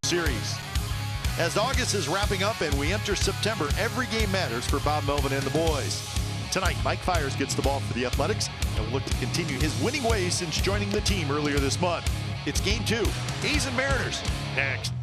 Series. As August is wrapping up and we enter September, every game matters for Bob Melvin and the boys. Tonight, Mike Fiers gets the ball for the Athletics and will look to continue his winning ways since joining the team earlier this month. It's Game 2, A's and Mariners, next.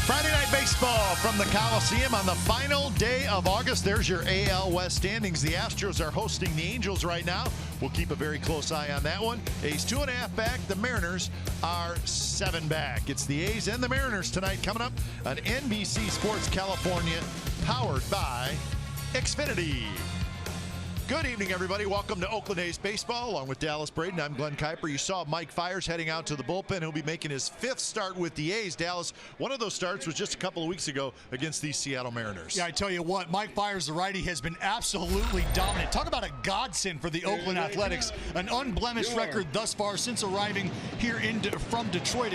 Friday Night Baseball from the Coliseum on the final day of August. There's your AL West standings. The Astros are hosting the Angels right now. We'll keep a very close eye on that one. A's 2.5 back. The Mariners are 7 back. It's the A's and the Mariners tonight coming up on NBC Sports California, powered by Xfinity. Good evening, everybody. Welcome to Oakland A's Baseball. Along with Dallas Braden, I'm Glenn Kuiper. You saw Mike Fiers heading out to the bullpen. He'll be making his 5th start with the A's. Dallas, one of those starts was just a couple of weeks ago against the Seattle Mariners. Yeah, I tell you what, Mike Fiers, the righty, has been absolutely dominant. Talk about a godsend for the Oakland Athletics. An unblemished record thus far since arriving here from Detroit,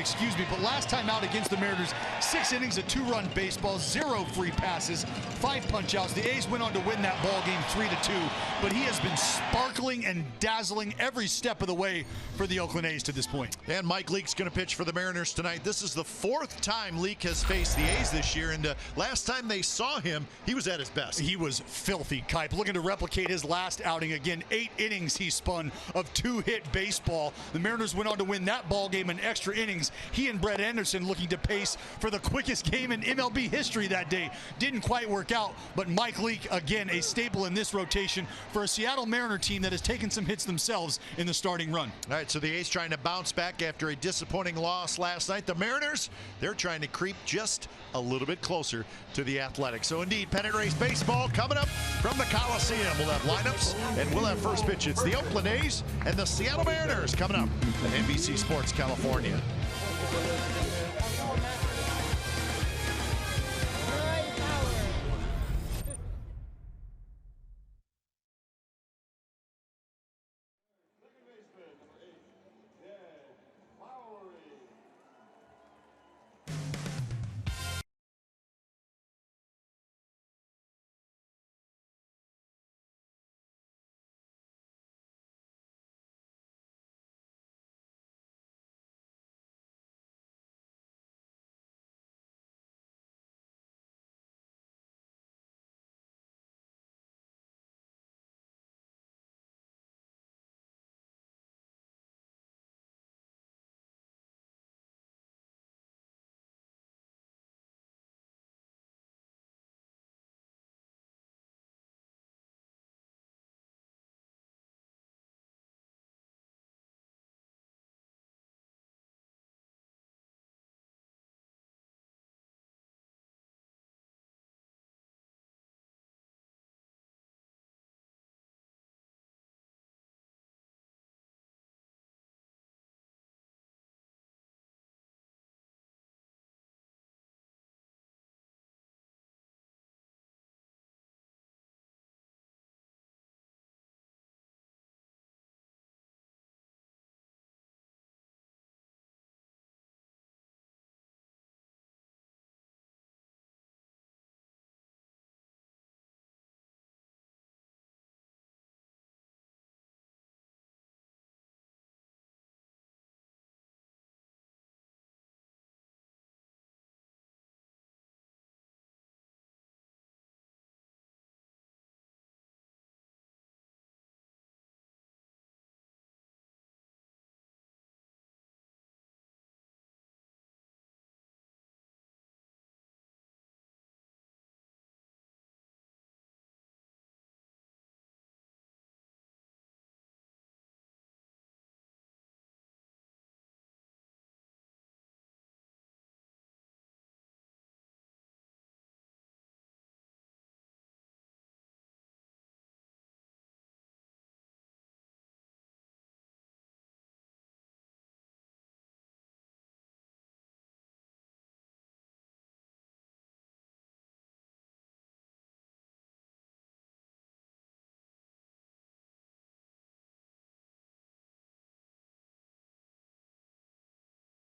But last time out against the Mariners, 6 innings of 2-run baseball, 0 free passes, 5 punch-outs. The A's went on to win that ball game 3-2. But he has been sparkling and dazzling every step of the way for the Oakland A's to this point. And Mike Leake's going to pitch for the Mariners tonight. This is the 4th time Leake has faced the A's this year, and last time they saw him, he was at his best. He was filthy, Kipe. Looking to replicate his last outing again. 8 innings he spun of 2-hit baseball. The Mariners went on to win that ball game in extra innings. He and Brett Anderson looking to pace for the quickest game in MLB history that day. Didn't quite work out, but Mike Leake, again, a staple in this rotation for a Seattle Mariner team that has taken some hits themselves in the starting run. All right, so the A's trying to bounce back after a disappointing loss last night. The Mariners, they're trying to creep just a little bit closer to the Athletics. So indeed, pennant race baseball coming up from the Coliseum. We'll have lineups and we'll have first pitch. It's the Oakland A's and the Seattle Mariners coming up on NBC Sports California.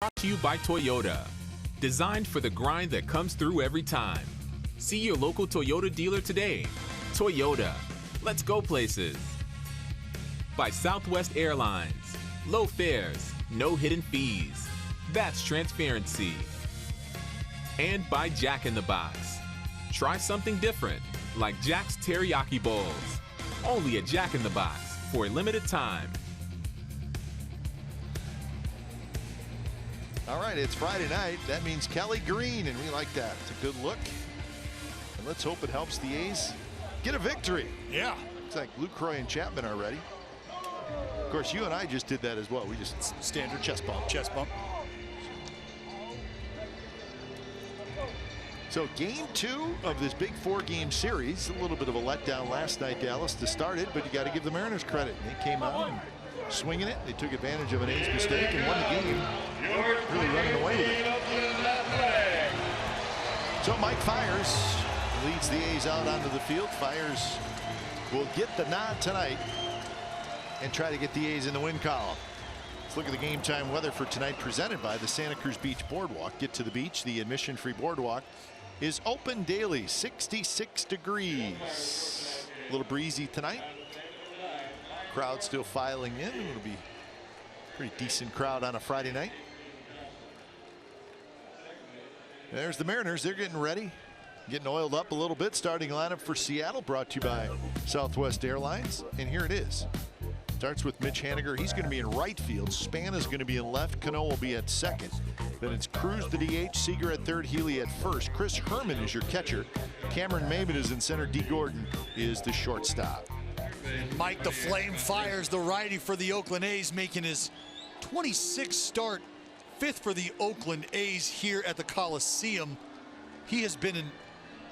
Brought to you by Toyota. designed for the grind that comes through every time. See your local Toyota dealer today. Toyota, let's go places. By Southwest Airlines. Low fares, no hidden fees. That's transparency. And by Jack in the Box. Try something different, like Jack's Teriyaki Bowls. Only at Jack in the Box for a limited time. All right, it's Friday night. That means Kelly Green, and we like that. It's a good look. And let's hope it helps the A's get a victory. Yeah. Looks like Lucroy and Chapman are ready. Of course, you and I just did that as well. We just standard chest bump. Chest bump. So game 2 of this big 4-game series. A little bit of a letdown last night, Dallas, to start it, but you got to give the Mariners credit. They came out and swinging it. They took advantage of an A's mistake and won the game. Really running away with it. So Mike Fiers leads the A's out onto the field. Fiers will get the nod tonight and try to get the A's in the win column. Let's look at the game time weather for tonight, presented by the Santa Cruz Beach Boardwalk. Get to the beach. The admission-free boardwalk is open daily. 66 degrees. A little breezy tonight. Crowd still filing in. It'll be a pretty decent crowd on a Friday night. There's the Mariners. They're getting ready, getting oiled up a little bit. Starting lineup for Seattle, brought to you by Southwest Airlines. And here it is. Starts with Mitch Haniger. He's going to be in right field. Spana's going to be in left. Cano will be at second. Then it's Cruz the DH, Seager at third, Healy at first. Chris Herman is your catcher. Cameron Maybin is in center. D. Gordon is the shortstop. And Mike the Flame Fiers, the righty for the Oakland A's, making his 26th start, 5th for the Oakland A's here at the Coliseum. He has been an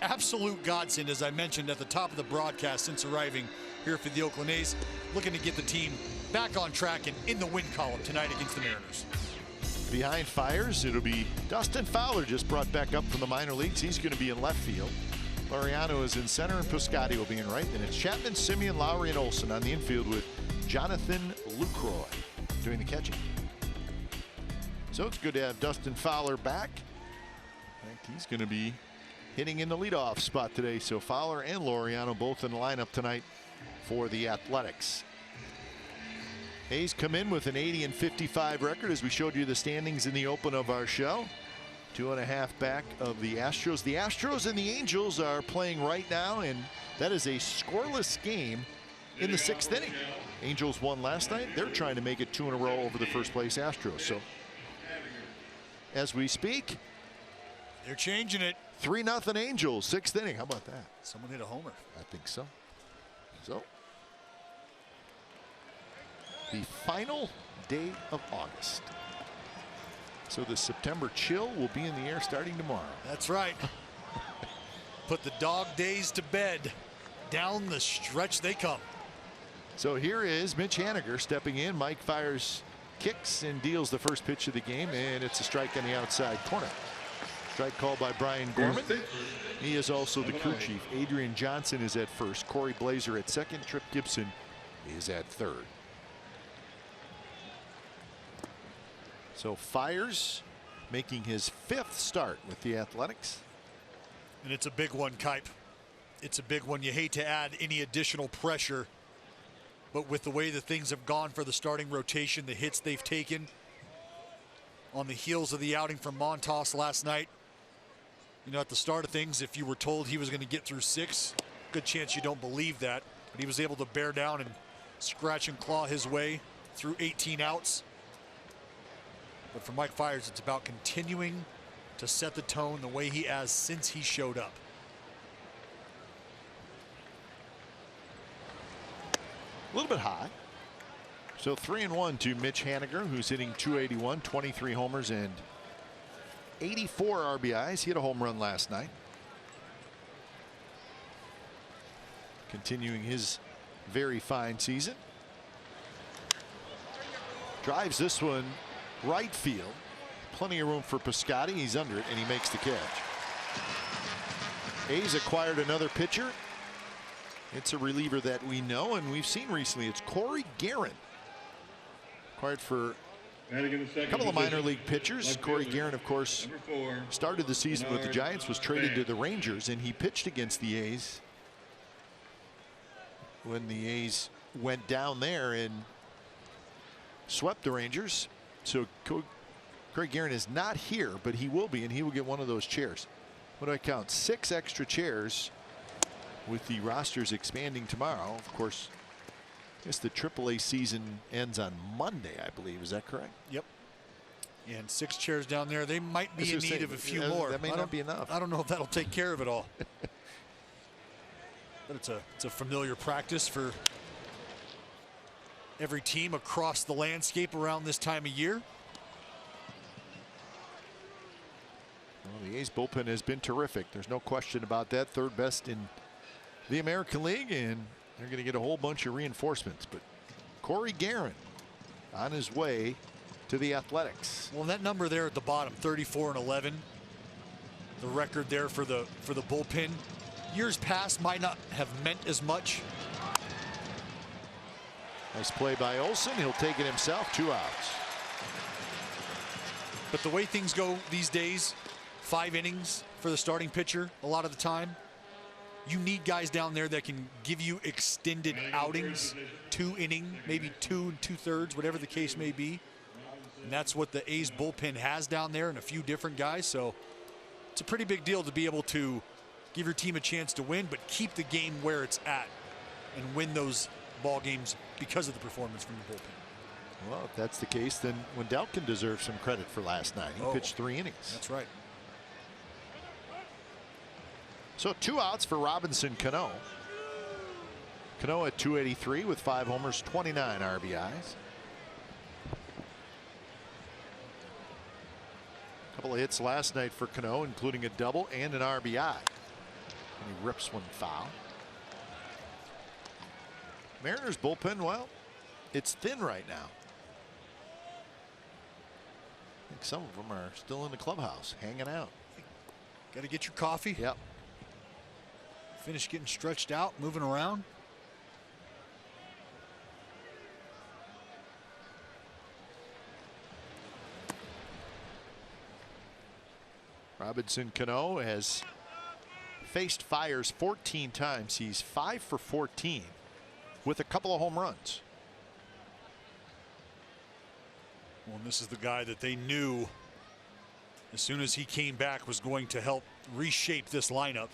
absolute godsend, as I mentioned at the top of the broadcast, since arriving here for the Oakland A's, looking to get the team back on track and in the win column tonight against the Mariners. Behind Fiers, it'll be Dustin Fowler, just brought back up from the minor leagues. He's going to be in left field. Laureano is in center, and Piscotty will be in right. Then it's Chapman, Simeon, Lowry, and Olsen on the infield, with Jonathan Lucroy doing the catching. So it's good to have Dustin Fowler back. In fact, he's going to be hitting in the leadoff spot today. So Fowler and Laureano both in the lineup tonight for the Athletics. A's come in with an 80-55 record, as we showed you the standings in the open of our show. 2.5 back of the Astros. The Astros and the Angels are playing right now, and that is a scoreless game in the 6th inning. Angels won last night. They're trying to make it 2 in a row over the first place Astros. So as we speak, they're changing it. 3-0 Angels, 6th inning. How about that? Someone hit a homer. I think so. So the final day of August. So the September chill will be in the air starting tomorrow. That's right. Put the dog days to bed. Down the stretch they come. So here is Mitch Haniger stepping in. Mike Fiers kicks and deals the first pitch of the game, and it's a strike on the outside corner. Strike called by Brian Gorman. He is also the crew chief. Adrian Johnson is at first. Corey Blazer at second. Trip Gibson is at third. So Fiers making his 5th start with the Athletics. And it's a big one, Kipe. It's a big one. You hate to add any additional pressure, but with the way that things have gone for the starting rotation, the hits they've taken on the heels of the outing from Montas last night, you know, at the start of things, if you were told he was going to get through 6, good chance you don't believe that, but he was able to bear down and scratch and claw his way through 18 outs. But for Mike Fiers, it's about continuing to set the tone the way he has since he showed up. A little bit high. So 3-1 to Mitch Haniger, who's hitting .281, 23 homers and 84 RBIs. He hit a home run last night. Continuing his very fine season. Drives this one right field. Plenty of room for Piscotty. He's under it, and he makes the catch. A's acquired another pitcher. It's a reliever that we know and we've seen recently. It's Corey Guerin. Acquired for A couple of minor league pitchers. Corey Guerin, of course, started the season with the Giants, was traded to the Rangers, and he pitched against the A's when the A's went down there and swept the Rangers. So Corey Guerin is not here, but he will be, and he will get one of those chairs. What do I count? 6 extra chairs with the rosters expanding tomorrow. Of course, I guess the AAA season ends on Monday, I believe. Is that correct? Yep. And 6 chairs down there. They might be in need of a few more. That may not be enough. I don't know if that'll take care of it all. But it's a familiar practice for every team across the landscape around this time of year. Well, the A's bullpen has been terrific. There's no question about that. 3rd best in the American League, and they're going to get a whole bunch of reinforcements. But Corey Guerin on his way to the Athletics. Well, that number there at the bottom, 34-11, the record there for the bullpen. Years past might not have meant as much. Nice play by Olsen. He'll take it himself. 2 outs. But the way things go these days, 5 innings for the starting pitcher a lot of the time. You need guys down there that can give you extended outings, 2 inning, maybe 2 2/3, whatever the case may be. And that's what the A's bullpen has down there, and a few different guys. So it's a pretty big deal to be able to give your team a chance to win, but keep the game where it's at and win those ball games because of the performance from the bullpen. Well, if that's the case, then Wendell can deserve some credit for last night. He pitched 3 innings. That's right. So 2 outs for Robinson Cano. Cano at 283 with 5 homers, 29 RBIs. A couple of hits last night for Cano, including a double and an RBI. And he rips one foul. Mariners bullpen, well, it's thin right now. I think some of them are still in the clubhouse, hanging out. Got to get your coffee. Yep. Finish getting stretched out, moving around. Robinson Cano has faced fires 14 times. He's 5 for 14 with a couple of home runs. Well, and this is the guy that they knew as soon as he came back was going to help reshape this lineup.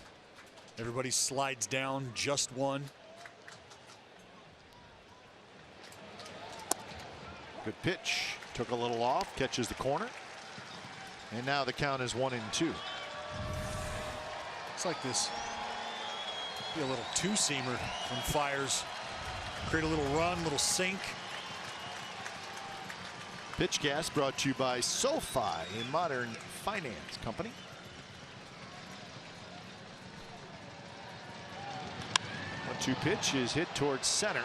Everybody slides down, just one. Good pitch. Took a little off, catches the corner. And now the count is 1-2. It's like this. Be a little 2-seamer from Fires. Create a little run, little sink. Pitch gas brought to you by SoFi, a modern finance company. 1-2 pitch is hit towards center.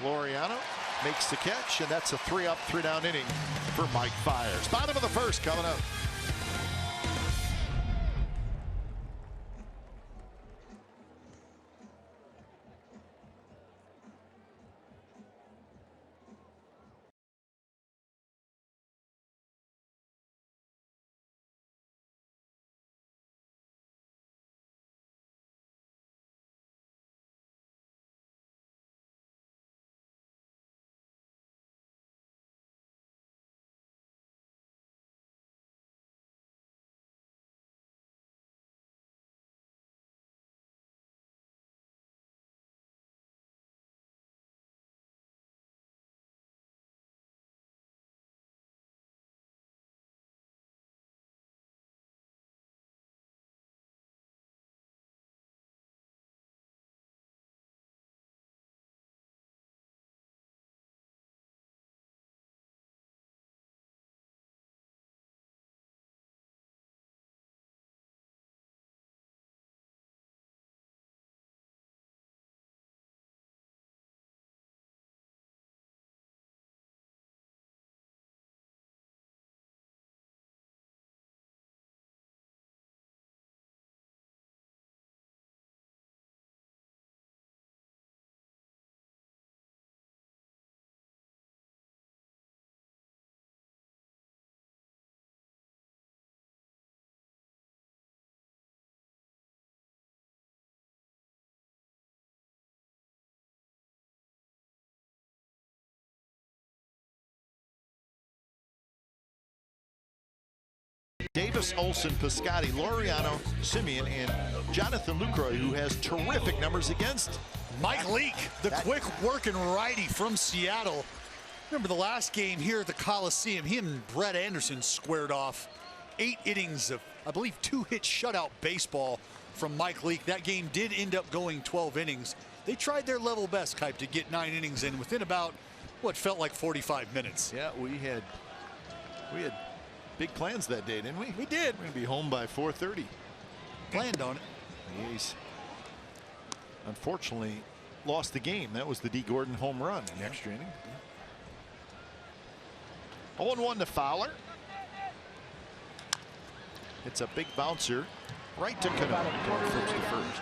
Laureano makes the catch, and that's a 3-up, 3-down inning for Mike Fires. Bottom of the 1st coming up. Davis, Olsen, Piscotti, Laureano, Simeon, and Jonathan Lucroy, who has terrific numbers against Mike Leake, the quick working righty from Seattle. Remember the last game here at the Coliseum, him and Brett Anderson squared off. 8 innings of, I believe, 2-hit shutout baseball from Mike Leake. That game did end up going 12 innings. They tried their level best, Kipe, to get 9 innings in within about what felt like 45 minutes. Yeah, we had big plans that day, didn't we? We did. We're going to be home by 4:30. Planned on it. The A's unfortunately lost the game. That was the D. Gordon home run in extra inning. 0-1 to Fowler. It's a big bouncer right to Cano. Flips to first.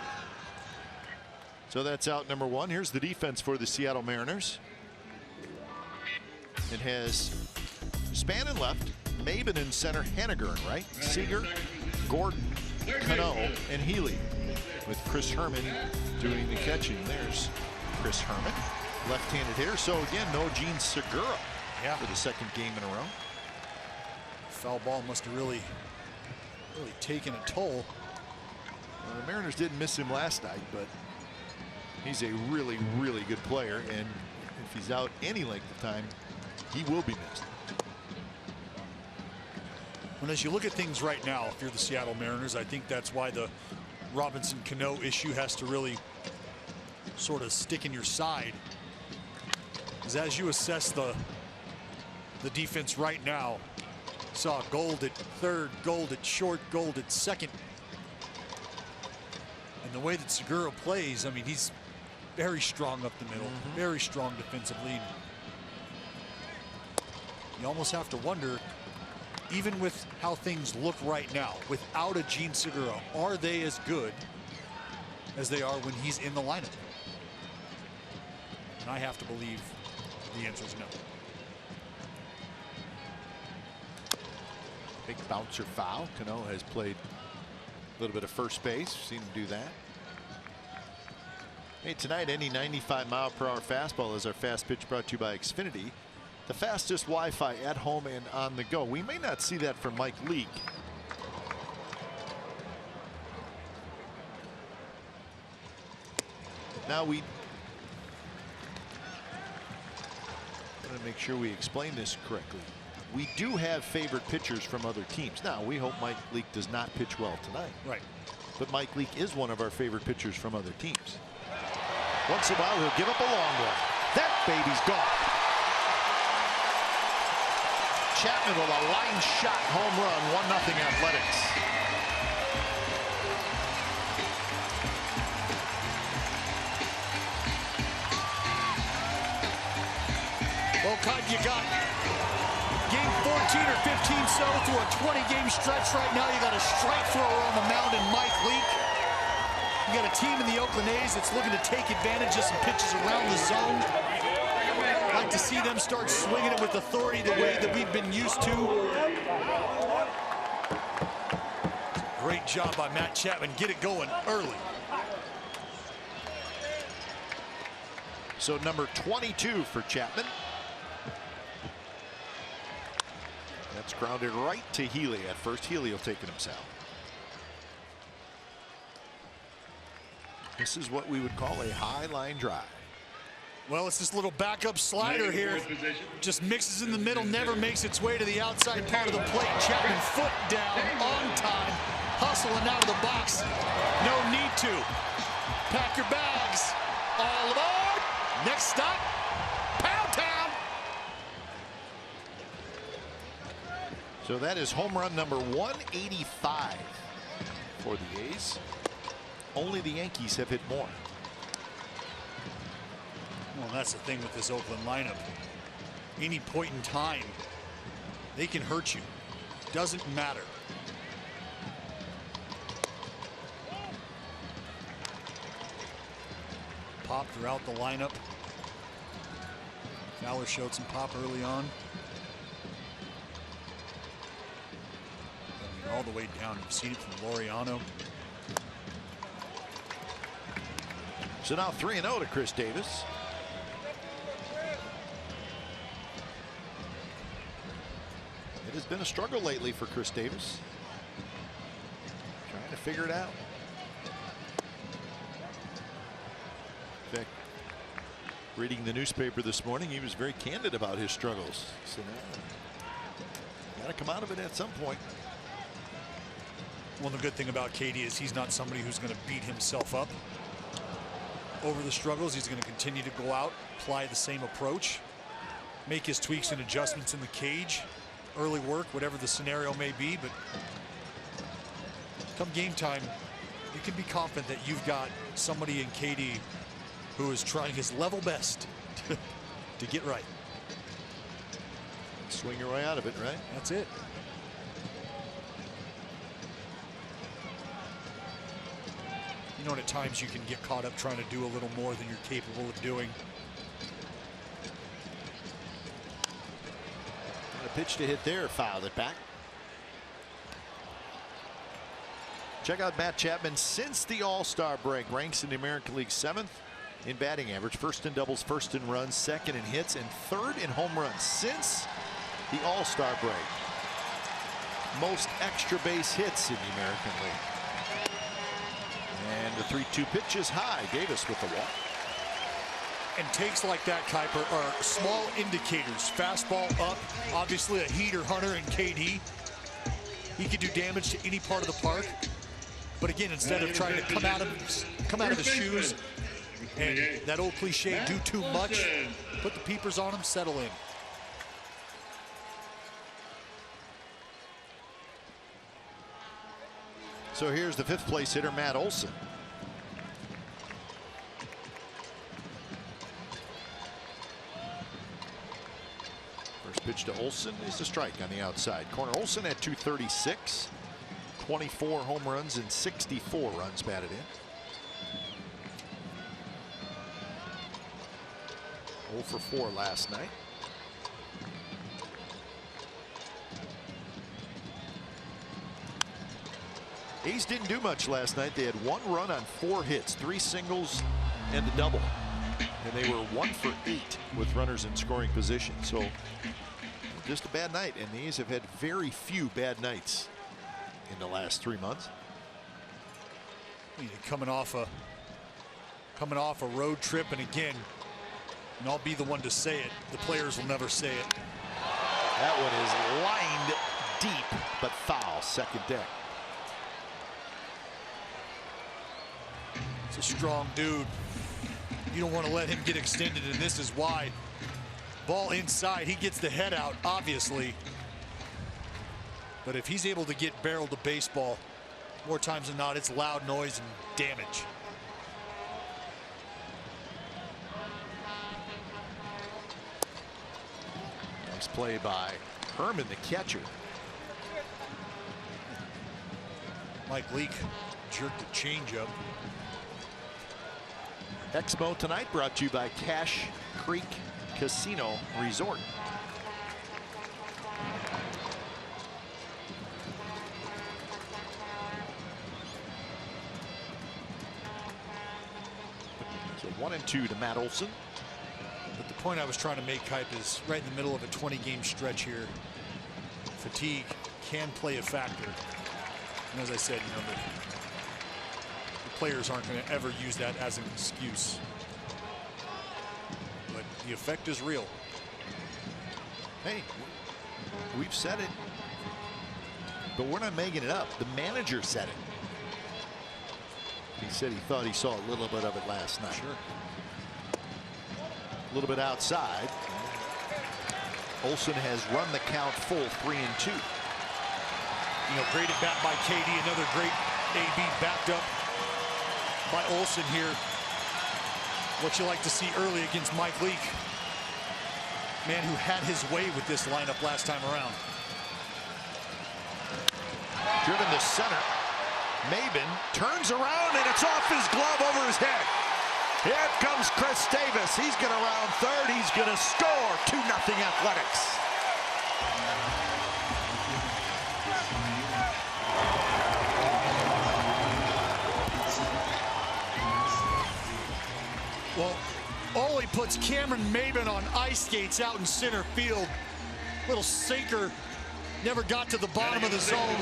So that's out number 1. Here's the defense for the Seattle Mariners. It has Span in left, Maben in center, Haniger in right, Seager, Gordon, Cano, and Healy, with Chris Herman doing the catching. There's Chris Herman, left-handed hitter. So again, no Gene Segura for the second game in a row. Foul ball must have really taken a toll. Well, the Mariners didn't miss him last night, but he's a really, really good player, and if he's out any length of time, he will be missed. Well, as you look at things right now, if you're the Seattle Mariners, I think that's why the Robinson-Cano issue has to really sort of stick in your side. Because as you assess the defense right now, saw Gold at third, Gold at short, Gold at second. And the way that Segura plays, I mean, he's very strong up the middle, very strong defensively. You almost have to wonder, even with how things look right now, without a Gene Segura, are they as good as they are when he's in the lineup? And I have to believe the answer is no. Big bouncer foul. Cano has played a little bit of first base. Seen him do that. Hey, tonight, any 95-mile-per-hour fastball is our fast pitch, brought to you by Xfinity, the fastest Wi-Fi at home and on the go. We may not see that from Mike Leake. Now we want to make sure we explain this correctly. We do have favorite pitchers from other teams. Now, we hope Mike Leake does not pitch well tonight. Right. But Mike Leake is one of our favorite pitchers from other teams. Once in a while, he'll give up a long one. That baby's gone. Chapman with a line shot home run, 1-0 Athletics. Well, Cod, you got game 14 or 15 so through a 20-game stretch right now. You got a strike thrower on the mound in Mike Leake. You got a team in the Oakland A's that's looking to take advantage of some pitches around the zone. I'd like to see them start swinging it with authority the way that we've been used to. Great job by Matt Chapman. Get it going early. So number 22 for Chapman. That's grounded right to Healy at first. Healy will take it himself. This is what we would call a high line drive. Well, it's this little backup slider here. Just mixes in the middle, never makes its way to the outside part of the plate. Chapman foot down, on time, hustling out of the box. No need to. Pack your bags. All aboard. Next stop, Pound Town. So that is home run number 185 for the A's. Only the Yankees have hit more. Well, that's the thing with this Oakland lineup. Any point in time, they can hurt you. Doesn't matter. Pop throughout the lineup. Fowler showed some pop early on. I mean, all the way down. You've seen it from Laureano. So now 3-0 to Chris Davis. It has been a struggle lately for Chris Davis. figure it out. In fact, reading the newspaper this morning, he was very candid about his struggles. So got to come out of it at some point. Well, the good thing about Katie is he's not somebody who's going to beat himself up over the struggles. He's going to continue to go out, apply the same approach, make his tweaks and adjustments in the cage, early work, whatever the scenario may be. But come game time, you can be confident that you've got somebody in Katie who is trying his level best to get right. Swing your way out of it, right? That's it. You know, and at times you can get caught up trying to do a little more than you're capable of doing. A pitch to hit there, fouled it back. Check out Matt Chapman since the All-Star break. Ranks in the American League 7th in batting average, first in doubles, first in runs, second in hits, and third in home runs since the All-Star break. Most extra base hits in the American League. And the 3-2 pitch is high. Davis with the walk. And takes like that, Kuiper, are small indicators. Fastball up, obviously a heater hunter in KD. He can do damage to any part of the park. But again, instead of trying to come out of his shoes and that old cliche, do too much, put the peepers on him, settle in. So here's the 5th place hitter, Matt Olson. First pitch to Olson is a strike on the outside corner. Olson at 236, 24 home runs and 64 runs batted in. 0 for 4 last night. A's didn't do much last night. They had 1 run on 4 hits, 3 singles and a double. And they were 1 for 8 with runners in scoring position. So just a bad night. And the A's have had very few bad nights in the last 3 months. Coming off a road trip, and again, and I'll be the one to say it, the players will never say it. That one is lined deep, but foul, second deck. It's a strong dude. You don't want to let him get extended, and this is why. Ball inside, he gets the head out, obviously. But if he's able to get barreled to baseball, more times than not, it's loud noise and damage. Nice play by Herman, the catcher. Mike Leake jerked a changeup. Expo tonight brought to you by Cache Creek Casino Resort. So 1-2 to Matt Olson. But the point I was trying to make, Kuip, is right in the middle of a 20-game stretch here. Fatigue can play a factor. And as I said, you know, the players aren't going to ever use that as an excuse. But the effect is real. Hey, we've said it, but we're not making it up. The manager said it. He said he thought he saw a little bit of it last night. Sure. A little bit outside. Olson has run the count full, 3-2. You know, great at bat by KD. Another great AB backed up by Olson here. What you like to see early against Mike Leake. Man who had his way with this lineup last time around. Driven to center. Maben turns around and it's off his glove over his head. Here comes Chris Davis. He's going to round third. He's going to score. 2-0 Athletics. Well, Ole puts Cameron Maben on ice skates out in center field. Little sinker never got to the bottom of the zone.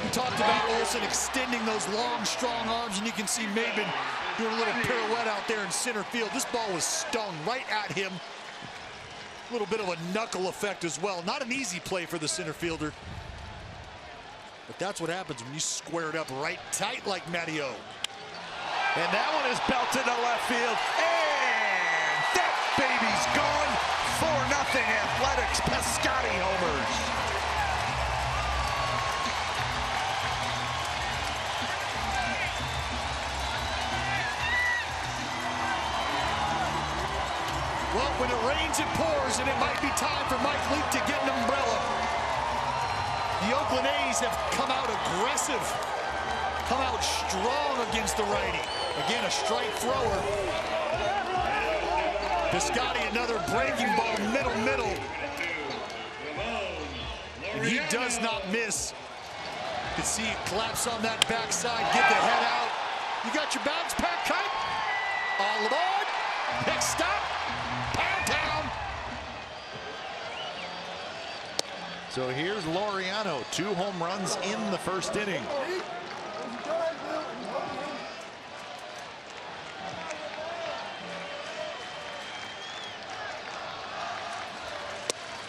We talked about Olsen extending those long, strong arms, and you can see Maben doing a little pirouette out there in center field. This ball was stung right at him. A little bit of a knuckle effect as well. Not an easy play for the center fielder. But that's what happens when you square it up right tight like Matteo. And that one is belted to left field. And that baby's gone. 4-0 Athletics. Piscotti homers. Well, when it rains, it pours, and it might be time for Mike Leake to get an umbrella. The Oakland A's have come out aggressive, come out strong against the righty. Again, a strike thrower. Piscotti, another breaking ball, middle. And he does not miss. You can see it collapse on that backside, get the head out. You got your bounce pack cut. All aboard. Next stop, Pound Town. So here's Laureano, 2 home runs in the first inning.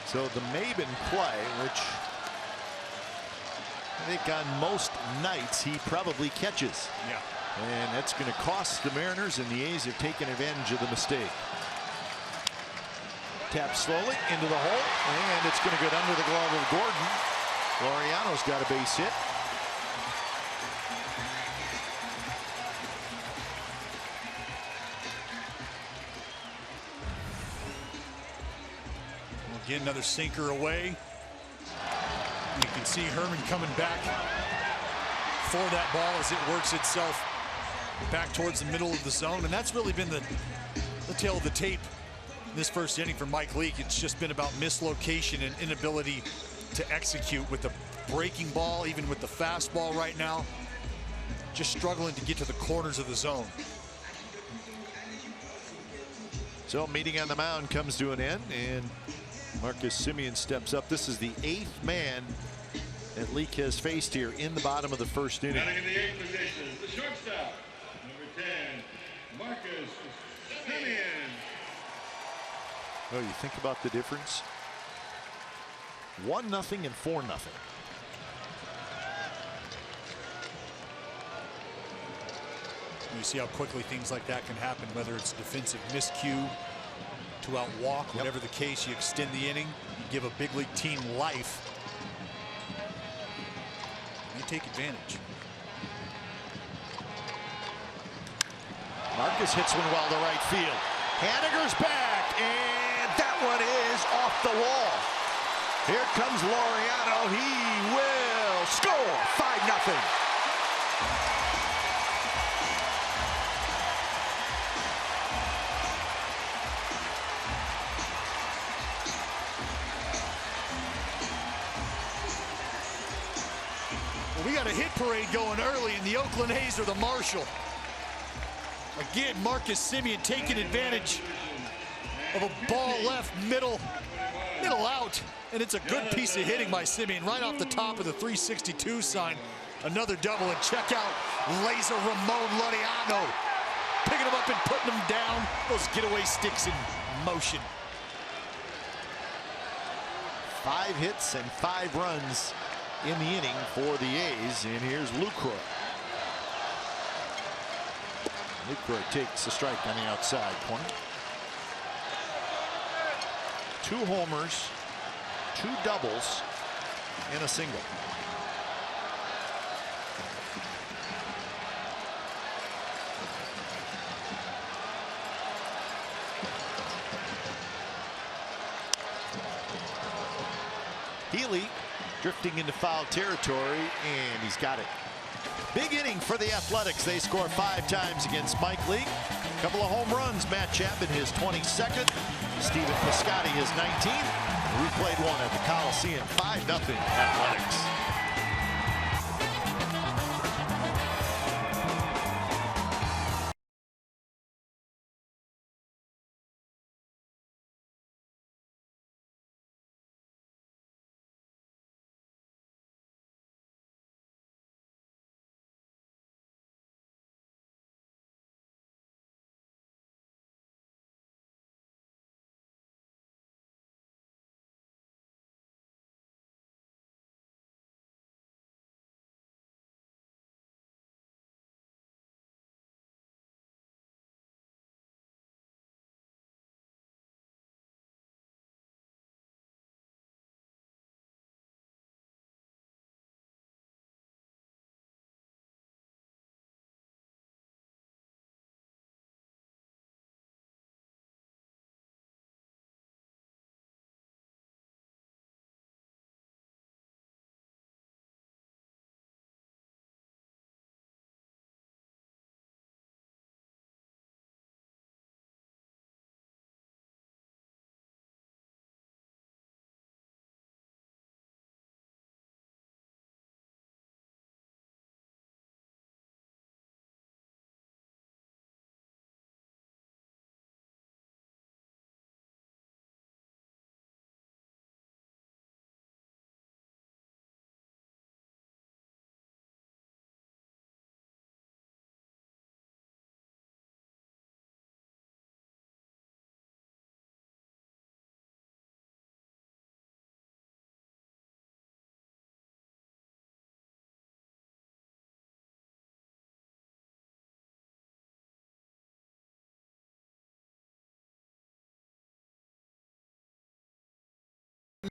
So the Maben play, which I think on most nights he probably catches. Yeah. And that's going to cost the Mariners, and the A's have taken advantage of the mistake. Tap slowly into the hole, and it's going to get under the glove of Gordon. Laureano's got a base hit. Again, another sinker away. You can see Herman coming back for that ball as it works itself back towards the middle of the zone. And that's really been the tail of the tape in this first inning for Mike Leake. It's just been about mislocation and inability to execute with the breaking ball, even with the fastball right now. Just struggling to get to the corners of the zone. So meeting on the mound comes to an end, and Marcus Semien steps up. This is the 8th man that Leake has faced here in the bottom of the first inning. Batting in the 8th position is the shortstop, number 10, Marcus Semien. Oh, you think about the difference. 1-0 and 4-0. You see how quickly things like that can happen, whether it's defensive miscue, to outwalk, whatever the case. You extend the inning, you give a big league team life. You take advantage. Marcus hits one well to right field. Haniger's back, and that one is off the wall. Here comes Laureano. He will score. 5-0. We got a hit parade going early, and the Oakland A's are the marshal. Again, Marcus Semien taking advantage of a ball left middle out, and it's a good piece of hitting by Semien right off the top of the 362 sign. Another double, and check out Laser Ramon Laureano, picking him up and putting him down. Those getaway sticks in motion. 5 hits and 5 runs in the inning for the A's, and here's Lucroy. Lucroy takes a strike on the outside corner. 2 homers, 2 doubles, and a single. Healy drifting into foul territory, and he's got it. Big inning for the Athletics. They score 5 times against Mike Leake. A couple of home runs. Matt Chapman his 22nd. Stephen Piscotti his 19th. We played one at the Coliseum. 5-0 Athletics.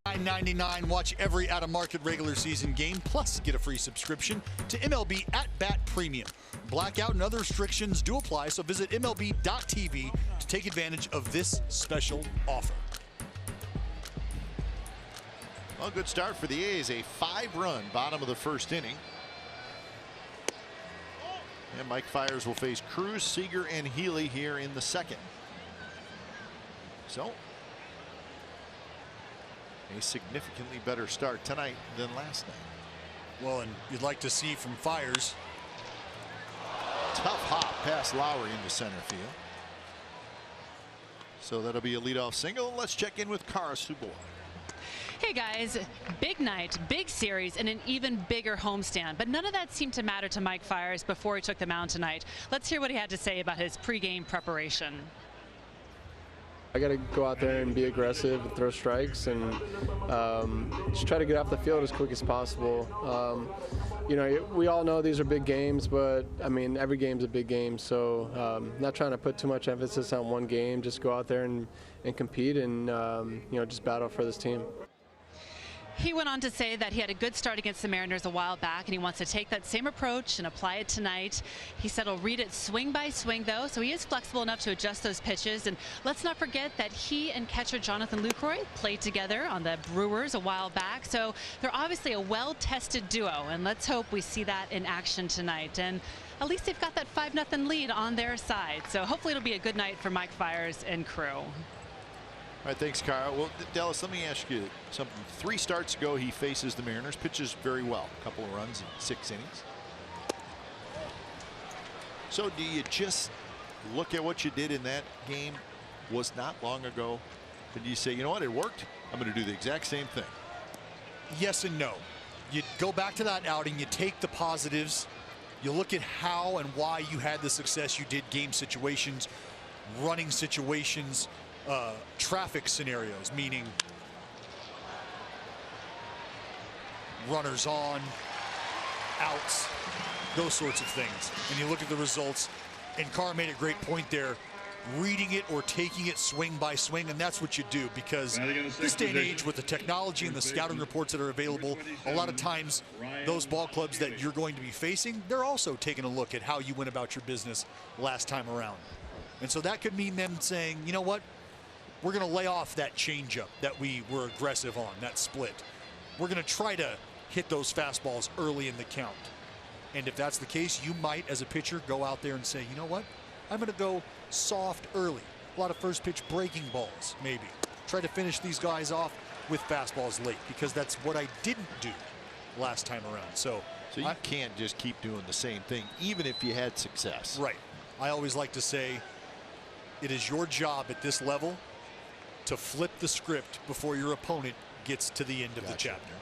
$9.99. Watch every out-of-market regular season game, plus get a free subscription to MLB At-Bat Premium. Blackout and other restrictions do apply, so visit MLB.tv to take advantage of this special offer. Well, good start for the A's. A 5-run bottom of the first inning. And Mike Fiers will face Cruz, Seager, and Healy here in the second. So, a significantly better start tonight than last night. Well, and you'd like to see from Fiers. Tough hop past Lowry into center field. So that'll be a leadoff single. Let's check in with Kara Subor. Hey guys, big night, big series, and an even bigger homestand. But none of that seemed to matter to Mike Fiers before he took the mound tonight. Let's hear what he had to say about his pregame preparation. I got to go out there and be aggressive and throw strikes and just try to get off the field as quick as possible. You know, we all know these are big games, but I mean, every game's a big game. So not trying to put too much emphasis on one game, just go out there and compete and, you know, just battle for this team. He went on to say that he had a good start against the Mariners a while back, and he wants to take that same approach and apply it tonight. He said he'll read it swing by swing, though, so he is flexible enough to adjust those pitches. And let's not forget that he and catcher Jonathan Lucroy played together on the Brewers a while back, so they're obviously a well-tested duo, and let's hope we see that in action tonight. And at least they've got that 5-0 lead on their side, so hopefully it'll be a good night for Mike Fiers and crew. All right, thanks, Kyle. Well, Dallas, let me ask you something. 3 starts ago, he faces the Mariners, pitches very well. A couple of runs in 6 innings. So do you just look at what you did in that game? Was not long ago. And you say, you know what, it worked. I'm going to do the exact same thing. Yes and no. You go back to that outing, you take the positives, you look at how and why you had the success you did, game situations, running situations, traffic scenarios, meaning runners on, outs, those sorts of things. And you look at the results, and Carr made a great point there, reading it or taking it swing by swing, and that's what you do, because this day and age with the technology and the scouting reports that are available, a lot of times those ball clubs that you're going to be facing, they're also taking a look at how you went about your business last time around. And so that could mean them saying, you know what, we're going to lay off that changeup that we were aggressive on, that split. We're going to try to hit those fastballs early in the count. And if that's the case, you might, as a pitcher, go out there and say, you know what, I'm going to go soft early. A lot of first pitch breaking balls, maybe. Try to finish these guys off with fastballs late, because that's what I didn't do last time around. So you can't just keep doing the same thing, even if you had success. Right. I always like to say it is your job at this level to flip the script before your opponent gets to the end of the chapter.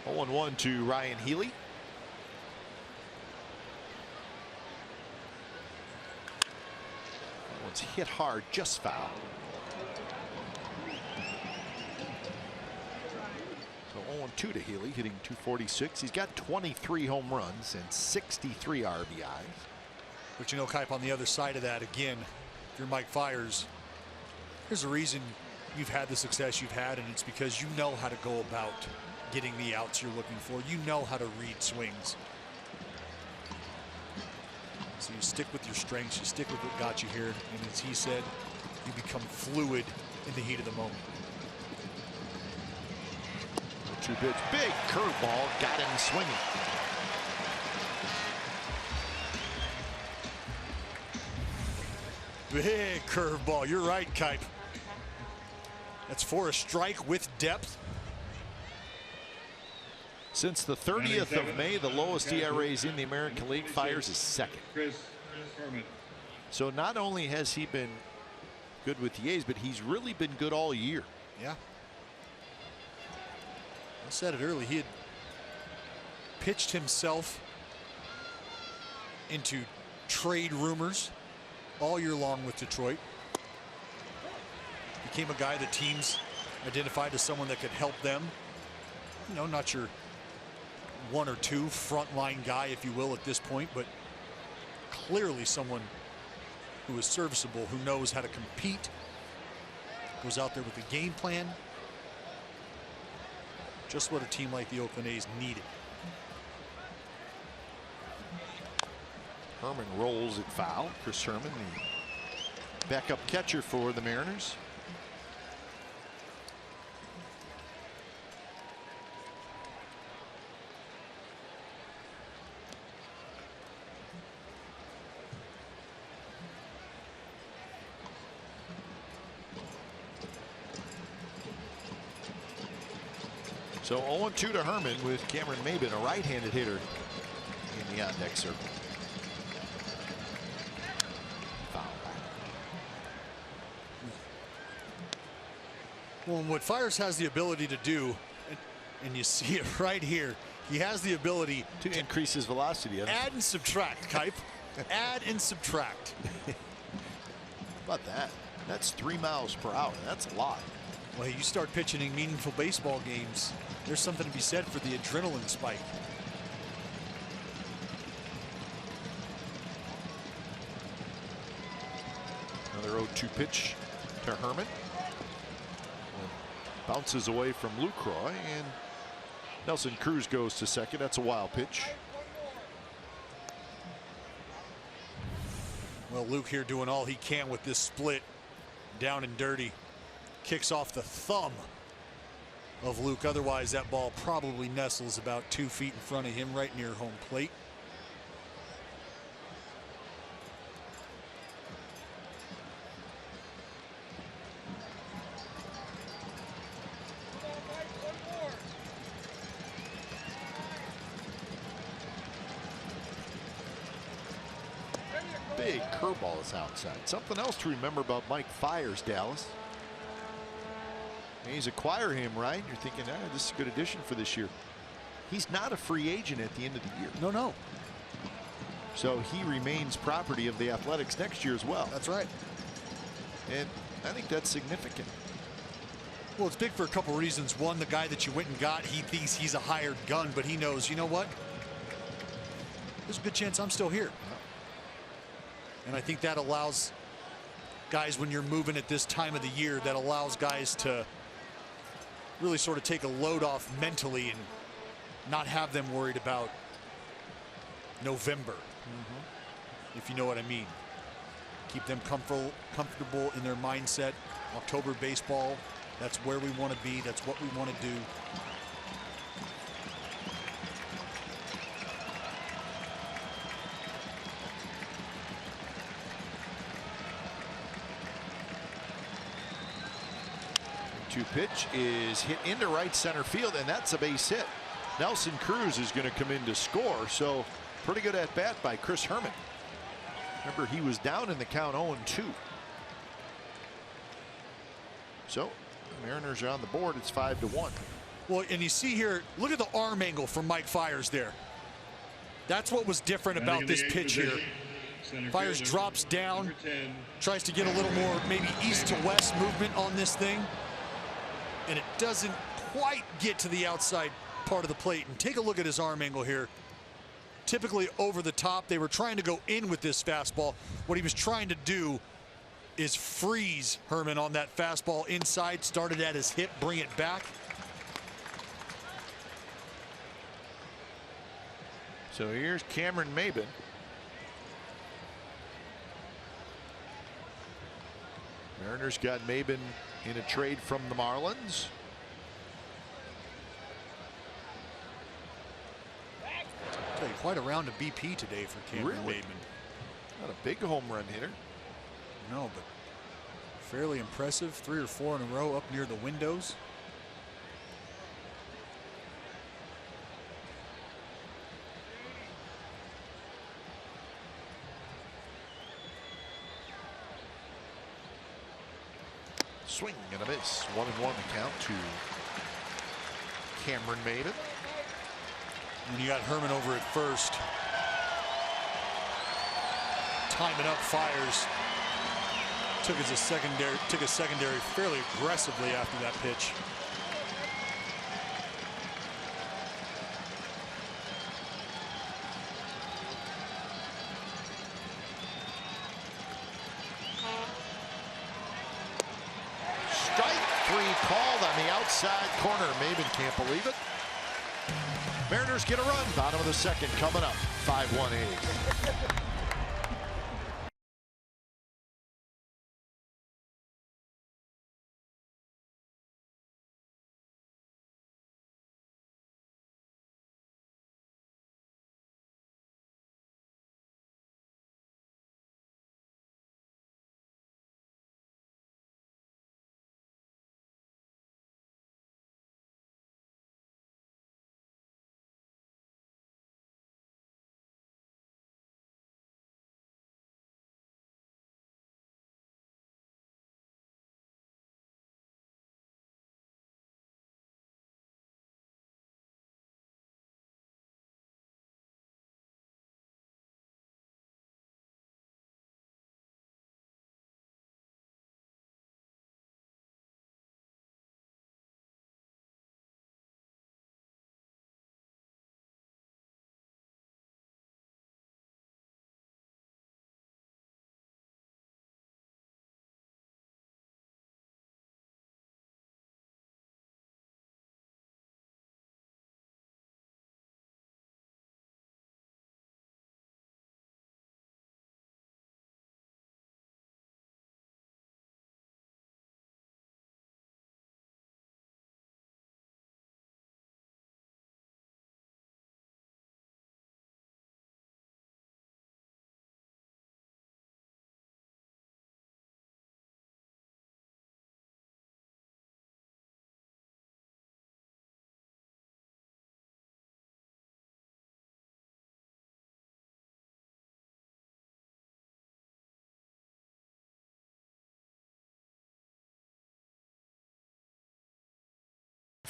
0-1 to Ryan Healy. That one's hit hard, just foul. So 0-2 to Healy, hitting .246. He's got 23 home runs and 63 RBIs. But you know, Kipe, on the other side of that, again, if you're Mike Fiers, there's a reason you've had the success you've had, and it's because you know how to go about getting the outs you're looking for. You know how to read swings. So you stick with your strengths, you stick with what got you here, and as he said, you become fluid in the heat of the moment. 2-pitch, big curveball, got him swinging. Big curveball. You're right, Kipe. That's for a strike with depth. Since the 30th of May, the lowest ERAs in the American League. Fiers is second. So not only has he been good with the A's, but he's really been good all year. Yeah. I said it early. He had pitched himself into trade rumors all year long with Detroit. Became a guy that teams identified as someone that could help them. You know, not your 1 or 2 frontline guy, if you will, at this point, but clearly someone who is serviceable, who knows how to compete Goes out there with a game plan. Just what a team like the Oakland A's needed. Herman rolls it foul. Chris Herman, the backup catcher for the Mariners. So 0-2 to Herman with Cameron Maben, a right-handed hitter in the on-deck circle. Foul. Well, what Fiers has the ability to do, and you see it right here, he has the ability to increase his velocity. Add and subtract, Kipe. Add and subtract. How about that? That's 3 miles per hour. That's a lot. Well, you start pitching in meaningful baseball games, there's something to be said for the adrenaline spike. Another 0-2 pitch to Herman. Bounces away from Lucroy, and Nelson Cruz goes to second. That's a wild pitch. Well, Luke here doing all he can with this split. Down and dirty. Kicks off the thumb of Luke. Otherwise, that ball probably nestles about 2 feet in front of him, right near home plate. Big curveball is outside. Something else to remember about Mike Fiers, Dallas. He's acquire him, right? You're thinking, this is a good addition for this year. He's not a free agent at the end of the year. No. So he remains property of the Athletics next year as well. That's right. And I think that's significant. Well, it's big for a couple reasons. One, the guy that you went and got, he thinks he's a hired gun, but he knows, you know what? There's a good chance I'm still here. And I think that allows guys, when you're moving at this time of the year, that allows guys to really sort of take a load off mentally and not have them worried about November, if you know what I mean. Keep them comfortable in their mindset. October baseball, that's where we want to be. That's what we want to do. Pitch is hit into right center field, and that's a base hit. Nelson Cruz is going to come in to score, so pretty good at bat by Chris Herman. Remember, he was down in the count 0-2. So the Mariners are on the board. It's 5-1. Well, and you see here, look at the arm angle from Mike Fiers there. That's what was different about this pitch here. Fiers drops down, tries to get a little more maybe east to west movement on this thing, and it doesn't quite get to the outside part of the plate. And take a look at his arm angle here. Typically over the top. They were trying to go in with this fastball. What he was trying to do is freeze Herman on that fastball inside. Started at his hip, bring it back. So here's Cameron Maben. Mariners got Maben in a trade from the Marlins. I'll tell you, quite a round of BP today for Cameron Maben. Not a big home run hitter. No, but fairly impressive. 3 or 4 in a row up near the windows. Swing and a miss. 1-1 count to Cameron Maben. And you got Herman over at first. Timing up Fiers. Took a secondary fairly aggressively after that pitch. called on the outside corner. Maven can't believe it. Mariners get a run. Bottom of the second coming up. 5-1 A's.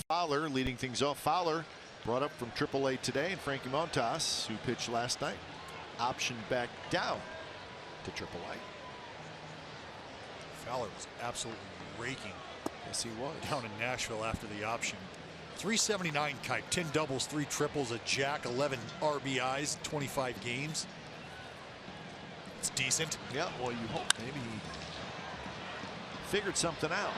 Fowler leading things off. Fowler brought up from AAA today, and Frankie Montas, who pitched last night, optioned back down to AAA. Fowler was absolutely raking. Yes, he was. Down in Nashville after the option. 379 kite, 10 doubles, 3 triples, a jack, 11 RBIs, 25 games. It's decent. Yeah, well, you hope maybe he figured something out.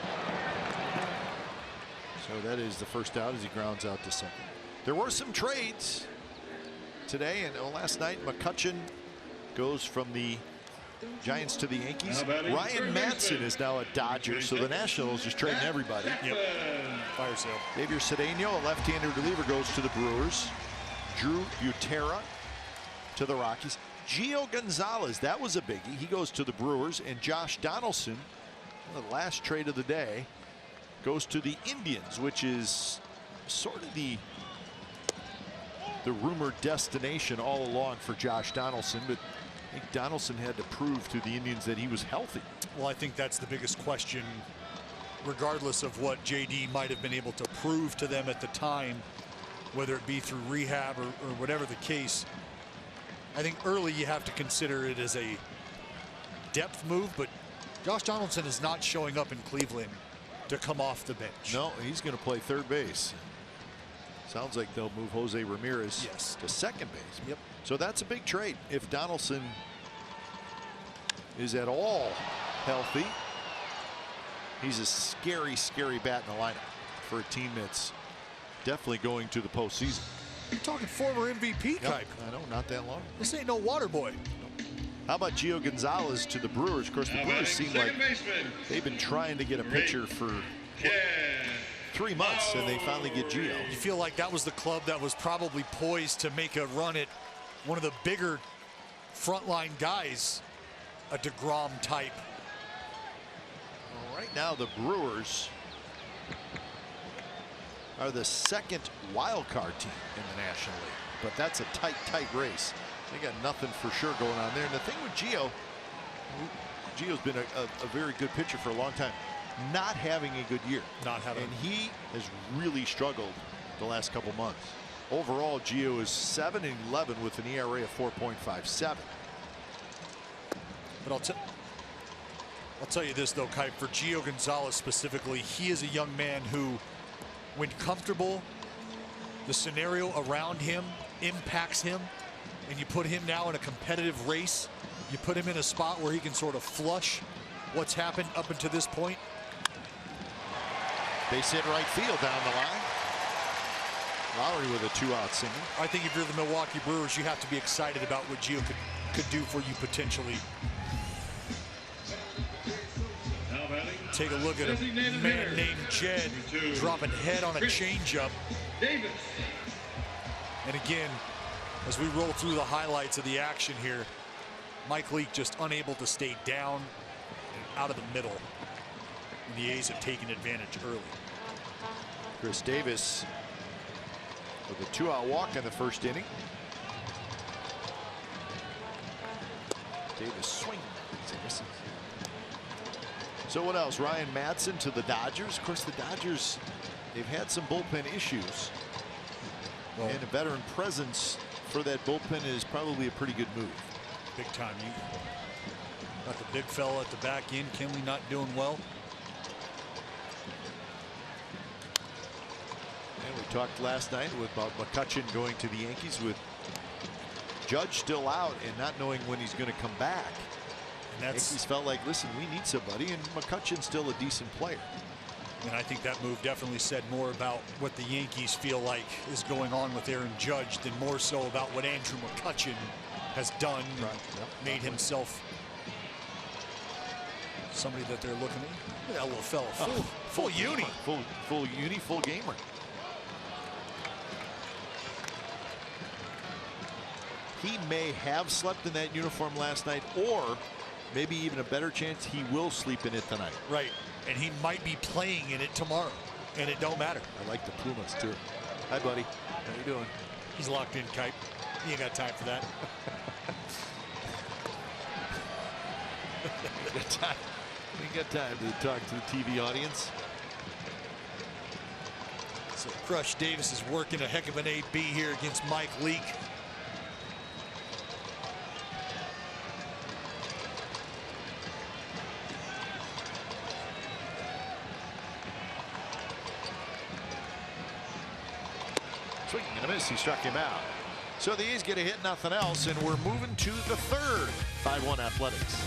So that is the first out as he grounds out to second. There were some trades today, and last night McCutchen goes from the Giants to the Yankees. Ryan Madsen is now a Dodger, so the Nationals just trading everybody. Yep. Fire sale. Xavier Cedeno, a left-handed reliever, goes to the Brewers. Drew Butera to the Rockies. Gio Gonzalez, that was a biggie. He goes to the Brewers. And Josh Donaldson, the last trade of the day, goes to the Indians, which is sort of the rumored destination all along for Josh Donaldson. But I think Donaldson had to prove to the Indians that he was healthy. Well, I think that's the biggest question, regardless of what JD might have been able to prove to them at the time, whether it be through rehab or whatever the case. I think early you have to consider it as a depth move, but Josh Donaldson is not showing up in Cleveland to come off the bench. No, he's going to play third base. Sounds like they'll move Jose Ramirez to second base. Yep. So that's a big trade. If Donaldson is at all healthy, he's a scary, scary bat in the lineup for a team that's definitely going to the postseason. You're talking former MVP type. I know, not that long. This ain't no water boy. How about Gio Gonzalez to the Brewers? Of course, the Brewers seem like they've been trying to get a pitcher for 3 months, and they finally get Gio. You feel like that was the club that was probably poised to make a run at one of the bigger frontline guys, a DeGrom type. Well, right now, the Brewers are the second wild card team in the National League, but that's a tight, tight race. They got nothing for sure going on there. And the thing with Gio's been a very good pitcher for a long time. Not having a good year. And he has really struggled the last couple months. Overall, Gio is 7-11 with an ERA of 4.57. But I'll tell you this though, Kite, for Gio Gonzalez specifically, he is a young man who, when comfortable, the scenario around him impacts him, and you put him now in a competitive race, you put him in a spot where he can sort of flush what's happened up until this point. Base hit right field down the line. Lowry with a 2-out single. I think if you're the Milwaukee Brewers, you have to be excited about what Gio could do for you potentially. Take a look at a man named Jed dropping head on a changeup. And again, as we roll through the highlights of the action here, Mike Leake just unable to stay down and out of the middle. And the A's have taken advantage early. Chris Davis with a 2-out walk in the first inning. Davis swing. So what else? Ryan Madsen to the Dodgers. Of course, the Dodgers, they've had some bullpen issues. Well, and a veteran presence for that bullpen is probably a pretty good move. Big time. You got the big fella at the back end. Kenley not doing well. And we talked last night about McCutchen going to the Yankees with Judge still out and not knowing when he's going to come back. And Yankees felt like, listen, we need somebody, and McCutchen's still a decent player. And I think that move definitely said more about what the Yankees feel like is going on with Aaron Judge than more so about what Andrew McCutchen has done. Right. Yep. Made himself somebody that they're looking at. Look at that little fella. Full uni. Full uni, full gamer. He may have slept in that uniform last night, or maybe even a better chance he will sleep in it tonight. Right. And he might be playing in it tomorrow, and it don't matter. I like the Pumas too. Hi, buddy. How you doing? He's locked in, Kipe. He ain't got time for that. We got time to talk to the TV audience. So Crush Davis is working a heck of an AB here against Mike Leake. Swinging and a miss. He struck him out. So the A's get a hit, nothing else, and we're moving to the third. 5-1 Athletics.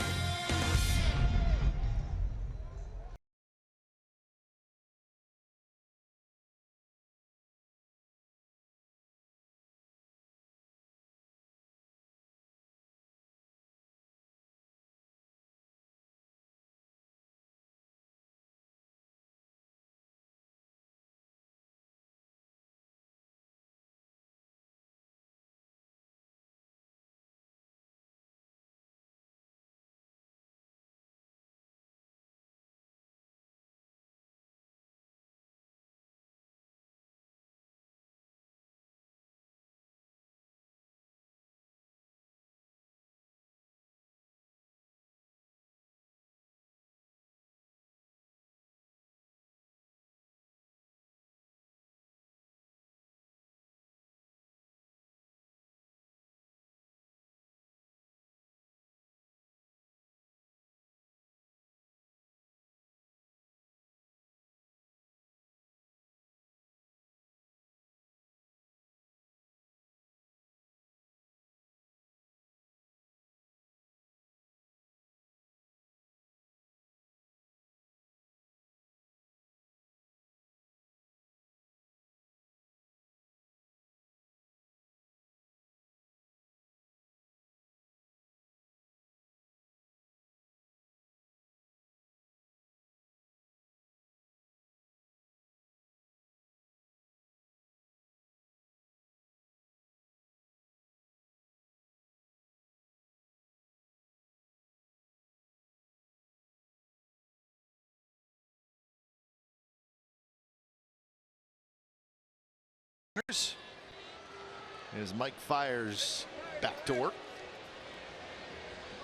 As Mike fires back to work.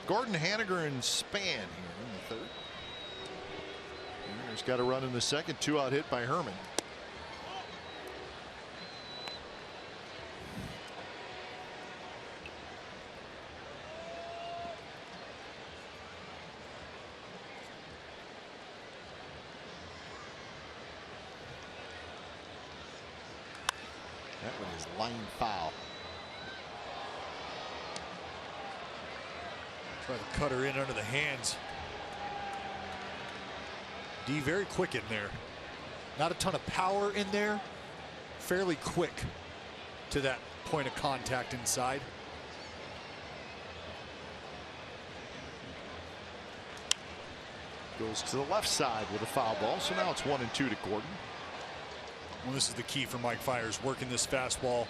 Gordon, Haniger, and Span here in the third. Haniger's got a run in the second. 2-out hit by Herman. That one is line foul. Try to cut her in under the hands. D very quick in there. Not a ton of power in there. Fairly quick to that point of contact inside. Goes to the left side with a foul ball, so now it's 1-2 to Gordon. Well, this is the key for Mike Fiers, working this fastball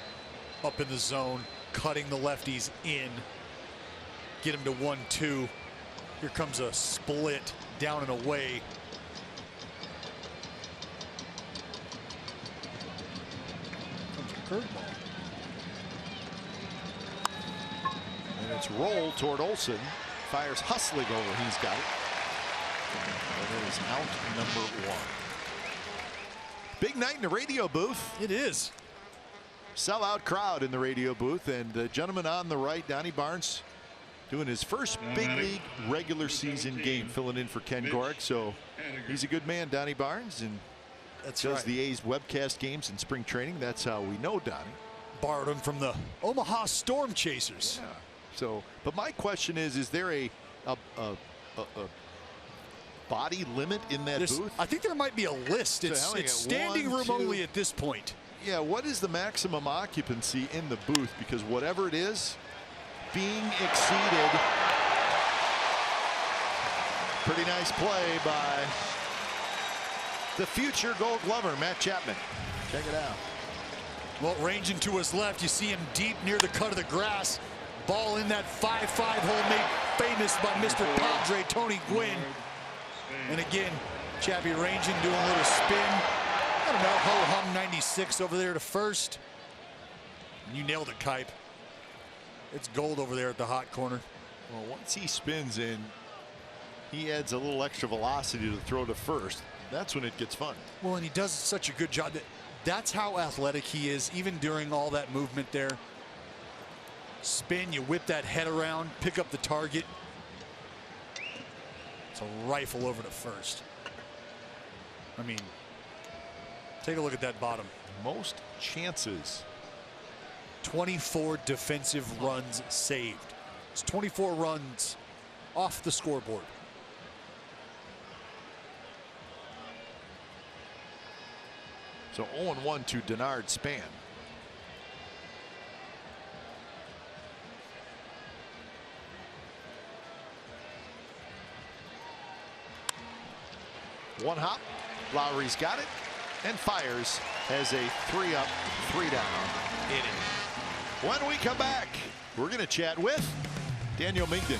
up in the zone, cutting the lefties in, get him to 1-2. Here comes a split down and away. Comes a curveball. And it's rolled toward Olsen. Fiers hustling over. He's got it. And it is out number 1. Big night in the radio booth. It is. Sellout crowd in the radio booth, and the gentleman on the right, Donnie Barnes, doing his first big league regular season game, filling in for Ken Gorick. So he's a good man, Donnie Barnes, and That's does right. the A's webcast games in spring training. That's how we know Donnie. Borrowed him from the Omaha Storm Chasers. Yeah. So, but my question is there a body limit in that booth? I think there might be a list. So It's standing room only at this point. Yeah, what is the maximum occupancy in the booth? Because whatever it is, being exceeded. Pretty nice play by the future Gold Glover, Matt Chapman. Check it out. Well, ranging to his left, you see him deep near the cut of the grass. Ball in that 5-5 hole made famous by Mr. Padre, Tony Gwynn. And again, Chappie ranging, doing a little spin. I don't know, ho-hum 96 over there to first. And you nailed it, Kipe. It's gold over there at the hot corner. Well, once he spins in, he adds a little extra velocity to throw to first. That's when it gets fun. Well, and he does such a good job. That's how athletic he is, even during all that movement there. Spin, you whip that head around, pick up the target. It's a rifle over to first. I mean, take a look at that bottom. Most chances. 24 defensive runs saved. It's 24 runs off the scoreboard. So 0-1 to Denard Span. One hop. Lowry's got it. And Fiers has a 3-up, 3-down inning. When we come back, we're going to chat with Daniel Migden.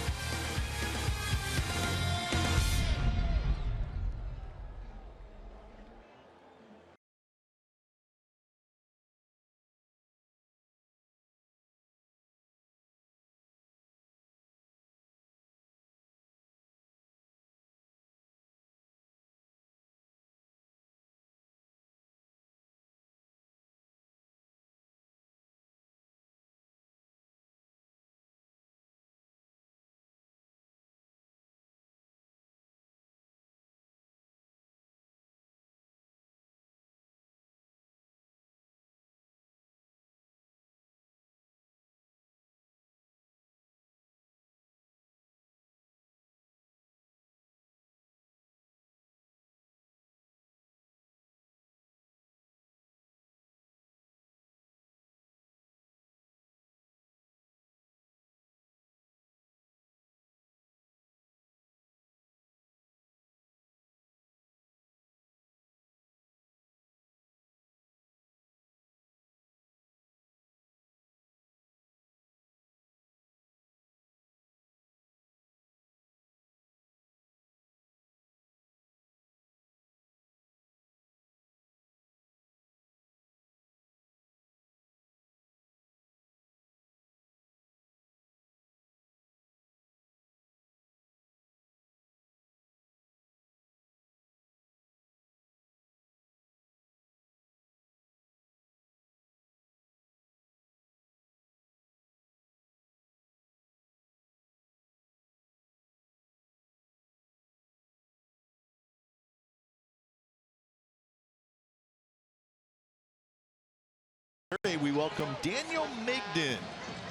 We welcome Daniel Migden,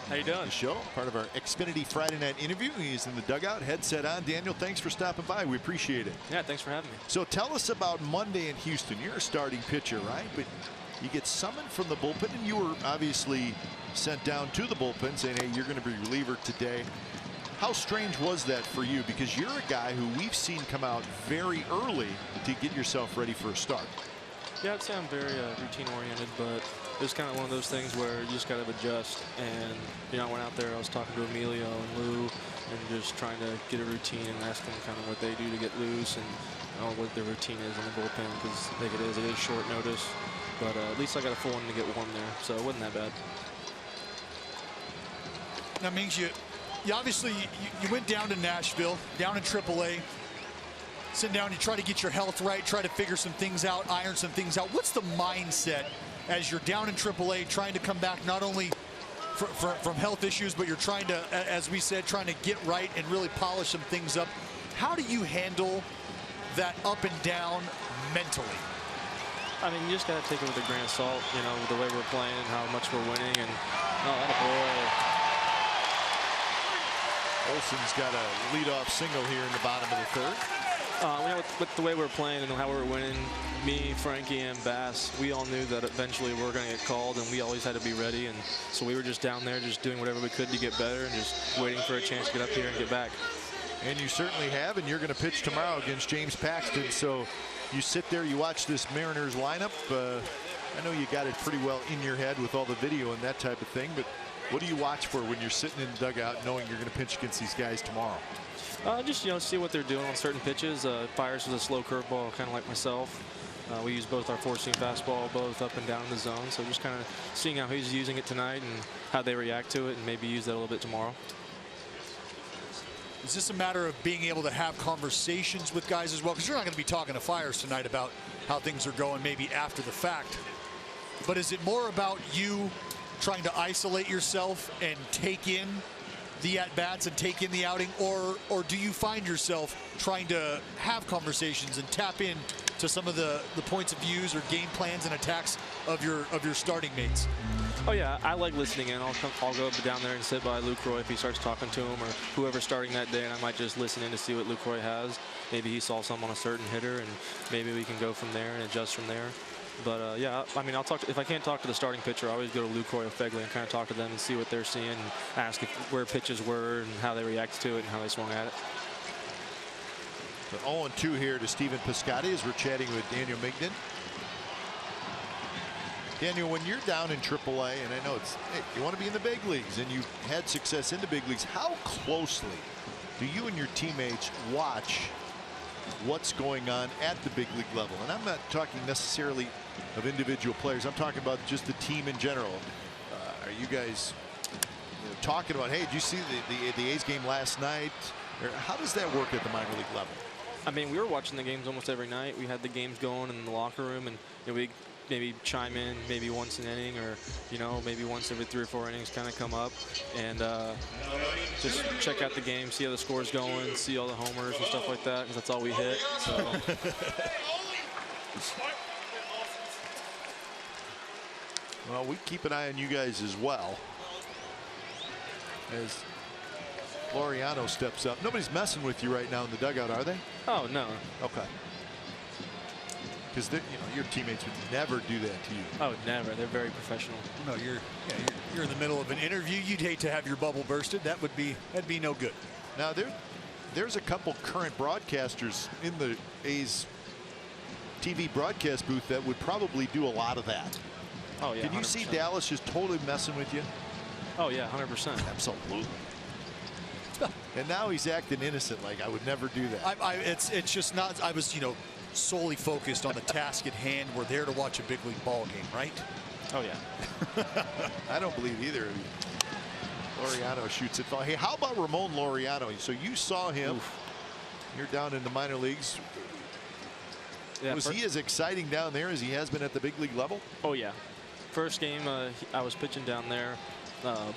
How you doing? The show, part of our Xfinity Friday night interview. He's in the dugout, headset on. Daniel, thanks for stopping by. We appreciate it. Yeah, thanks for having me. So tell us about Monday in Houston. You're a starting pitcher, right? But you get summoned from the bullpen, and you were obviously sent down to the bullpen saying, hey, you're going to be reliever today. How strange was that for you? Because you're a guy who we've seen come out very early to get yourself ready for a start. Yeah, I'd say I'm very routine-oriented, but it's kind of one of those things where you just got to adjust. And, you know, I went out there, I was talking to Emilio and Lou, and just trying to get a routine and ask them kind of what they do to get loose and what their routine is in the bullpen, because I think it is short notice. But at least I got a full one to get warm there, so it wasn't that bad. That means you obviously you went down to Nashville, down in AAA. Sit down, you try to get your health right, try to figure some things out, iron some things out. What's the mindset as you're down in AAA, trying to come back not only from health issues, but you're trying to, as we said, trying to get right and really polish some things up. How do you handle that up and down mentally? I mean, you just got to take it with a grain of salt, you know, the way we're playing and how much we're winning. And, oh, attaboy. Olson's got a leadoff single here in the bottom of the third. You know, with the way we're playing and how we're winning, me, Frankie, and Bass, we all knew that eventually we were going to get called, and we always had to be ready. And so we were just down there just doing whatever we could to get better and just waiting for a chance to get up here and get back. And you certainly have, and you're going to pitch tomorrow against James Paxton. So you sit there, you watch this Mariners lineup. I know you got it pretty well in your head with all the video and that type of thing, but what do you watch for when you're sitting in the dugout knowing you're going to pitch against these guys tomorrow? Just, you know, see what they're doing on certain pitches. Fires with a slow curveball, kind of like myself. We use both our four-seam fastball, both up and down in the zone. So just kind of seeing how he's using it tonight and how they react to it, and maybe use that a little bit tomorrow. Is this a matter of being able to have conversations with guys as well? Because you're not going to be talking to Fires tonight about how things are going maybe after the fact. But is it more about you trying to isolate yourself and take in the at-bats and take in the outing, or do you find yourself trying to have conversations and tap in to some of the points of views or game plans and attacks of your starting mates? Oh yeah, I like listening in. I'll go up down there and sit by Lucroy if he starts talking to him, or whoever's starting that day, and I might just listen in to see what Lucroy has. Maybe he saw something on a certain hitter, and maybe we can go from there and adjust from there. But yeah, I mean, if I can't talk to the starting pitcher, I always go to Lucroy or Fegley and kind of talk to them and see what they're seeing and ask where pitches were and how they react to it and how they swung at it. So 0-2 here to Stephen Piscotty as we're chatting with Daniel Migden. Daniel, when you're down in AAA, and I know it's, hey, you want to be in the big leagues, and you've had success in the big leagues, how closely do you and your teammates watch what's going on at the big league level? And I'm not talking necessarily of individual players. I'm talking about just the team in general. Are you guys talking about, hey, did you see the A's game last night? Or how does that work at the minor league level? I mean, we were watching the games almost every night. We had the games going in the locker room, and you know, we maybe chime in maybe once an inning, or you know, maybe once every 3 or 4 innings, kind of come up and just check out the game, see how the score's going, see all the homers and stuff like that, because that's all we hit. So. Well, we keep an eye on you guys as well as Laureano steps up. Nobody's messing with you right now in the dugout, are they? Oh no. Okay. Because you know, your teammates would never do that to you. Oh, never. They're very professional. No, you're in the middle of an interview. You'd hate to have your bubble bursted. That'd be no good. Now there's a couple current broadcasters in the A's TV broadcast booth that would probably do a lot of that. Oh yeah. Can you 100%. see Dallas just totally messing with you? Oh yeah, 100%. Absolutely. And now he's acting innocent, like I would never do that. It's just not. I was solely focused on the task at hand. We're there to watch a big league ball game, right? Oh yeah. I don't believe either of you. Laureano shoots it. Hey, how about Ramon Laureano? So you saw him. Oof. You're down in the minor leagues. Yeah, was he as exciting down there as he has been at the big league level? Oh yeah. First game, I was pitching down there.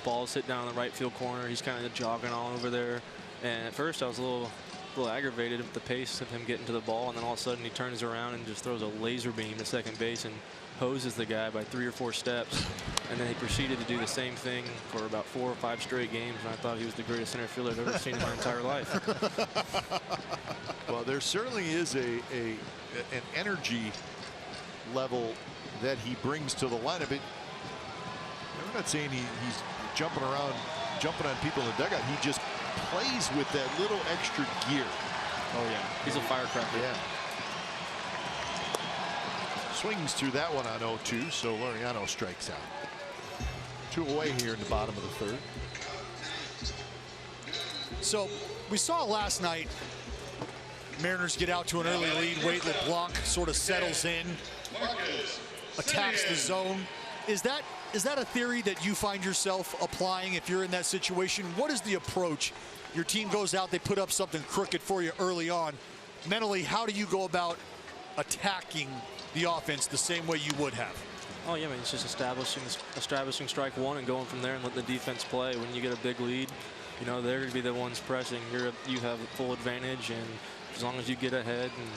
Ball's hit down in the right field corner. He's kind of jogging all over there. And at first I was a little aggravated with the pace of him getting to the ball, and then all of a sudden he turns around and just throws a laser beam to second base and hoses the guy by 3 or 4 steps. And then he proceeded to do the same thing for about 4 or 5 straight games, and I thought he was the greatest center fielder I've ever seen in my entire life. Well, there certainly is an energy level that he brings to the lineup. I'm not saying he's jumping around, jumping on people in the dugout. He just plays with that little extra gear. Oh, yeah. He's a firecracker. Yeah. Swings through that one on 0-2, so Laureano strikes out. 2 away here in the bottom of the 3rd. So we saw last night Mariners get out to an early lead. Wade LeBlanc sort of settles in, attacks the zone. Is that a theory that you find yourself applying if you're in that situation? What is the approach? Your team goes out, they put up something crooked for you early on. Mentally, how do you go about attacking the offense the same way you would have? Oh, yeah, I mean, it's just establishing strike one and going from there and let the defense play. When you get a big lead, you know, they're going to be the ones pressing. You have full advantage, and as long as you get ahead and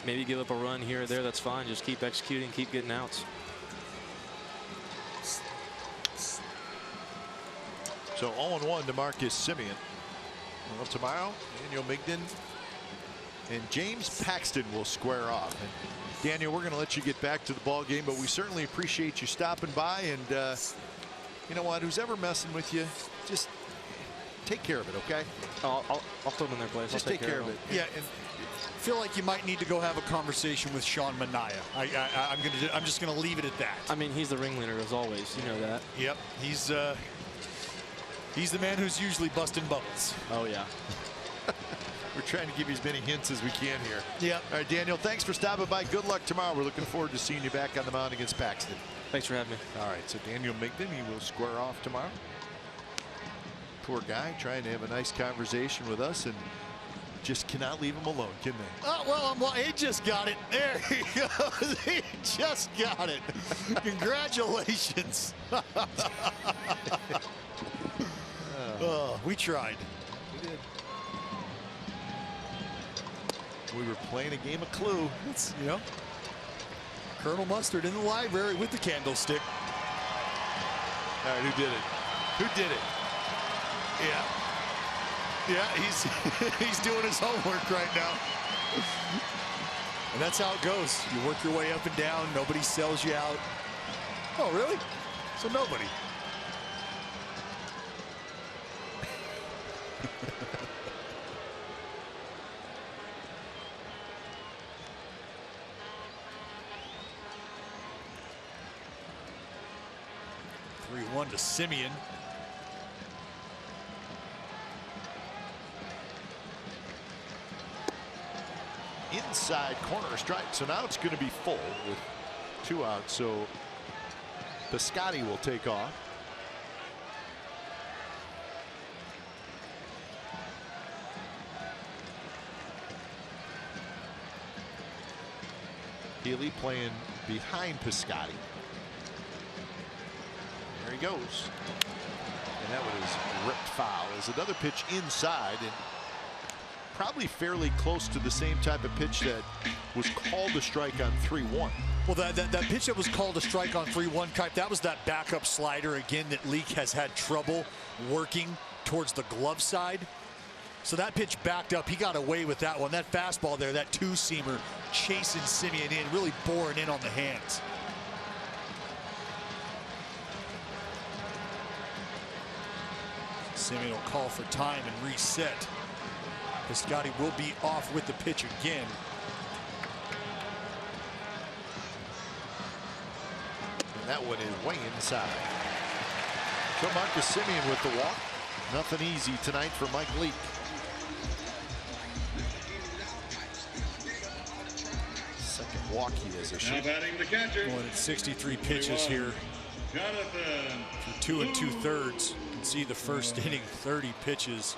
maybe give up a run here or there, that's fine. Just keep executing, keep getting outs. So 0-1 to Marcus Semien. Well, tomorrow, Daniel Migden and James Paxton will square off. And Daniel, we're going to let you get back to the ball game, but we certainly appreciate you stopping by. And you know what? Who's ever messing with you, just take care of it, okay? I'll put them in their place. Just I'll take care of it. Yeah, and I feel like you might need to go have a conversation with Sean Manaea. I'm just gonna leave it at that. I mean, he's the ringleader as always. You know that. Yep, he's the man who's usually busting bubbles. Oh yeah. We're trying to give you as many hints as we can here. Yep. All right, Daniel, thanks for stopping by. Good luck tomorrow. We're looking forward to seeing you back on the mound against Paxton. Thanks for having me. All right, so Daniel Migden, he will square off tomorrow. Poor guy trying to have a nice conversation with us and just cannot leave him alone, can they? Oh, well, he just got it. There he goes. He just got it. Congratulations. Oh, we tried. We did. We were playing a game of Clue. It's, you know, Colonel Mustard in the library with the candlestick. All right, who did it? Who did it? Yeah, he's doing his homework right now. And that's how it goes. You work your way up and down. Nobody sells you out. Oh, really? So nobody. To Semien. Inside corner strike. So now it's going to be full with 2 outs. So Piscotty will take off. Healy playing behind Piscotty. There he goes. And that one is ripped foul. There's another pitch inside, and probably fairly close to the same type of pitch that was called a strike on 3-1. Well, that pitch that was called a strike on 3-1, Kipe, that was that backup slider again that Leak has had trouble working towards the glove side. So that pitch backed up. He got away with that one. That fastball there, that 2-seamer chasing Semien in, really boring in on the hands. Semien will call for time and reset. Piscotty will be off with the pitch again. And that one is way inside. So Marcus Semien with the walk. Nothing easy tonight for Mike Leake. Second walk he has Now issued. batting the catcher. Going at 63 pitches here Jonathan. for 2 2/3. You can see the first inning, 30 pitches.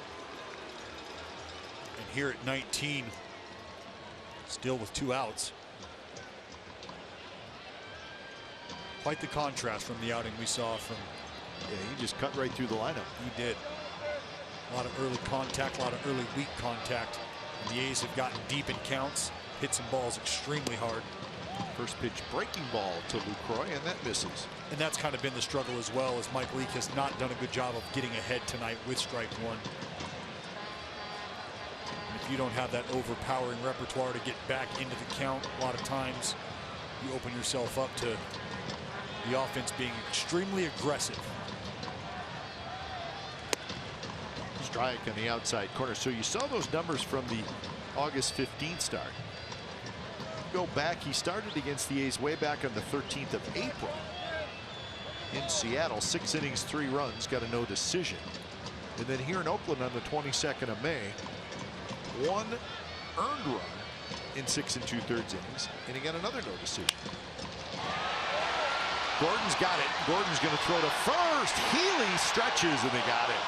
And here at 19, still with 2 outs. Quite the contrast from the outing we saw from. Yeah, he just cut right through the lineup. He did. A lot of early contact, a lot of early weak contact. And the A's have gotten deep in counts, hit some balls extremely hard. First pitch breaking ball to Lucroy, and that misses. And that's kind of been the struggle as well, as Mike Leake has not done a good job of getting ahead tonight with strike one. And if you don't have that overpowering repertoire to get back into the count, a lot of times you open yourself up to the offense being extremely aggressive. Strike on the outside corner. So you saw those numbers from the August 15th start. Go back, he started against the A's way back on the 13th of April in Seattle. 6 innings, 3 runs, got a no decision. And then here in Oakland on the 22nd of May, 1 earned run in 6 2/3 innings, and he got another no decision. Gordon's got it. Gordon's going to throw to first. Healy stretches, and they got it.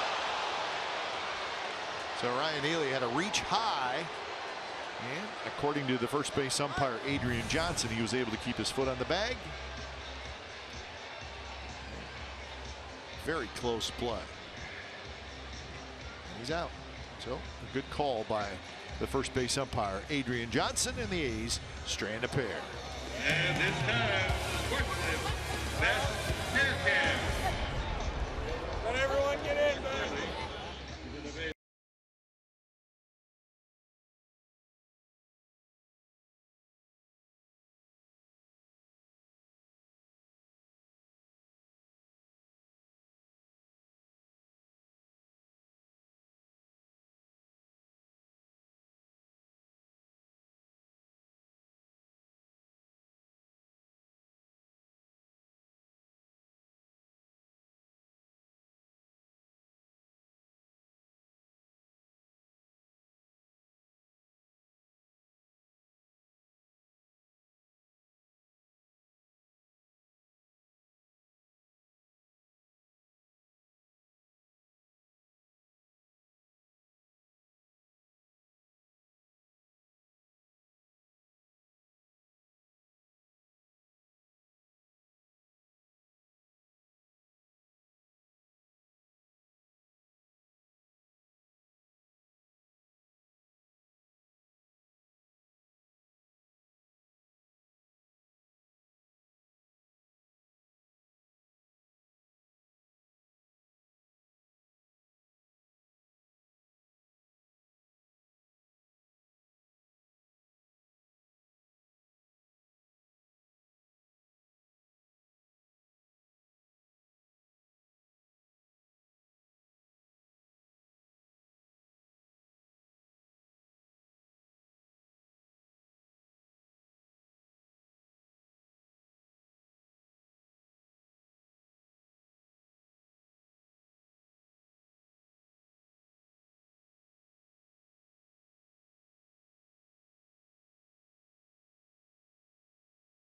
So Ryan Healy had a reach high, and according to the first base umpire Adrian Johnson, he was able to keep his foot on the bag. Very close play. And he's out. So a good call by the first base umpire Adrian Johnson, and the A's strand a pair. And this time, sportsman, best haircam. Let everyone get in, man.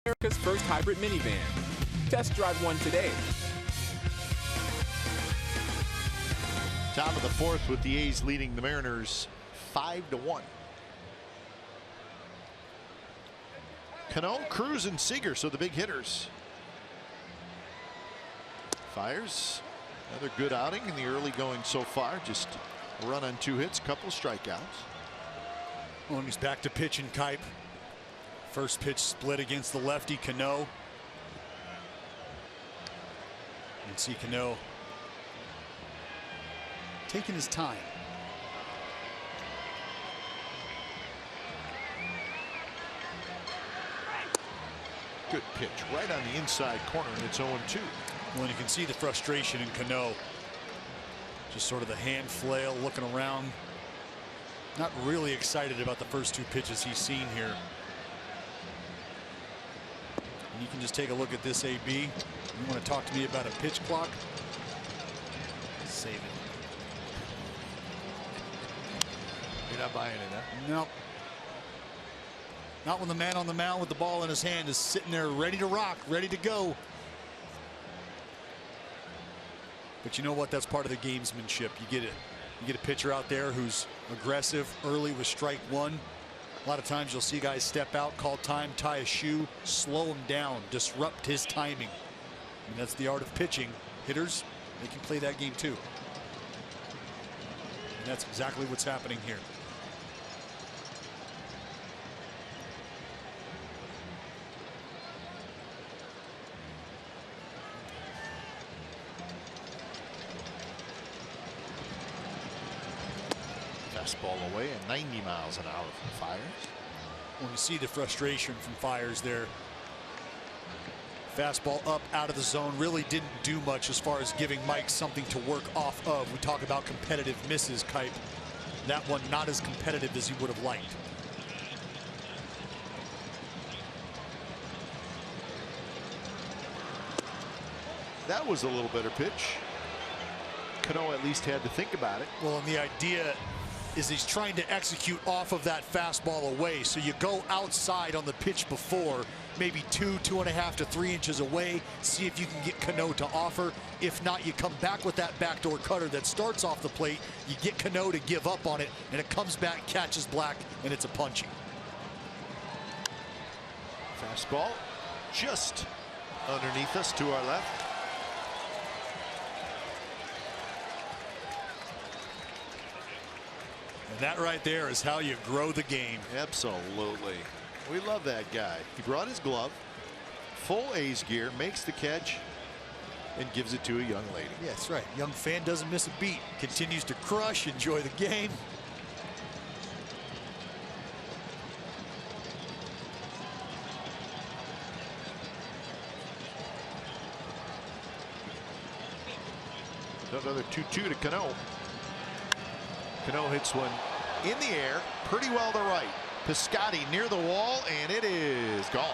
America's first hybrid minivan. Test drive one today. Top of the 4th with the A's leading the Mariners 5-1. Cano, Cruz, and Seager, so the big hitters. Fires. Another good outing in the early going so far. Just a run on 2 hits, couple strikeouts. Well, he's back to pitching, Kipe. First pitch split against the lefty, Cano. You can see Cano taking his time. Good pitch right on the inside corner, and it's 0-2. Well, you can see the frustration in Cano. Just sort of the hand flail, looking around. Not really excited about the first 2 pitches he's seen here. And you can just take a look at this AB. You want to talk to me about a pitch clock? Save it. You're not buying it, huh? Nope. Not when the man on the mound with the ball in his hand is sitting there ready to rock, ready to go. But you know what? That's part of the gamesmanship. You get a pitcher out there who's aggressive early with strike one. A lot of times you'll see guys step out, call time, tie a shoe, slow him down, disrupt his timing. And that's the art of pitching. Hitters, they can play that game too. And that's exactly what's happening here. Fastball away at 90 miles an hour from Fires. When you see the frustration from Fires there. Fastball up out of the zone really didn't do much as far as giving Mike something to work off of. We talk about competitive misses, Kipe. That one not as competitive as he would have liked. That was a little better pitch. Cano at least had to think about it. Well, and the idea is he's trying to execute off of that fastball away. So you go outside on the pitch before, maybe 2.5 to 3 inches away, see if you can get Cano to offer. If not, you come back with that backdoor cutter that starts off the plate. You get Cano to give up on it, and it comes back, catches Black, and it's a punching. Fastball just underneath us to our left. And that right there is how you grow the game. Absolutely. We love that guy. He brought his glove, full A's gear, makes the catch, and gives it to a young lady. Yeah, that's right. Young fan doesn't miss a beat. Continues to crush, enjoy the game. Another 2-2 to Cano. Cano hits one in the air, pretty well to right. Piscotti near the wall, and it is gone.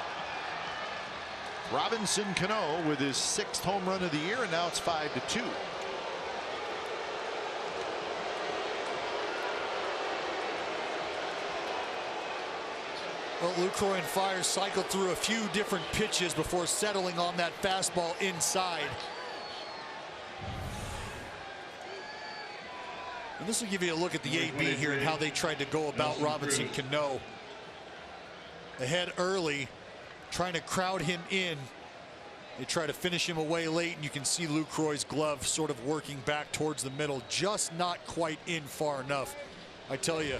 Robinson Cano with his 6th home run of the year, and now it's 5-2. Well, Lucroy and Fires cycled through a few different pitches before settling on that fastball inside. And this will give you a look at the AB here and how they tried to go about Robinson Cano. Ahead early, trying to crowd him in. They try to finish him away late, and you can see Lucroy's glove sort of working back towards the middle, just not quite in far enough. I tell you,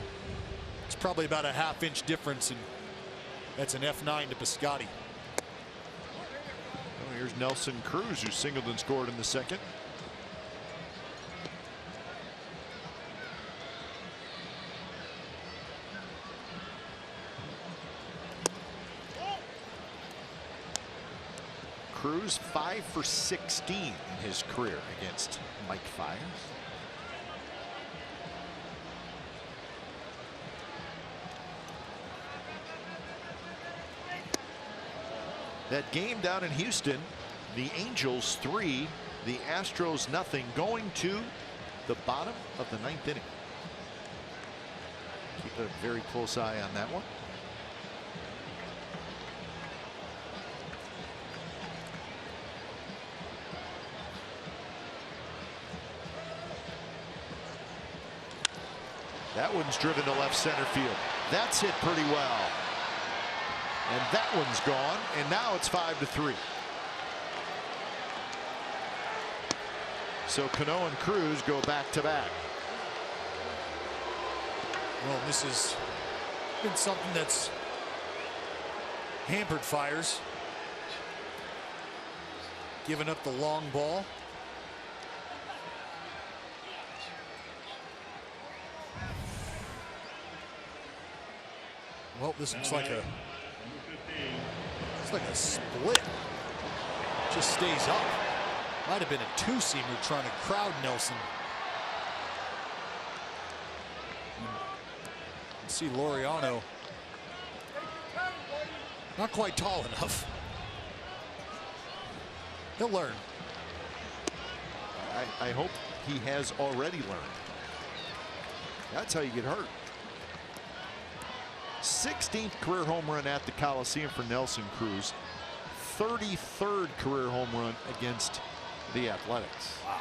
it's probably about a half-inch difference, and that's an F9 to Piscotti. Well, here's Nelson Cruz, who singled and scored in the 2nd. Cruz 5 for 16 in his career against Mike Fires. That game down in Houston, the Angels 3, the Astros nothing, going to the bottom of the 9th inning. Keep a very close eye on that one. That one's driven to left center field. That's hit pretty well. And that one's gone, and now it's 5-3. So Cano and Cruz go back to back. Well, this has been something that's hampered Fires. Giving up the long ball. Well, this looks like a split. Just stays up. Might have been a two-seamer trying to crowd Nelson. You can see Laureano not quite tall enough. He'll learn. I hope he has already learned. That's how you get hurt. 16th career home run at the Coliseum for Nelson Cruz. 33rd career home run against the Athletics. Wow.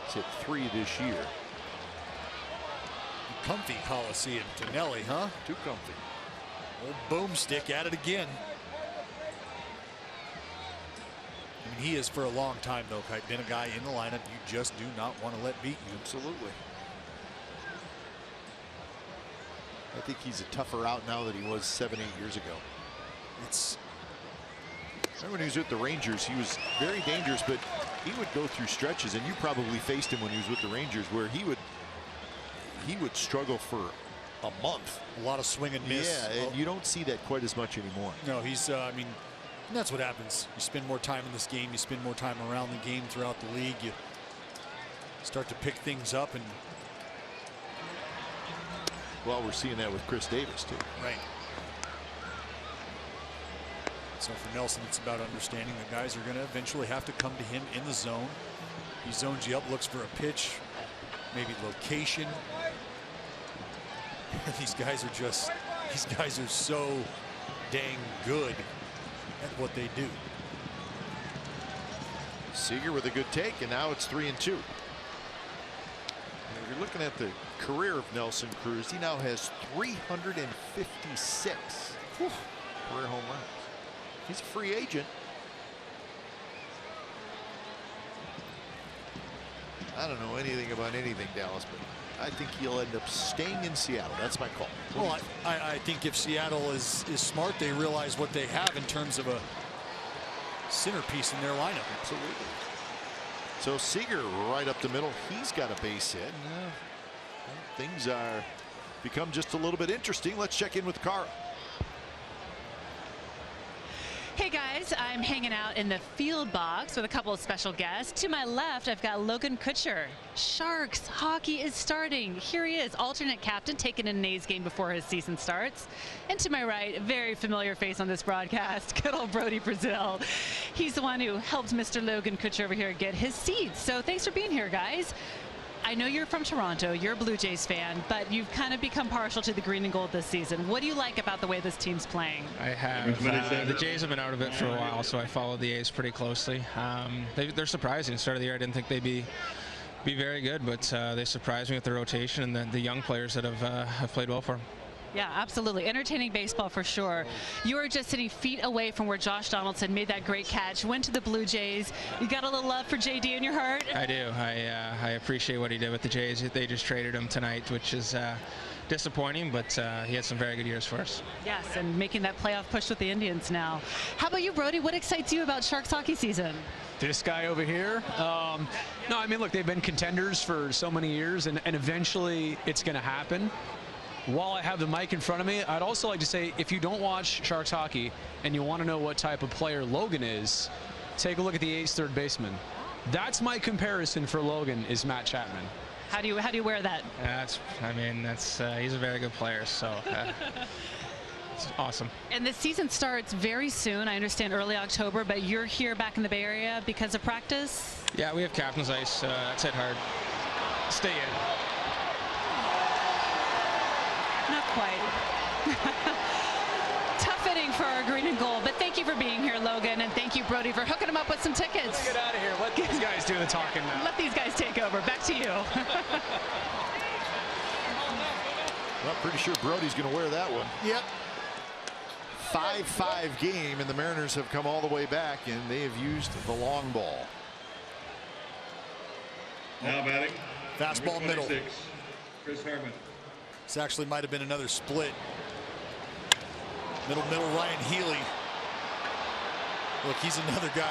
He's hit 3 this year. Comfy Coliseum. Tonelli, huh? Too comfy. Old boomstick at it again. I mean, he is for a long time, though, been a guy in the lineup you just do not want to let beat you. Absolutely. I think he's a tougher out now than he was 7-8 years ago. Remember when he was with the Rangers, he was very dangerous, but he would go through stretches, and you probably faced him when he was with the Rangers, where he he would struggle for a month. A lot of swing and miss. Yeah, and you don't see that quite as much anymore. No, he's, I mean, that's what happens. You spend more time in this game, you spend more time around the game throughout the league, you start to pick things up. And well, we're seeing that with Chris Davis too. Right. So for Nelson, it's about understanding that guys are going to eventually have to come to him in the zone. He zones you up, looks for a pitch, maybe location. These guys are so dang good at what they do. Seager with a good take, and now it's 3-2. If you're looking at the career of Nelson Cruz, he now has 356 career home runs. He's a free agent. I don't know anything about anything, Dallas, but I think he'll end up staying in Seattle. That's my call. Well, I think if Seattle is smart, they realize what they have in terms of a centerpiece in their lineup. Absolutely. So Seager right up the middle. He's got a base hit. Things are become just a little bit interesting. Let's check in with Cara. Hey guys, I'm hanging out in the field box with a couple of special guests. To my left, I've got Logan Kutcher. Sharks hockey is starting. Here he is, alternate captain, taking in an A's game before his season starts. And to my right, a very familiar face on this broadcast, good old Brody Brazil. He's the one who helped Mr. Logan Kutcher over here get his seats. So thanks for being here, guys. I know you're from Toronto, you're a Blue Jays fan, but you've kind of become partial to the green and gold this season. What do you like about the way this team's playing? I have. The Jays have been out of it for a while, so I follow the A's pretty closely. They're surprising. At the start of the year, I didn't think they'd be very good, but they surprised me with the rotation and the young players that have played well for them. Yeah, absolutely. Entertaining baseball for sure. You were just sitting feet away from where Josh Donaldson made that great catch, went to the Blue Jays. You got a little love for JD in your heart? I do. I appreciate what he did with the Jays. They just traded him tonight, which is disappointing, but he had some very good years for us. Yes, and making that playoff push with the Indians now. How about you, Brody? What excites you about Sharks hockey season? This guy over here. No, I mean, look, they've been contenders for so many years, and eventually it's going to happen. While I have the mic in front of me, I'd also like to say, if you don't watch Sharks hockey and you want to know what type of player Logan is, take a look at the A's third baseman. That's my comparison for Logan, is Matt Chapman. How do you wear that? He's a very good player, so it's awesome. And the season starts very soon. I understand early October, but you're here back in the Bay Area because of practice? Yeah, we have captain's ice. That's hit hard. Stay in. Not quite. Tough inning for our green and gold, but thank you for being here, Logan, and thank you, Brody, for hooking them up with some tickets. Let's get out of here. Let these guys do the talking now. Let these guys take over. Back to you. Well, pretty sure Brody's going to wear that one. Yep. 5-5 game, and the Mariners have come all the way back, and they have used the long ball. Now batting. Fastball middle. Chris Harmon. This actually might have been another split. Middle, Ryan Healy. Look, he's another guy,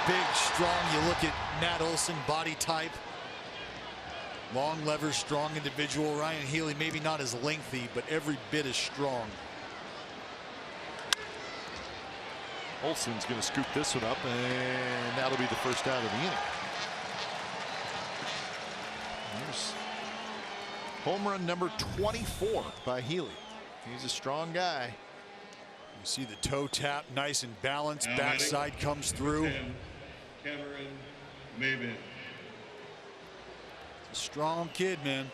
big, strong. You look at Nat Olson, body type. Long levers, strong individual. Ryan Healy, maybe not as lengthy, but every bit as strong. Olson's going to scoop this one up, and that'll be the first out of the inning. There's home run number 24 by Healy. He's a strong guy. You see the toe tap, nice and balanced. Backside comes through. Cameron Maven. A strong kid, man.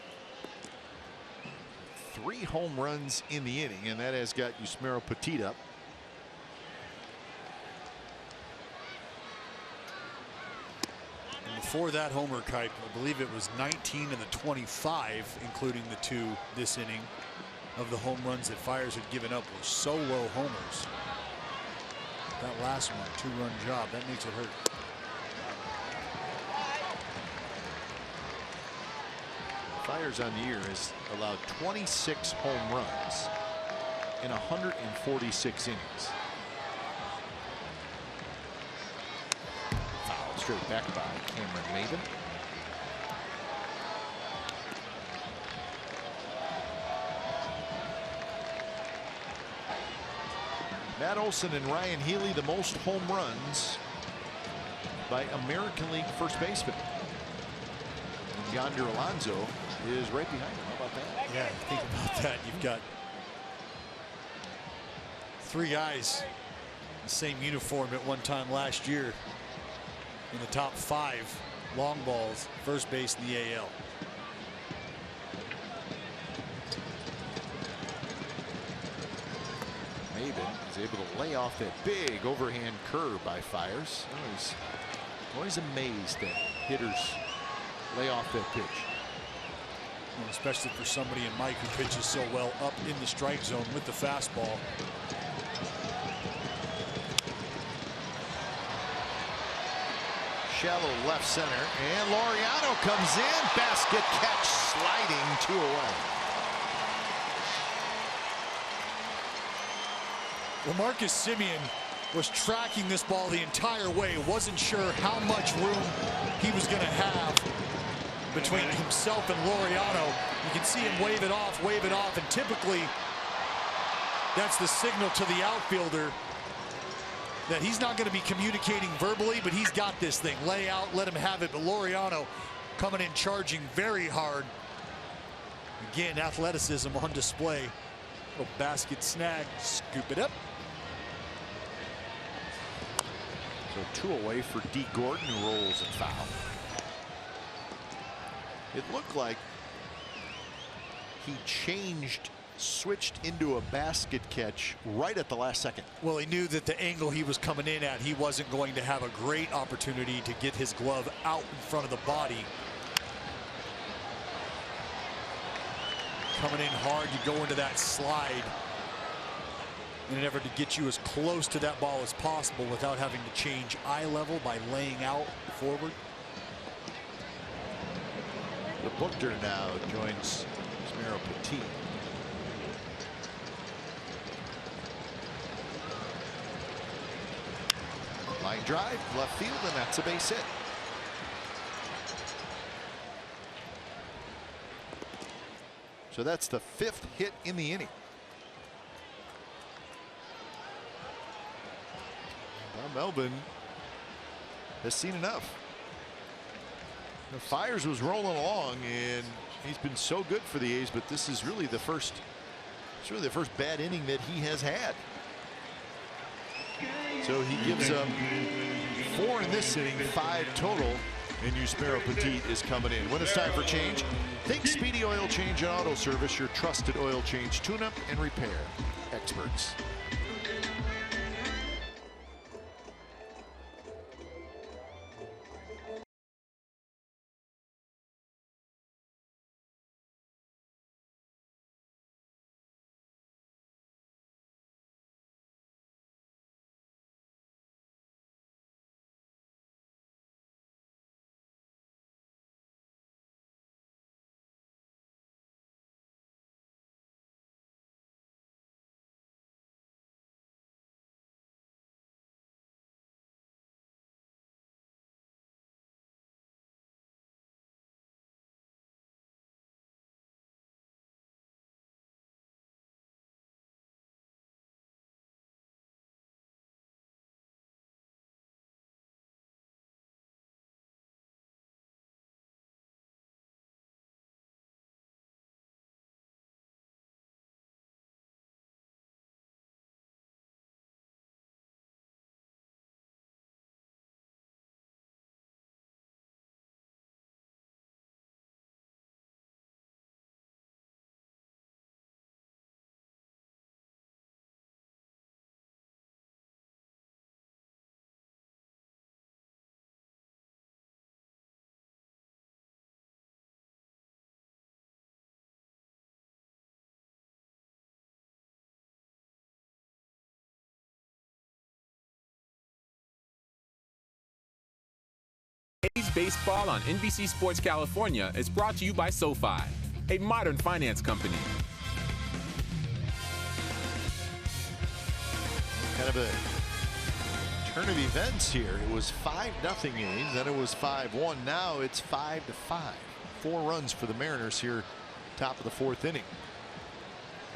3 home runs in the inning, and that has got Yusmeiro Petit up. And before that homer, Kipe, I believe it was 19 of the 25, including the 2 this inning, of the home runs that Fiers had given up were solo homers. That last one, 2-run job, that makes it hurt. Fiers on the year has allowed 26 home runs in 146 innings. Foul straight back by Cameron Maven. Matt Olson and Ryan Healy, the most home runs by American League first baseman. And Yonder Alonso is right behind him. How about that? Yeah, think about that. You've got 3 guys in the same uniform at one time last year in the top 5 long balls, first base in the AL. Maven is able to lay off that big overhand curve by Fiers. Always amazed that hitters lay off that pitch. And especially for somebody in Mike who pitches so well up in the strike zone with the fastball. Shallow left center, and Laureano comes in. Basket catch, sliding 2 away. Well, Marcus Semien was tracking this ball the entire way. Wasn't sure how much room he was going to have between himself and Laureano. You can see him wave it off, and typically that's the signal to the outfielder that he's not going to be communicating verbally, but he's got this thing. Lay out, let him have it. But Laureano coming in charging very hard. Again, athleticism on display. A basket snag, scoop it up. So 2 away for D. Gordon, who rolls and foul. It looked like he switched into a basket catch right at the last second. Well, he knew that the angle he was coming in at, he wasn't going to have a great opportunity to get his glove out in front of the body. Coming in hard, you go into that slide in an effort to get you as close to that ball as possible without having to change eye level by laying out forward. The Booker now joins Smero Petit. Line drive, left field, and that's a base hit. So that's the 5th hit in the inning. Well, Melvin has seen enough. The Fiers was rolling along, and he's been so good for the A's, but this is really the first. It's really the first bad inning that he has had. So he gives up 4 in this inning, 5 total, and Yusmeiro Petit is coming in. When it's time for change, think Speedy Oil Change and Auto Service, your trusted oil change, tune-up, and repair experts. A's Baseball on NBC Sports California is brought to you by SoFi, a modern finance company. Kind of a turn of events here. It was 5-0 A's, then it was 5-1. Now it's 5-5. 4 runs for the Mariners here, top of the 4th inning.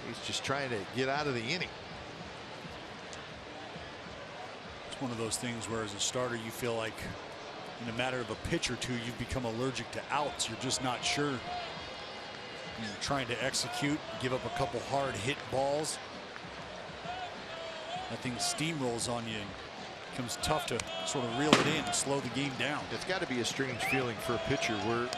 He's just trying to get out of the inning. It's one of those things where as a starter you feel like in a matter of a pitch or two you've become allergic to outs. You're just not sure. You're trying to execute, give up a couple hard hit balls. That thing steamrolls on you and it becomes tough to sort of reel it in and slow the game down. It's got to be a strange feeling for a pitcher where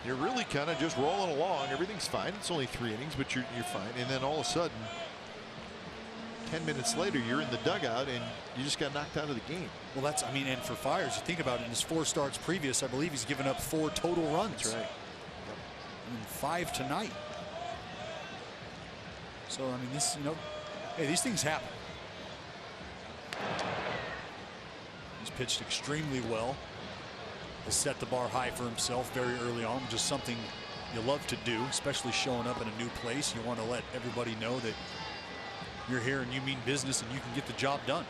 you're really kind of just rolling along. Everything's fine. It's only 3 innings, but you're fine. And then all of a sudden, 10 minutes later, you're in the dugout and you just got knocked out of the game. Well, that's, I mean, and for Fiers, you think about it, in his 4 starts previous, I believe he's given up 4 total runs. That's right. Yep. And 5 tonight. So, I mean, this, you know, hey, these things happen. He's pitched extremely well. Has set the bar high for himself very early on, which is something you love to do, especially showing up in a new place. You want to let everybody know that you're here and you mean business and you can get the job done.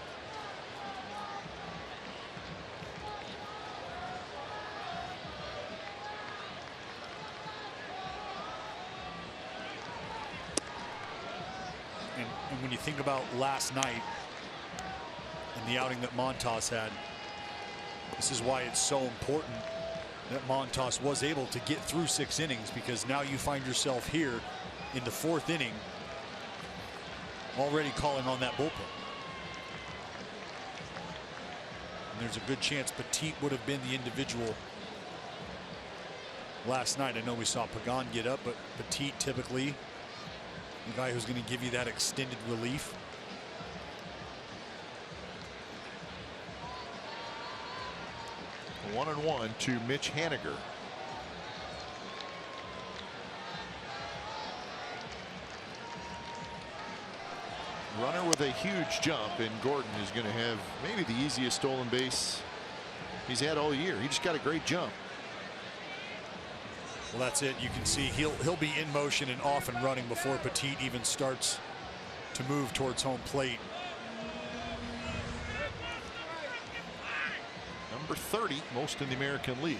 And when you think about last night and the outing that Montas had, this is why it's so important that Montas was able to get through 6 innings, because now you find yourself here in the 4th inning already calling on that bullpen. And there's a good chance Petit would have been the individual last night. I know we saw Pagan get up, but Petit typically the guy who's going to give you that extended relief. One and one to Mitch Haniger. Runner with a huge jump, and Gordon is going to have maybe the easiest stolen base he's had all year. He just got a great jump. Well, that's it. You can see he'll be in motion and off and running before Petit even starts to move towards home plate. Number 30, most in the American League.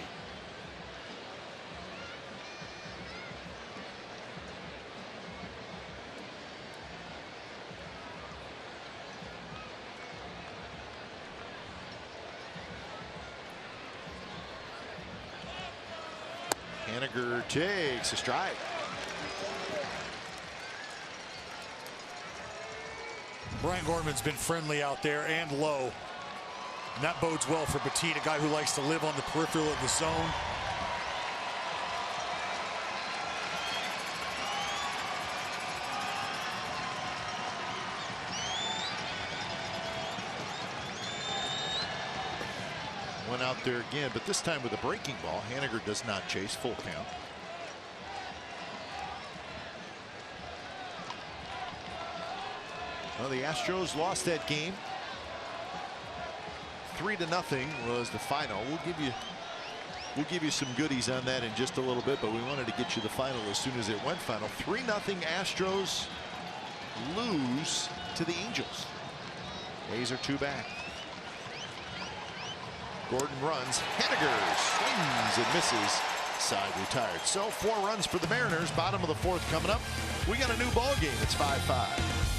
Haniger takes a strike. Brian Gorman's been friendly out there and low. And that bodes well for Petit, a guy who likes to live on the peripheral of the zone. Went out there again, but this time with a breaking ball. Haniger does not chase, full count. Well, the Astros lost that game. 3-0 was the final. We'll give you some goodies on that in just a little bit, but we wanted to get you the final as soon as it went final. 3-0 Astros lose to the Angels. A's are 2 back. Gordon runs. Haniger swings and misses. Side retired. So 4 runs for the Mariners. Bottom of the 4th coming up. We got a new ball game. It's 5-5.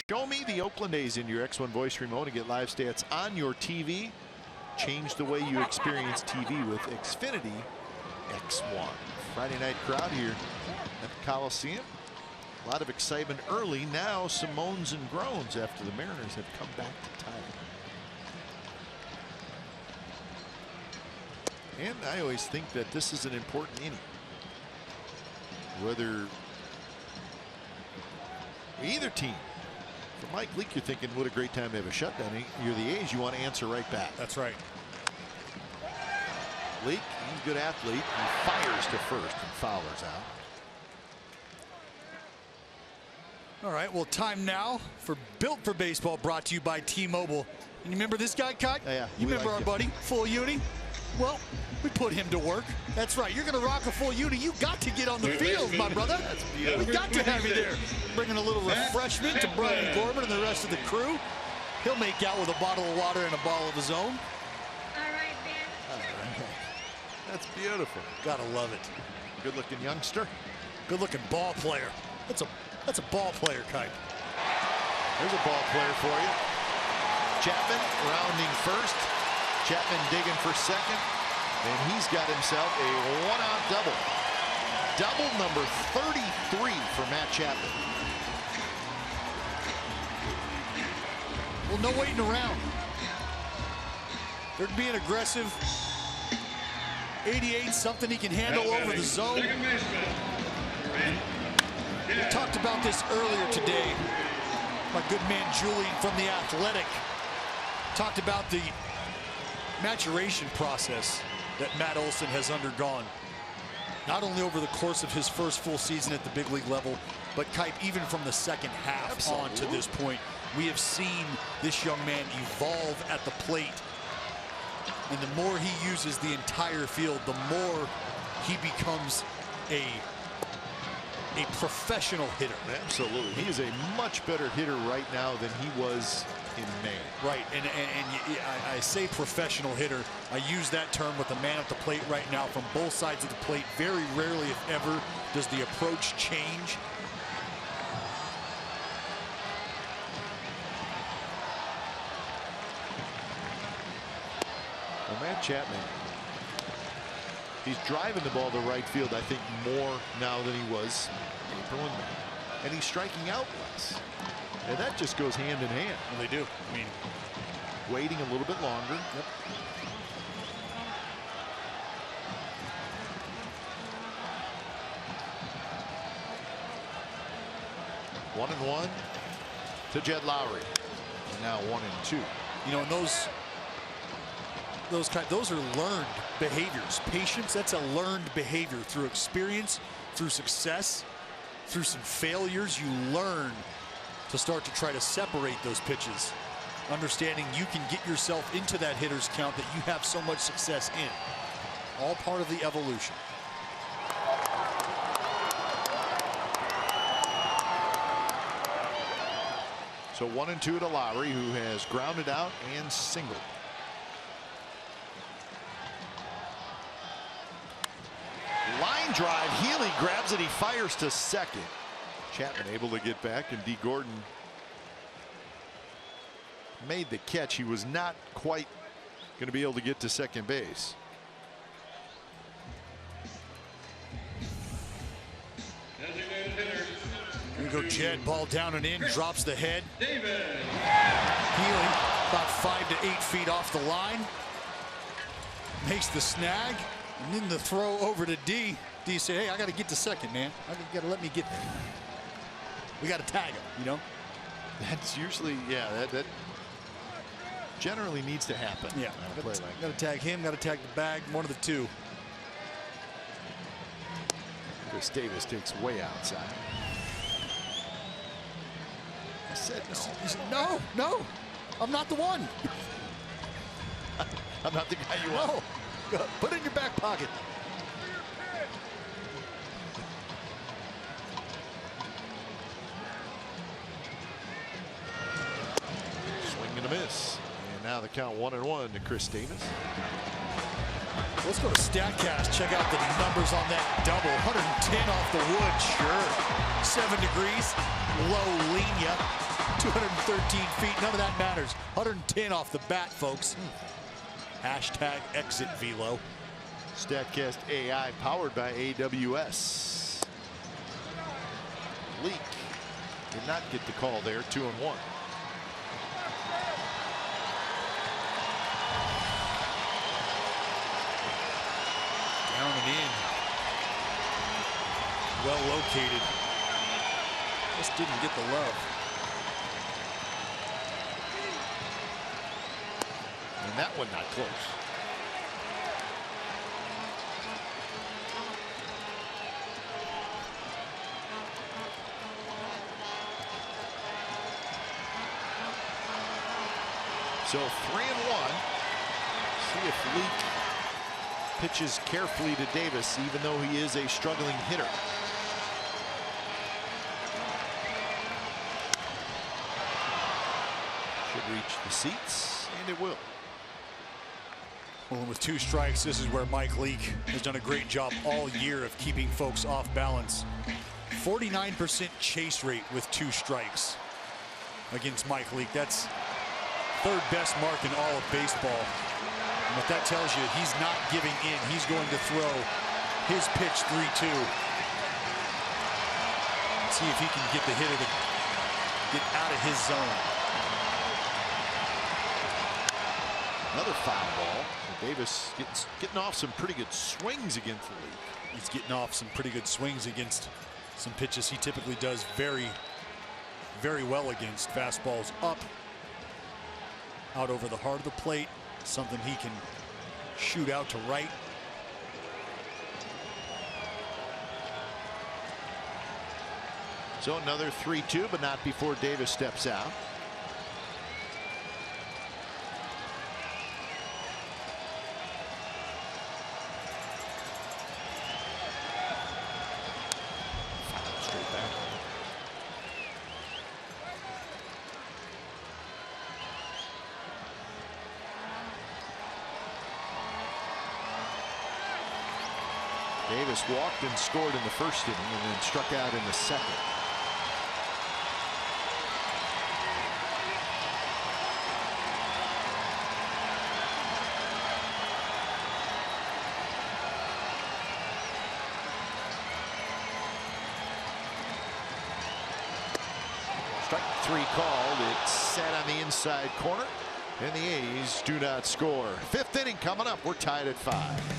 Show me the Oakland A's in your X1 voice remote and get live stats on your TV. Change the way you experience TV with Xfinity X1. Friday night crowd here at the Coliseum. A lot of excitement early. Now some moans and groans after the Mariners have come back to tie it. And I always think that this is an important inning. Whether either team, for Mike Leake, you're thinking what a great time to have a shutdown. You're the A's, you want to answer right back. That's right. Leake, he's a good athlete. He fires to first and Fowler's out. All right, well, time now for Built for Baseball, brought to you by T-Mobile. And you remember this guy, Kai? Yeah. You remember our buddy, Full Uni? Well, we put him to work. That's right. You're going to rock a full uni. You got to get on the field, my brother. We got to have you there. Bringing a little refreshment to Brian Gorman and the rest of the crew. He'll make out with a bottle of water and a ball of his own. All right, man. All right. That's beautiful. Gotta love it. Good-looking youngster. Good-looking ball player. That's a ball player, Kite. There's a ball player for you. Chapman rounding first. Chapman digging for second. And he's got himself a one-out double. Double number 33 for Matt Chapman. Well, no waiting around. They're being aggressive. 88, something he can handle over the zone. We talked about this earlier today. My good man Julian from The Athletic talked about the maturation process that Matt Olson has undergone, not only over the course of his first full season at the big league level, but Kipe, even from the second half on to this point, we have seen this young man evolve at the plate. And the more he uses the entire field, the more he becomes a professional hitter. Absolutely. He is a much better hitter right now than he was in May. Right, and I say professional hitter. I use that term with the man at the plate right now from both sides of the plate. Very rarely, if ever, does the approach change. Well, Matt Chapman, he's driving the ball to right field, I think, more now than he was April and May. And he's striking out less. And that just goes hand in hand. Well, they do. I mean, waiting a little bit longer. Yep. One and one to Jed Lowry. And now 1-2. You know, and those are learned behaviors. Patience, that's a learned behavior through experience, through success, through some failures. You learn to start to try to separate those pitches, understanding you can get yourself into that hitter's count that you have so much success in. All part of the evolution. So 1-2 to Lowry, who has grounded out and singled. Line drive, Healy grabs it, he fires to second. Chapman able to get back, and D. Gordon made the catch. He was not quite going to be able to get to second base. Here we go, Jed, ball down and in, drops the head. David. Healy about 5 to 8 feet off the line. Makes the snag, and then the throw over to D. D said, hey, I got to get to second, man. You got to let me get there. We got to tag him, you know? That's usually, yeah, that generally needs to happen. Yeah, got to tag him, got to tag the bag, one of the two. Chris Davis takes way outside. I said no. He said, no, I'm not the one. I'm not the guy you want. No, put it in your back pocket. Swing and a miss. And now the count 1-1 to Chris Davis. Let's go to StatCast. Check out the numbers on that double. 110 off the wood, sure. 7 degrees, low lean. 213 feet. None of that matters. 110 off the bat, folks. Hashtag exit velo. StatCast AI powered by AWS. Leak did not get the call there. 2-1. Down and in. Well located. Just didn't get the love. And that one not close. So 3-1. See if Leak pitches carefully to Davis, even though he is a struggling hitter. Should reach the seats, and it will. Well, with 2 strikes, this is where Mike Leake has done a great job all year of keeping folks off balance. 49% chase rate with 2 strikes against Mike Leake. That's 3rd best mark in all of baseball. And what that tells you, he's not giving in. He's going to throw his pitch 3-2. See if he can get the hitter to get out of his zone. Another foul ball. Davis getting off some pretty good swings against the Leak. He's getting off some pretty good swings against some pitches he typically does very, very well against. Fastballs up, out over the heart of the plate, something he can shoot out to right. So another 3-2, but not before Davis steps out. Straight back. Davis walked and scored in the 1st inning and then struck out in the 2nd. Strike 3 called. It's set on the inside corner, and the A's do not score. 5th inning coming up. We're tied at 5.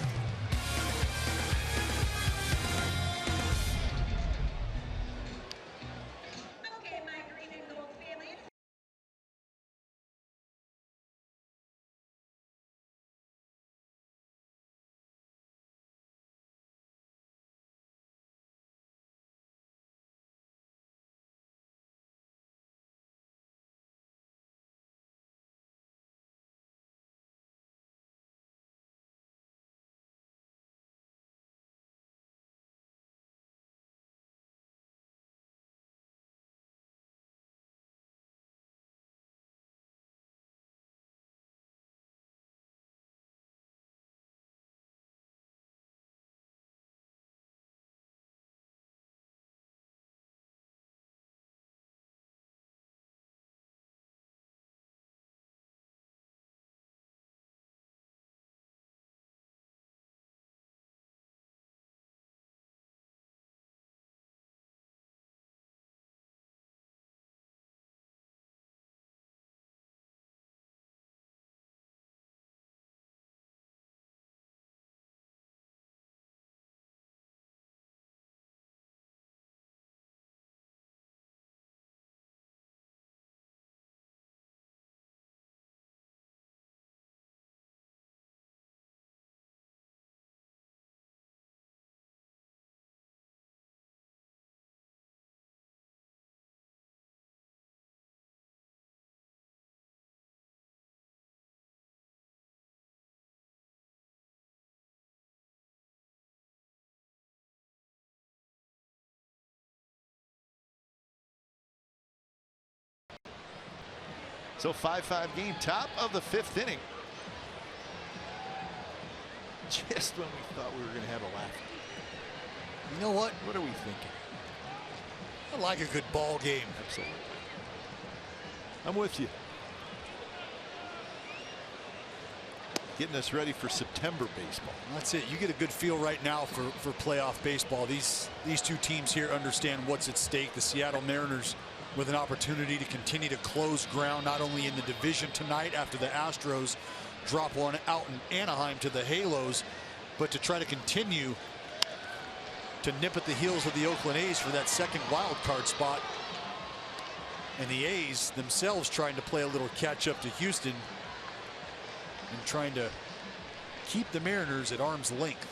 So 5-5 game, top of the 5th inning. Just when we thought we were going to have a laugh. You know what? What are we thinking? I like a good ball game. Absolutely. I'm with you. Getting us ready for September baseball. That's it. You get a good feel right now for playoff baseball. These two teams here understand what's at stake. The Seattle Mariners with an opportunity to continue to close ground, not only in the division tonight after the Astros drop one out in Anaheim to the Halos, but to try to continue to nip at the heels of the Oakland A's for that second wild card spot. And the A's themselves trying to play a little catch up to Houston and trying to keep the Mariners at arm's length.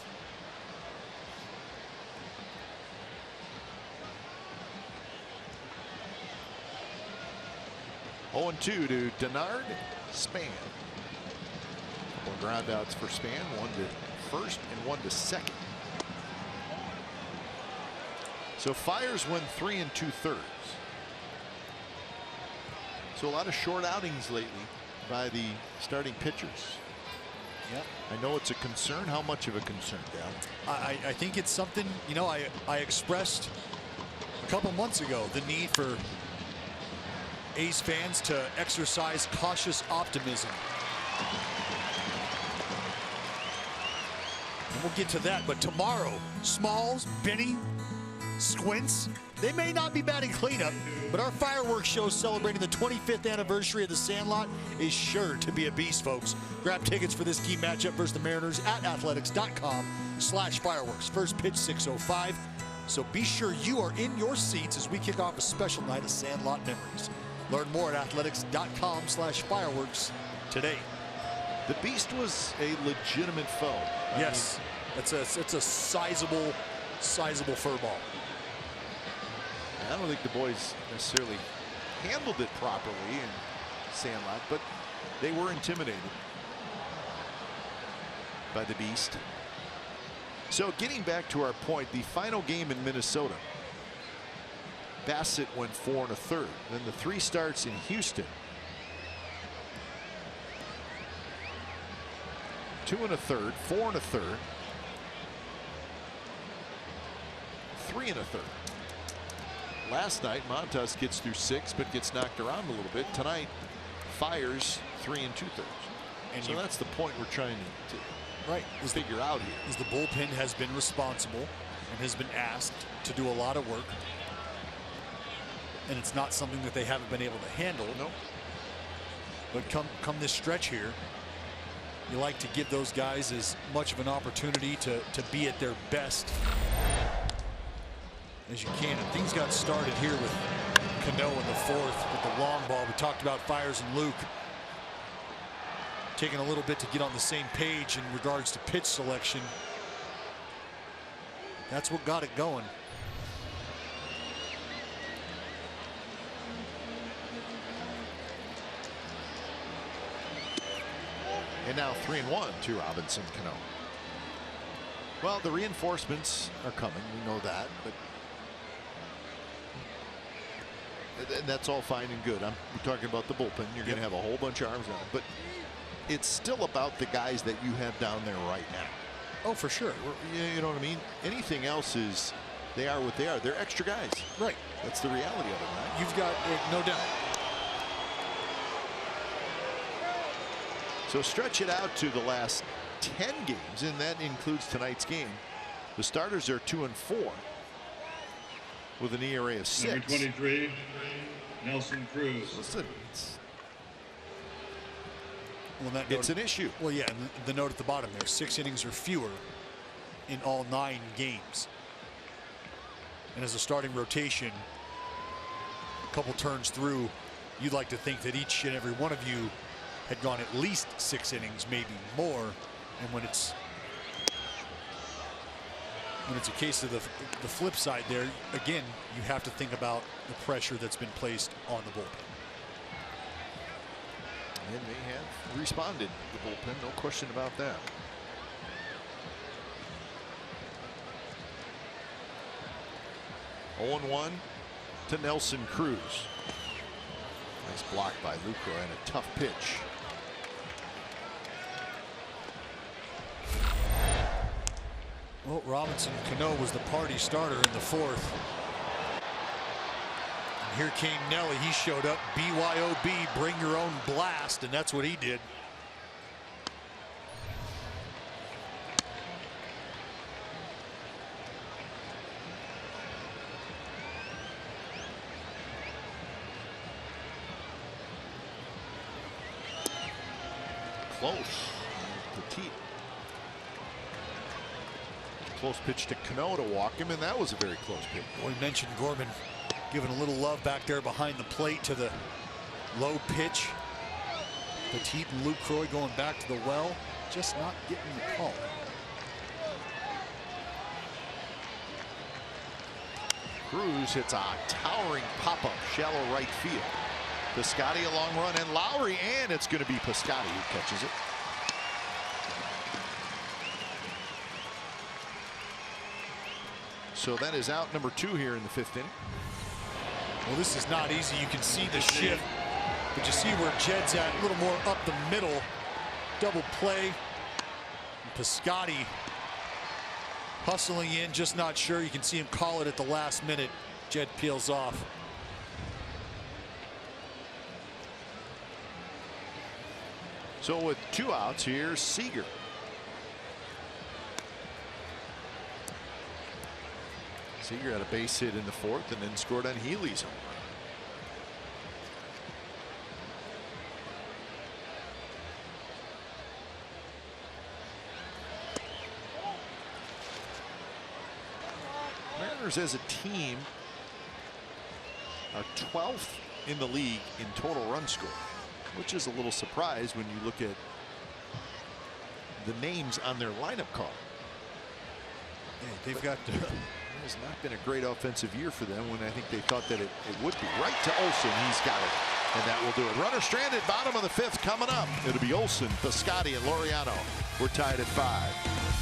Oh, 2 to Denard Span. Couple ground outs for Span, one to first and one to second. So Fires win 3 2/3. So a lot of short outings lately by the starting pitchers. Yep. I know it's a concern. How much of a concern, Dal? I think it's something, you know, I expressed a couple months ago the need for A's fans to exercise cautious optimism. And we'll get to that, but tomorrow, Smalls, Benny, Squints, they may not be batting cleanup, but our fireworks show celebrating the 25th anniversary of the Sandlot is sure to be a beast, folks. Grab tickets for this key matchup versus the Mariners at athletics.com/fireworks. First pitch 6:05. So be sure you are in your seats as we kick off a special night of Sandlot memories. Learn more at athletics.com/fireworks today. The Beast was a legitimate foe. Yes, it's a sizable fur ball. I don't think the boys necessarily handled it properly in Sandlot, but they were intimidated by the Beast. So getting back to our point, the final game in Minnesota, Bassett went 4 1/3. Then the 3 starts in Houston, 2 1/3, 4 1/3, 3 1/3. Last night, Montas gets through 6, but gets knocked around a little bit. Tonight, Fires 3 2/3. And so that's the point we're trying to figure out here. Is the bullpen has been responsible and has been asked to do a lot of work, and it's not something that they haven't been able to handle. No. But come this stretch here, you like to give those guys as much of an opportunity to be at their best as you can. And things got started here with Cano in the 4th with the long ball. We talked about Fires and Luke taking a little bit to get on the same page in regards to pitch selection. That's what got it going. And now 3-1 to Robinson Cano. Well, the reinforcements are coming. We know that, but and that's all fine and good. We're talking about the bullpen. You're going to have a whole bunch of arms on it, but it's still about the guys that you have down there right now. Oh, for sure. You know what I mean? Anything else is, they are what they are. They're extra guys. Right. That's the reality of it, right? You've got no doubt. So stretch it out to the last 10 games, and that includes tonight's game. The starters are 2 4 with an ERA of 6. Number 23, Nelson Cruz. Listen, Well, it's an issue. Well, yeah, and the note at the bottom there, 6 innings or fewer in all 9 games. And as a starting rotation, a couple turns through, you'd like to think that each and every one of you had gone at least 6 innings, maybe more. And when it's a case of the flip side there, again, you have to think about the pressure that's been placed on the bullpen. And they have responded, the bullpen, no question about that. Oh 1 to Nelson Cruz. Nice block by Lucroy and a tough pitch. Well, Robinson Cano was the party starter in the 4th. Here came Nelly. He showed up. BYOB, bring your own blast, and that's what he did. Close. Petit. Close pitch to Cano to walk him, and that was a very close pitch. We mentioned Gorman giving a little love back there behind the plate to the low pitch. Petit and Lucroy going back to the well, just not getting the call. Cruz hits a towering pop-up, shallow right field. Piscotty a long run, and Lowry, and it's going to be Piscotty who catches it. So that is out number 2 here in the 5th inning. Well, this is not easy. You can see the shift, but you see where Jed's at, a little more up the middle. Double play. Piscotty hustling in, just not sure. You can see him call it at the last minute. Jed peels off. So with 2 outs, here's Seager. Seager had a base hit in the 4th and then scored on Healy's home run. Mariners as a team are 12th in the league in total run score, which is a little surprise when you look at the names on their lineup card. Yeah, they've got it has not been a great offensive year for them when I think they thought that it would be. Right to Olsen, he's got it, and that will do it. Runner stranded, bottom of the 5th coming up. It'll be Olsen, Piscotty, and Laureano. We're tied at 5.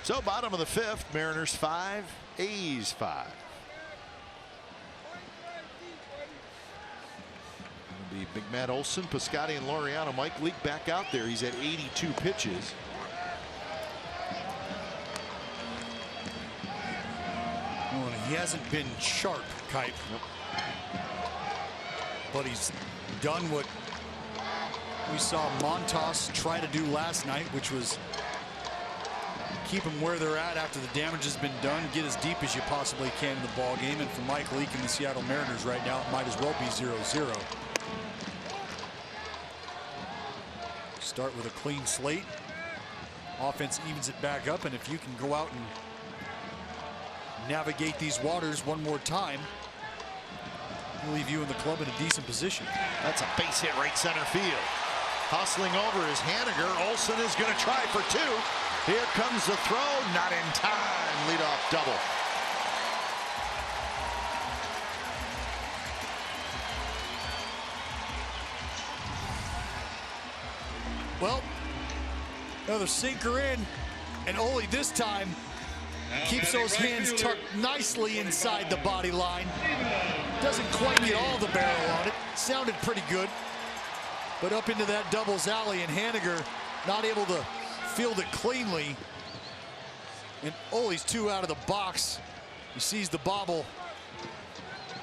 So bottom of the 5th, Mariners 5, A's 5. It'll be Big Matt Olson, Piscotty, and Laureano. Mike Leake back out there. He's at 82 pitches. Well, he hasn't been sharp, Kite. Nope. But he's done what we saw Montas try to do last night, which was keep them where they're at after the damage has been done, get as deep as you possibly can in the ball game. And for Mike Leake and the Seattle Mariners right now, it might as well be 0-0. Start with a clean slate. Offense evens it back up, and if you can go out and navigate these waters one more time, he'll leave you and the club in a decent position. That's a base hit right center field. Hustling over is Haniger. Olsen is going to try for 2. Here comes the throw, not in time. Leadoff double. Well, another sinker in, and Ole this time keeps those hands tucked nicely inside the body line. Doesn't quite get all the barrel on it. Sounded pretty good. But up into that doubles alley, and Haniger not able to field it cleanly. And Ole's 2 out of the box. He sees the bobble,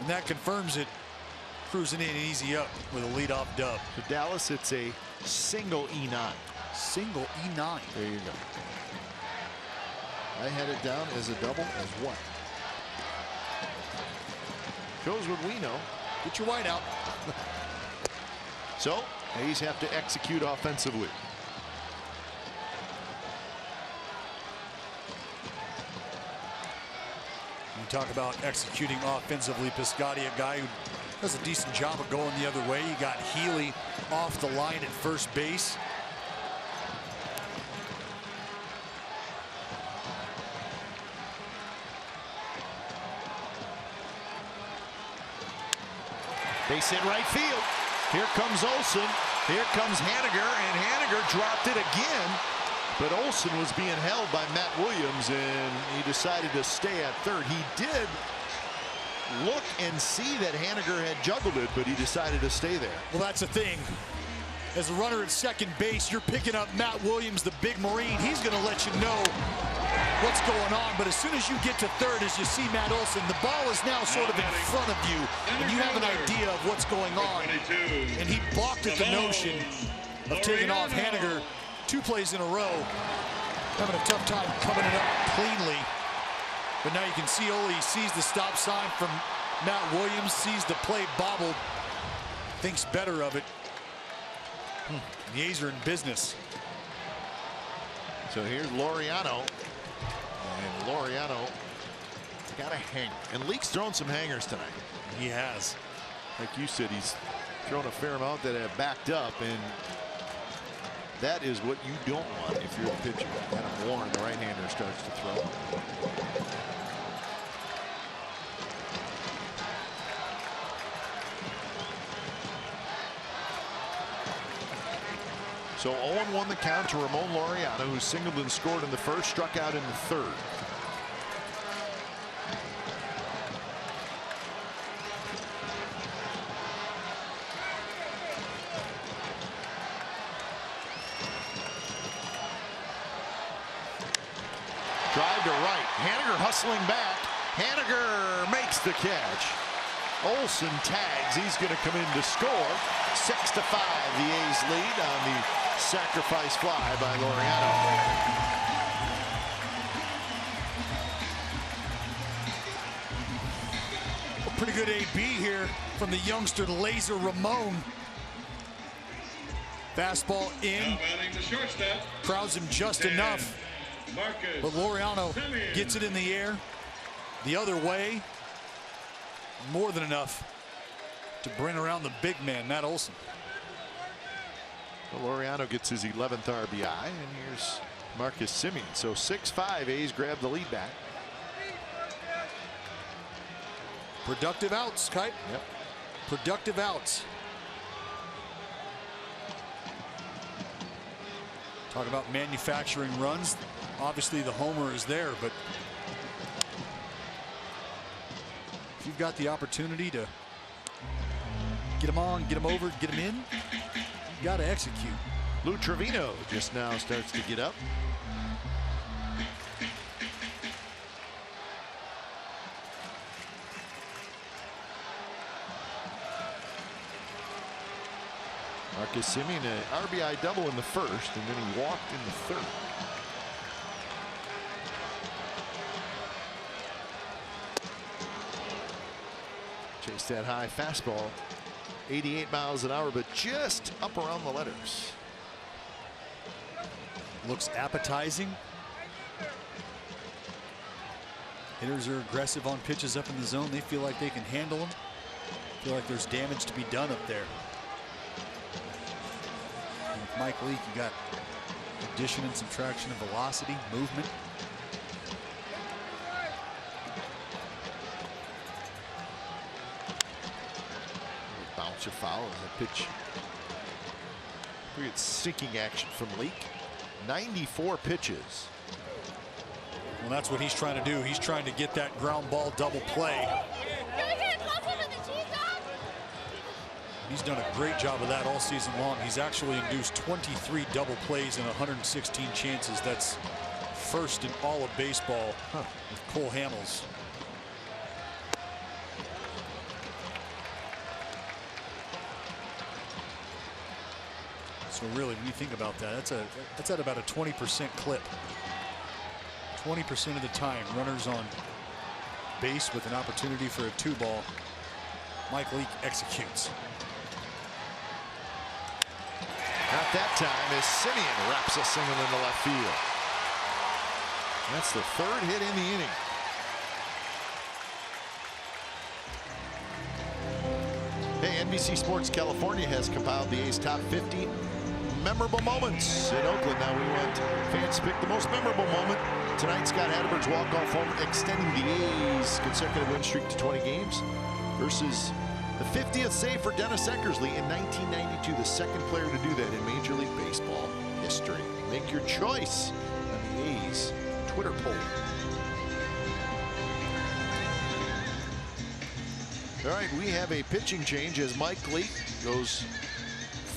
and that confirms it. Cruising in easy up with a leadoff dub. For Dallas, it's a single E9. Single E9. There you go. I had it down as a double as what? Shows what we know. Get your white out. So, A's have to execute offensively. You talk about executing offensively. Piscotty, a guy who does a decent job of going the other way. You got Healy off the line at first base. Base hit right field. Here comes Olson. Here comes Haniger, and Haniger dropped it again. But Olson was being held by Matt Williams, and he decided to stay at third. He did look and see that Haniger had juggled it, but he decided to stay there. Well, that's the thing. As a runner at second base, you're picking up Matt Williams, the big Marine. He's going to let you know what's going on. But as soon as you get to third, as you see Matt Olson, the ball is now sort of in front of you, and you have an idea of what's going on. And he balked at the notion of taking off Haniger 2 plays in a row. Having a tough time coming it up cleanly. But now you can see Ole sees the stop sign from Matt Williams, sees the play bobbled, thinks better of it. The A's are in business. So here's Laureano. And Laureano got a hanger. And Leake's thrown some hangers tonight. He has. Like you said, he's thrown a fair amount that have backed up, and that is what you don't want if you're a pitcher. Adam Warren, the right-hander, starts to throw. So 0-1 the count to Ramon Laureano, who singled and scored in the first, struck out in the third. Drive to right. Haniger hustling back. Haniger makes the catch. Olson tags. He's going to come in to score. 6-5. The A's lead on the sacrifice fly by Laureano. A pretty good AB here from the youngster Laser Ramon. Fastball in. Crowds him just enough. But Laureano gets it in the air the other way. More than enough to bring around the big man, Matt Olson. Well, Laureano gets his 11th RBI, and here's Marcus Semien. So 6-5, A's grab the lead back. Productive outs, Kite. Yep. Productive outs. Talk about manufacturing runs. Obviously the homer is there, but if you've got the opportunity to get them on, get them over, get them in, you got to execute. Lou Trevino just now starts to get up. Marcus Semien, an RBI double in the first, and then he walked in the third. Chase that high fastball, 88 miles an hour, but just up around the letters. Looks appetizing. Hitters are aggressive on pitches up in the zone. They feel like they can handle them. Feel like there's damage to be done up there. And with Mike Leake, you got Addition and subtraction of velocity, movement. Bouncer foul as a pitch. We get sinking action from Leake. 94 pitches. Well, that's what he's trying to do. He's trying to get that ground ball double play. He's done a great job of that all season long. He's actually induced 23 double plays in 116 chances. That's first in all of baseball with Cole Hamels. So really, when you think about that, that's at about a 20% clip. 20% of the time, runners on base with an opportunity for a 2-ball. Mike Leake executes. Not that time as Simeon wraps a single into left field. That's the 3rd hit in the inning. Hey, NBC Sports California has compiled the A's top 50 memorable moments in Oakland. Now we want fans to pick the most memorable moment. Tonight, Scott Hatterberg's walk-off home extending the A's consecutive win streak to 20 games versus the 50th save for Dennis Eckersley in 1992, the second player to do that in Major League Baseball history. Make your choice on the A's Twitter poll. All right, we have a pitching change as Mike Leake goes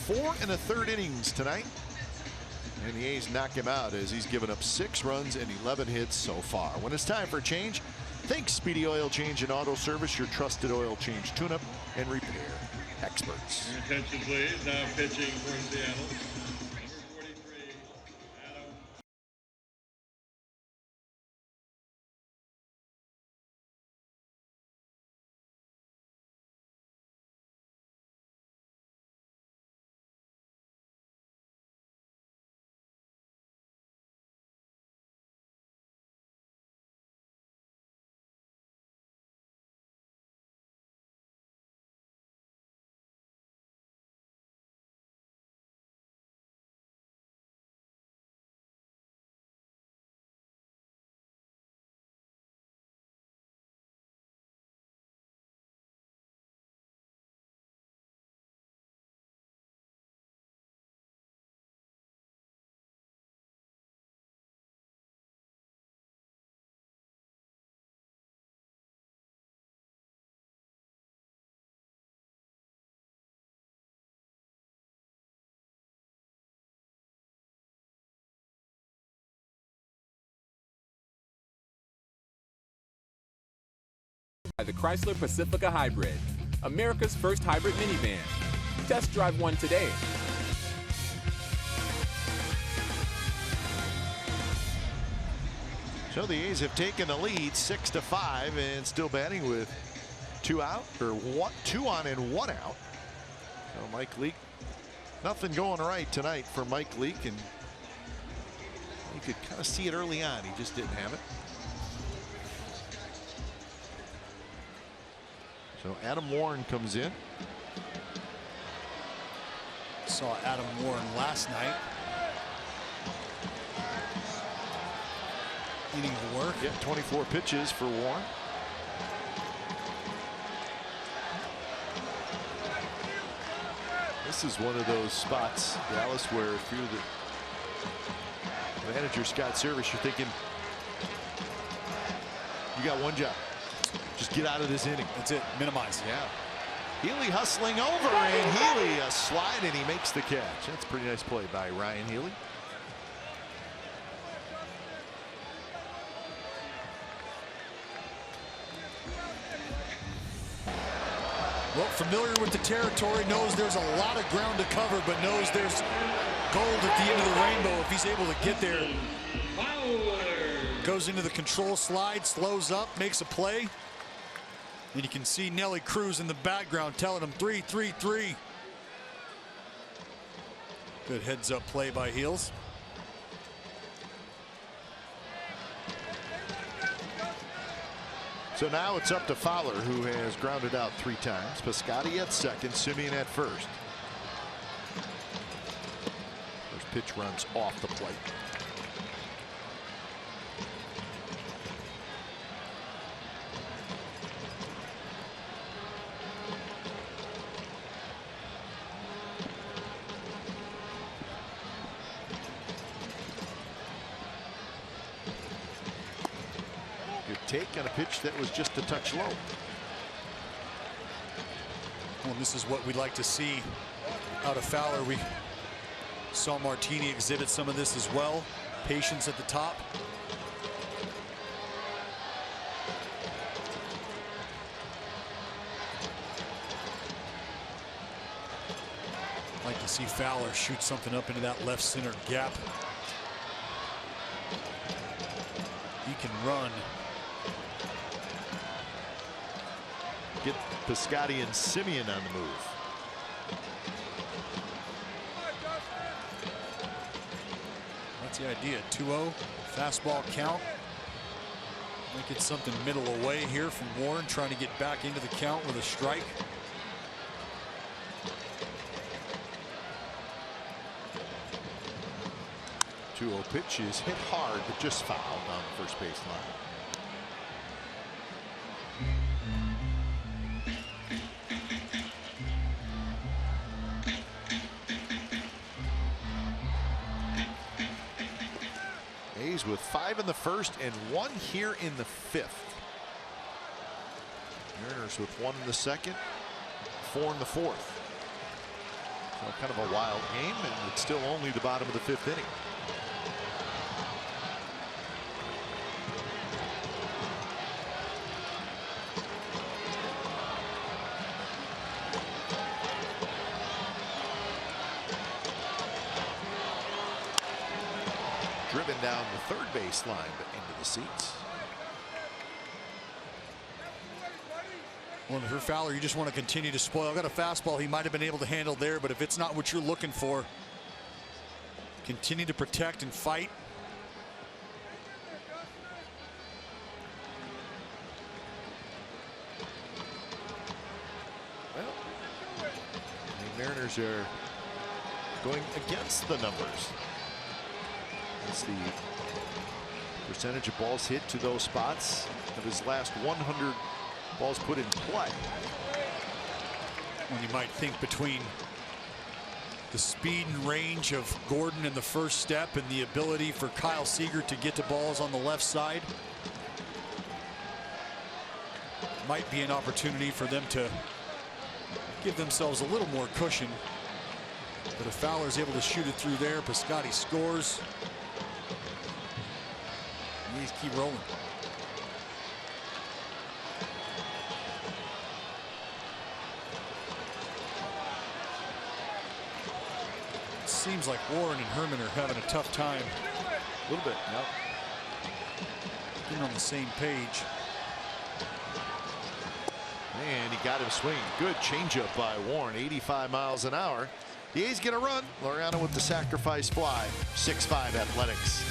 4 1/3 innings tonight. And the A's knock him out as he's given up 6 runs and 11 hits so far. When it's time for a change, think Speedy Oil Change and Auto Service, your trusted oil change, tune-up, and repair experts. Your attention, please. Now pitching for Seattle. Number 43, Adam. By the Chrysler Pacifica Hybrid, America's first hybrid minivan. Test drive one today. So the A's have taken the lead 6-5 and still batting with 2 out, or 2 on and 1 out. So Mike Leake, nothing going right tonight for Mike Leake, and you could kind of see it early on. He just didn't have it. So Adam Warren comes in. Saw Adam Warren last night. Inning of work. Yeah, 24 pitches for Warren. This is one of those spots, Dallas, where if you're the manager, Scott Service, you're thinking, you got one job. Just get out of this inning. That's it. Minimize. Yeah. Healy hustling over, and Healy a slide, and he makes the catch. That's a pretty nice play by Ryan Healy. Well, familiar with the territory, knows there's a lot of ground to cover, but knows there's gold at the end of the rainbow if he's able to get there. Goes into the control slide, slows up, makes a play. And you can see Nelly Cruz in the background telling him 3-3-3. Good heads up play by Heels. So now it's up to Fowler, who has grounded out 3 times. Piscotty at second, Simeon at first. First pitch runs off the plate. Good take on a pitch that was just a touch low. Well, this is what we'd like to see out of Fowler. We saw Martini exhibit some of this as well. Patience at the top. Like to see Fowler shoot something up into that left center gap. He can run. Get Piscotty and Simeon on the move. That's the idea. 2-0 fastball count. Make it something middle away here from Warren, trying to get back into the count with a strike. Pitch is hit hard, but just fouled on the first base line. A's with 5 in the first and 1 here in the 5th. Mariners with 1 in the second, 4 in the 4th. So kind of a wild game, and it's still only the bottom of the 5th inning. Driven down the third base line, but into the seats. Well, for Fowler, you just want to continue to spoil. Got a fastball he might have been able to handle there, but if it's not what you're looking for, continue to protect and fight. Well, the Mariners are going against the numbers. That's the percentage of balls hit to those spots of his last 100 balls put in play. When you might think between the speed and range of Gordon in the first step and the ability for Kyle Seager to get to balls on the left side, might be an opportunity for them to give themselves a little more cushion. But if Fowler's able to shoot it through there, Piscotty scores. He's keep rolling. Seems like Warren and Herman are having a tough time. A little bit. Yep. Being on the same page. And he got him swinging. Good changeup by Warren, 85 miles an hour. The A's get a run. Laureano with the sacrifice fly. 6-5 Athletics.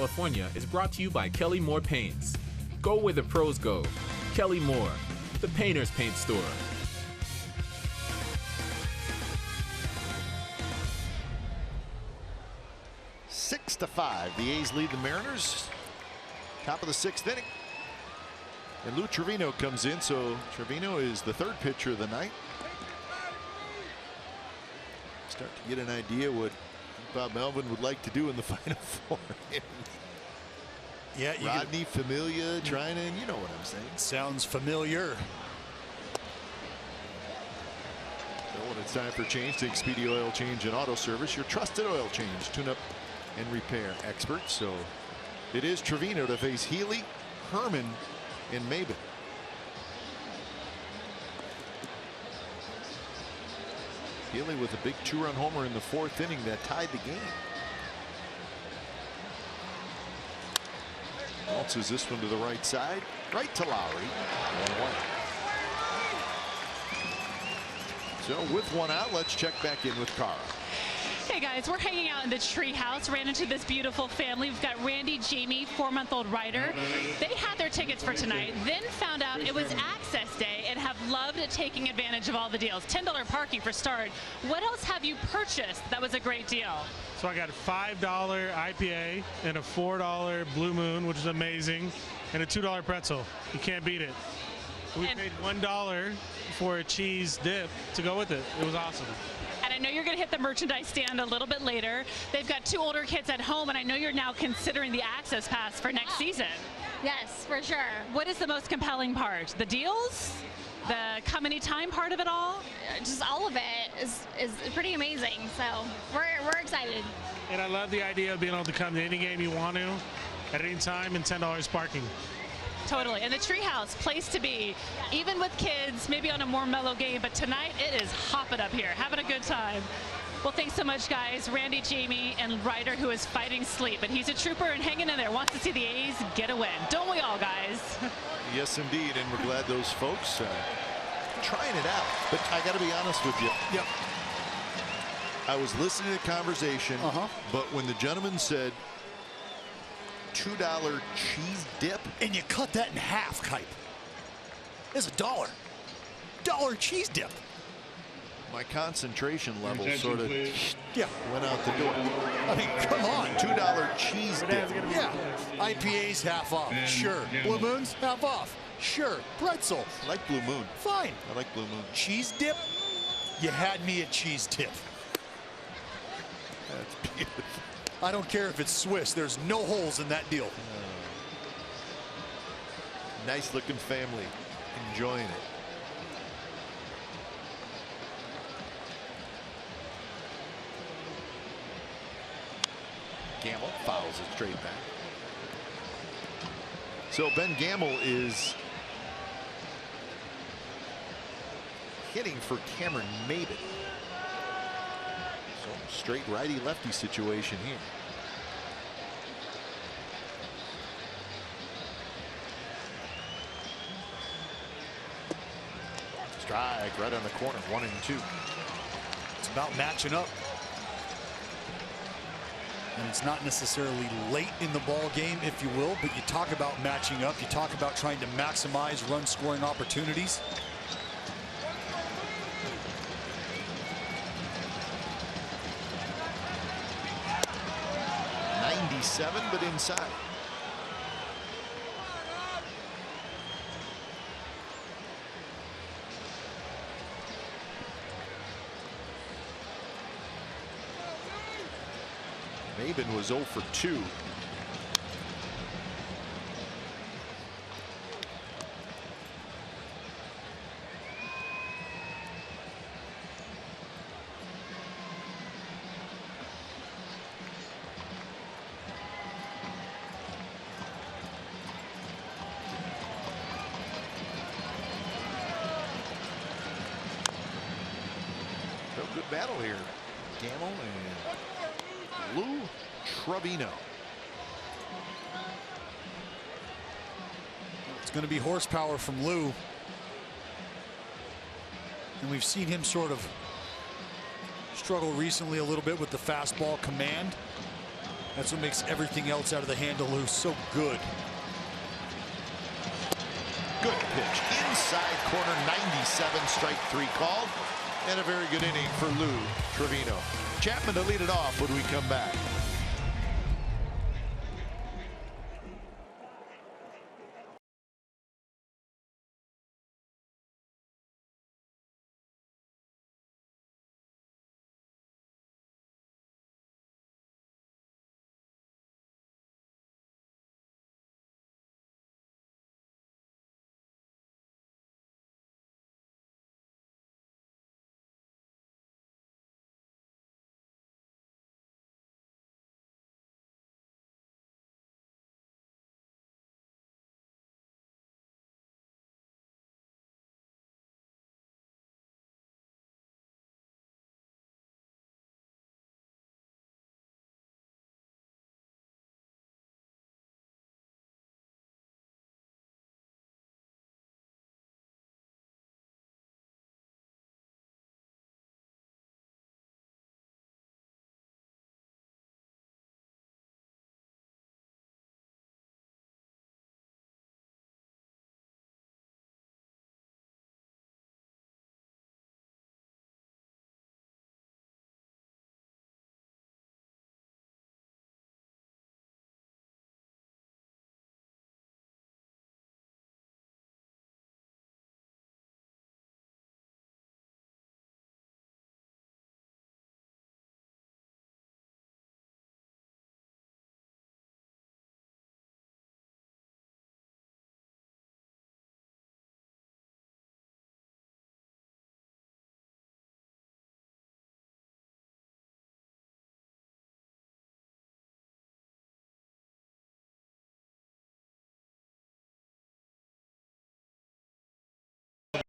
California is brought to you by Kelly Moore Paints. Go where the pros go. Kelly Moore, the painter's paint store. 6-5. The A's lead the Mariners. Top of the 6th inning. And Lou Trevino comes in, so Trevino is the third pitcher of the night. Start to get an idea what Bob Melvin would like to do in the Final Four. Yeah, Rodney Familia trying to, you know what I'm saying. Sounds familiar. So when it's time for change, take Speedy Oil Change and Auto Service, your trusted oil change, tune-up, and repair experts. So it is Trevino to face Healy, Herman, and Maben. Healy with a big 2-run homer in the 4th inning that tied the game. Waltzes this one to the right side, right to Lowry. 1-1. So with one out, let's check back in with Cara. Hey guys, we're hanging out in the treehouse. Ran into this beautiful family. We've got Randy, Jamie, 4-month-old Ryder. They had their tickets for tonight, then found out it was access day and have loved taking advantage of all the deals. $10 parking for start. What else have you purchased that was a great deal? So I got a $5 IPA and a $4 Blue Moon, which is amazing, and a $2 pretzel. You can't beat it. We paid $1 for a cheese dip to go with it. It was awesome. And I know you're going to hit the merchandise stand a little bit later. They've got 2 older kids at home, and I know you're now considering the access pass for next season. Yes, for sure. What is the most compelling part? The deals? The come anytime part of it all? Just all of it is pretty amazing. So we're excited. And I love the idea of being able to come to any game you want to at any time and $10 parking. Totally. And the treehouse, place to be. Even with kids, maybe on a more mellow game, but tonight it is hopping up here, having a good time. Well, thanks so much, guys. Randy, Jamie, and Ryder, who is fighting sleep, but he's a trooper and hanging in there, wants to see the A's get a win. Don't we all, guys? Yes, indeed, and we're glad those folks trying it out. But I got to be honest with you. Yep. I was listening to the conversation, but when the gentleman said $2 cheese dip, and you cut that in half, Kipe. It's $1. $1 cheese dip. My concentration level sort of went out the door. I mean, come on. $2 cheese dip. Yeah. IPA's half off. Sure. Blue Moon's half off. Sure. Pretzel. I like Blue Moon. Fine. I like Blue Moon. Cheese dip? You had me at cheese dip. That's beautiful. I don't care if it's Swiss. There's no holes in that deal. Nice looking family. Enjoying it. Gamble fouls it straight back. So Ben Gamble is hitting for Cameron Maben. So straight righty-lefty situation here. Strike right on the corner, 1-2. It's about matching up. And it's not necessarily late in the ball game, if you will, but you talk about matching up. You talk about trying to maximize run scoring opportunities. .97, but inside. Maben was 0 for 2. So good battle here. Gamble and Lou Trevino. It's going to be horsepower from Lou. And we've seen him sort of struggle recently a little bit with the fastball command. That's what makes everything else out of the hand of Lou so good. Good pitch. Inside corner, 97, strike 3 called. And a very good inning for Lou Trevino. Chapman to lead it off when we come back.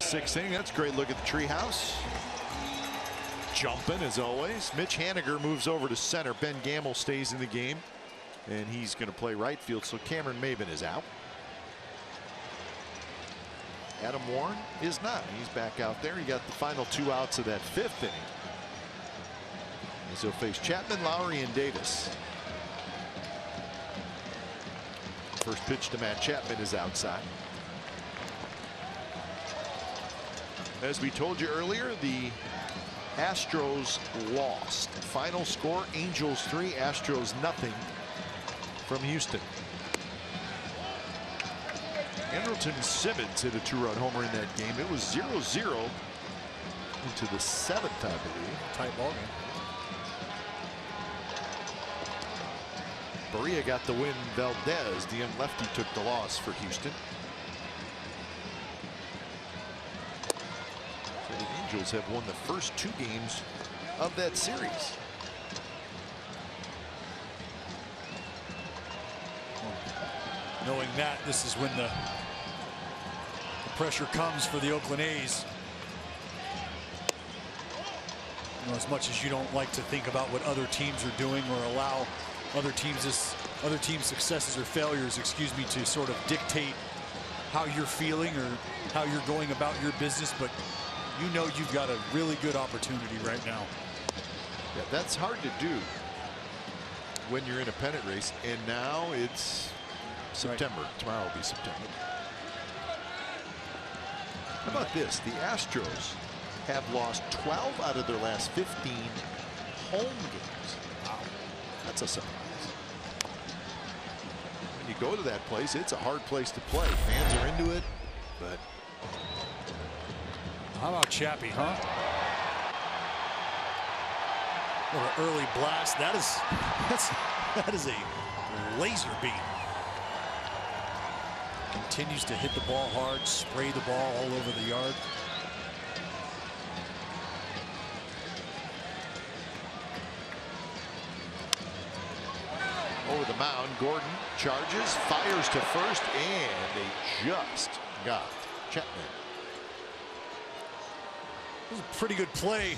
Sixth inning. That's a great look at the treehouse. Jumping as always. Mitch Haniger moves over to center. Ben Gamble stays in the game, and he's going to play right field. So Cameron Maben is out. Adam Warren is not. He's back out there. He got the final 2 outs of that 5th inning. As he'll face Chapman, Lowry, and Davis. First pitch to Matt Chapman is outside. As we told you earlier, the Astros lost. Final score, Angels 3, Astros nothing from Houston. Andrelton Simmons hit a 2-run homer in that game. It was 0-0 into the 7th, I believe. Tight ball game. Berea got the win. Valdez, the young lefty, took the loss for Houston. So the Angels have won the first 2 games of that series. Knowing that, this is when the pressure comes for the Oakland A's. You know, as much as you don't like to think about what other teams are doing or allow other teams' successes or failures, excuse me, to sort of dictate how you're feeling or how you're going about your business, but you know you've got a really good opportunity right now. Yeah, that's hard to do when you're in a pennant race, and now it's September. Right. Tomorrow will be September. How about this? The Astros have lost 12 out of their last 15 home games. Wow, that's a surprise. When you go to that place, it's a hard place to play. Fans are into it, but how about Chappie, huh? What an early blast. That is a laser beam. Continues to hit the ball hard, spray the ball all over the yard. Over the mound, Gordon charges, fires to first, and they just got Chapman. This is a pretty good play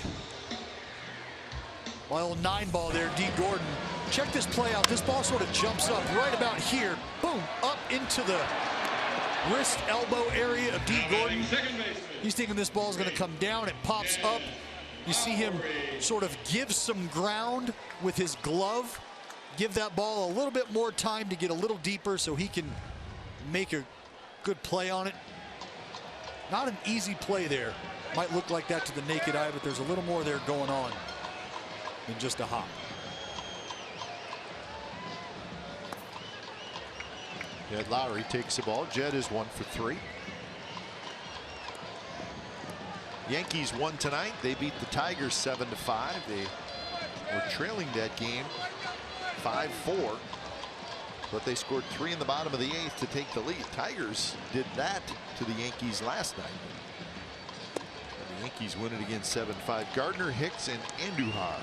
by old 9-ball there, D. Gordon. Check this play out. This ball sort of jumps up right about here. Boom, up into the wrist elbow area of D. Gordon. He's thinking this ball is going to come down. It pops up. You see him sort of give some ground with his glove. give that ball a little bit more time to get a little deeper so he can make a good play on it. Not an easy play there. Might look like that to the naked eye, but there's a little more there going on than just a hop. Jed Lowry takes the ball. Jed is 1 for 3. Yankees won tonight. They beat the Tigers 7-5. They were trailing that game 5-4, but they scored 3 in the bottom of the 8th to take the lead. Tigers did that to the Yankees last night. And the Yankees win it again 7-5. Gardner, Hicks, and Andujar.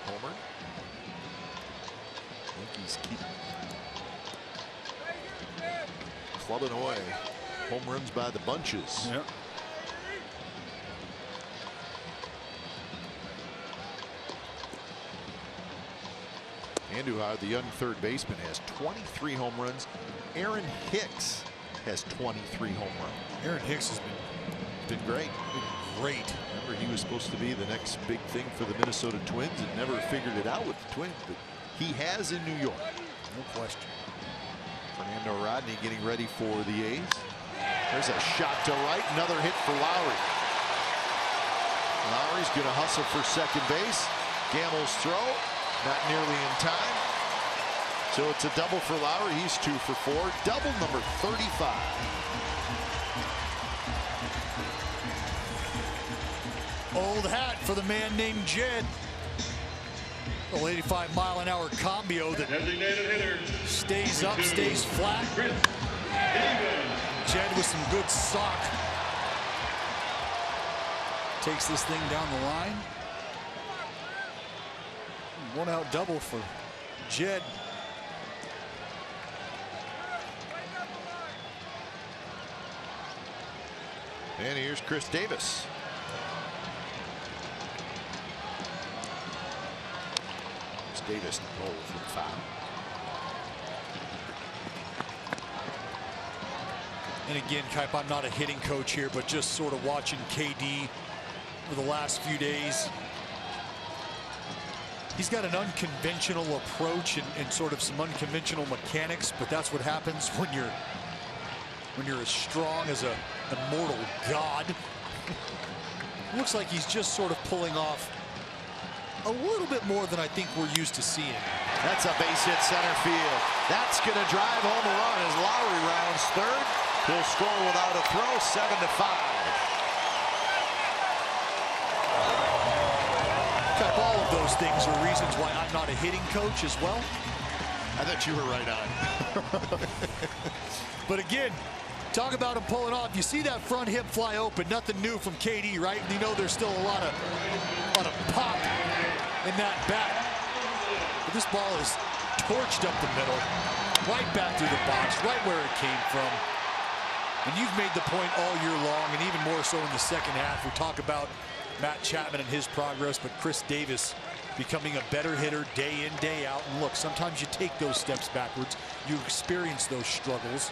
Homer. Yankees keep clubbing away. Home runs by the bunches. Yep. Andujar, the young third baseman, has 23 home runs. Aaron Hicks has 23 home runs. Aaron Hicks has been great. Great. Remember, he was supposed to be the next big thing for the Minnesota Twins and never figured it out with the Twins, but he has in New York. No question. Fernando Rodney getting ready for the A's. There's a shot to right. Another hit for Lowry. Lowry's going to hustle for second base. Gamble's throw. Not nearly in time. So it's a double for Lowry. He's 2 for 4. Double number 35. Old hat for the man named Jed. A 85-mile-an-hour combio that stays up, stays flat. Jed with some good sock. Takes this thing down the line. 1-out double for Jed. And here's Chris Davis. Davis rolled for the foul. And again, Kipe, I'm not a hitting coach here, but just sort of watching KD for the last few days. He's got an unconventional approach and sort of some unconventional mechanics, but that's what happens when you're as strong as a immortal god. Looks like he's just sort of pulling off a little bit more than I think we're used to seeing. That's a base hit center field. That's going to drive home a run as Lowry rounds third. He'll score without a throw, 7-5. All of those things are reasons why I'm not a hitting coach as well. I thought you were right on. But again, talk about him pulling off. You see that front hip fly open. Nothing new from KD, right? You know there's still a lot of pop in that bat. But this ball is torched up the middle, right back through the box, right where it came from. And you've made the point all year long, and even more so in the second half. We talk about Matt Chapman and his progress, but Chris Davis becoming a better hitter day in, day out. And look, sometimes you take those steps backwards. You experience those struggles.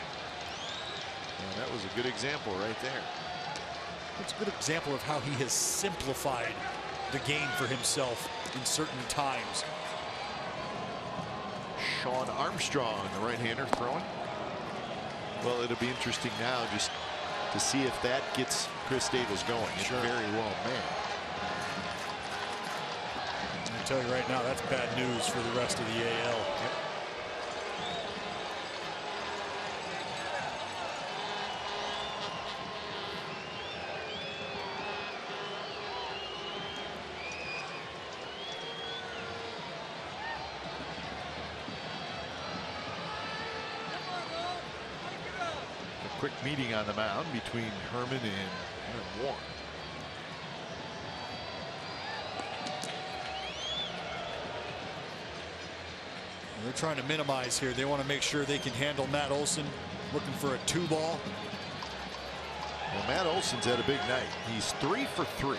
And that was a good example right there. It's a good example of how he has simplified the game for himself in certain times. Sean Armstrong, the right-hander, throwing. Well, it'll be interesting now just to see if that gets Chris Davis going. Sure. It's very well made. I tell you right now, that's bad news for the rest of the AL. Yep. Quick meeting on the mound between Herman and Warren. They're trying to minimize here. They want to make sure they can handle Matt Olson, looking for a 2-ball. Well, Matt Olson's had a big night. He's 3 for 3.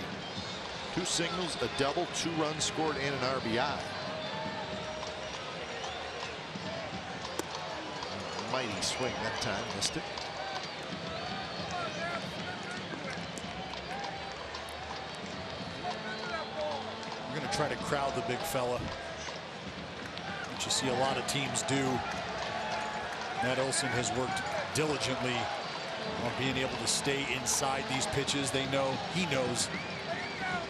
2 singles, a double, 2 runs scored, and an RBI. Mighty swing that time, missed it. We're going to try to crowd the big fella. what you see a lot of teams do. Matt Olson has worked diligently on being able to stay inside these pitches. They know, he knows,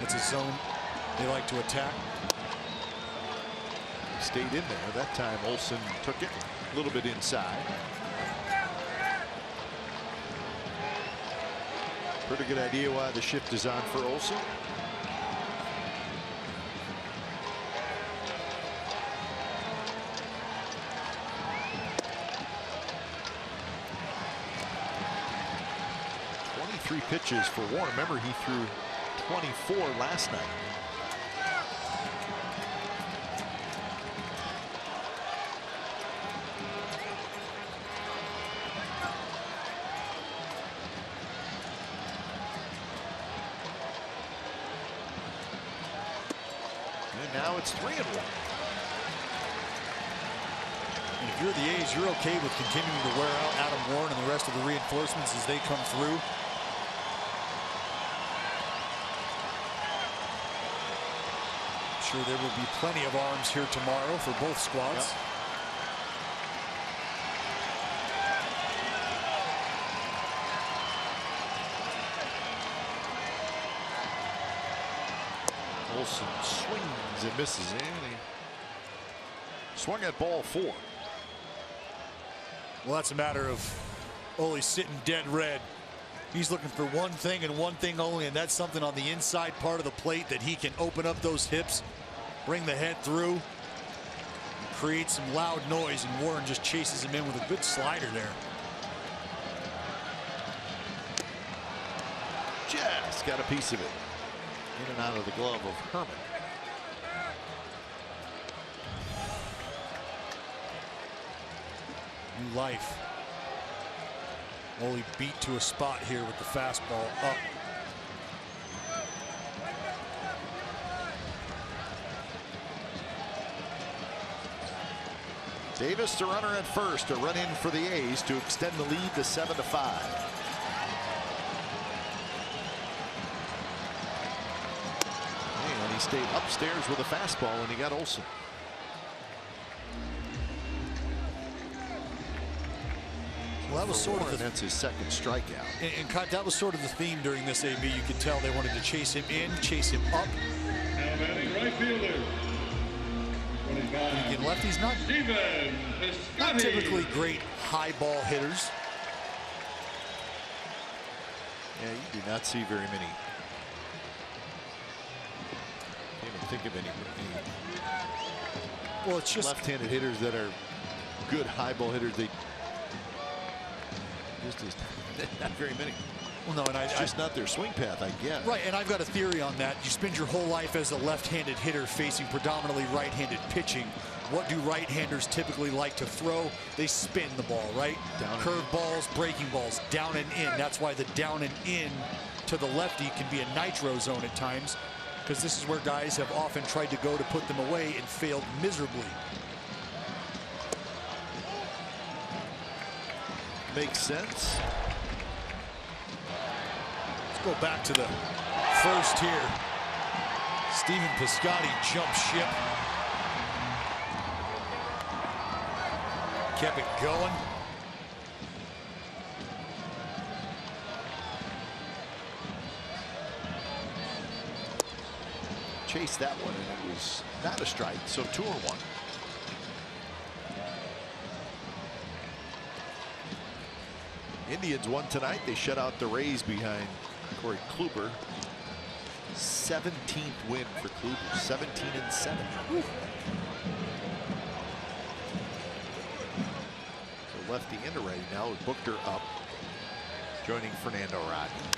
it's a zone they like to attack. Stayed in there. That time Olson took it a little bit inside. Pretty good idea why the shift is on for Olson. Three pitches for Warren. Remember, he threw 24 last night. And now it's 3-1. And if you're the A's, you're okay with continuing to wear out Adam Warren and the rest of the reinforcements as they come through. Sure, there will be plenty of arms here tomorrow for both squads. Olson swings and misses. And he swung at ball 4. Well, that's a matter of Ole sitting dead red. He's looking for one thing and one thing only, and that's something on the inside part of the plate that he can open up those hips, bring the head through, and create some loud noise, and Warren just chases him in with a good slider there. Just got a piece of it. In and out of the glove of Herman. New life. Ole beat to a spot here with the fastball up. Davis, the runner at first, a run in for the A's to extend the lead to 7-5. And he stayed upstairs with a fastball, and he got Olson. Well, that was sort of that's his second strikeout. And that was sort of the theme during this AB. You could tell they wanted to chase him in, chase him up. Now batting right fielder. Again, lefties not typically great high ball hitters. Yeah, you do not see very many. Can't even think of any well, it's just left-handed hitters that are good high ball hitters. They just not very many. Well, no, and it's just not their swing path, I guess. Right, and I've got a theory on that. You spend your whole life as a left-handed hitter facing predominantly right-handed pitching. What do right-handers typically like to throw? They spin the ball, right? Curve balls, breaking balls, down and in. That's why the down and in to the lefty can be a nitro zone at times, because this is where guys have often tried to go to put them away and failed miserably. Makes sense. Let's go back to the first here. Stephen Piscotty jumped ship. Kept it going. Chased that one, and it was not a strike, so 2-1. Indians won tonight. They shut out the Rays behind Corey Kluber. 17th win for Kluber. 17-7. So lefty into right now with Booker up, joining Fernando Rodney.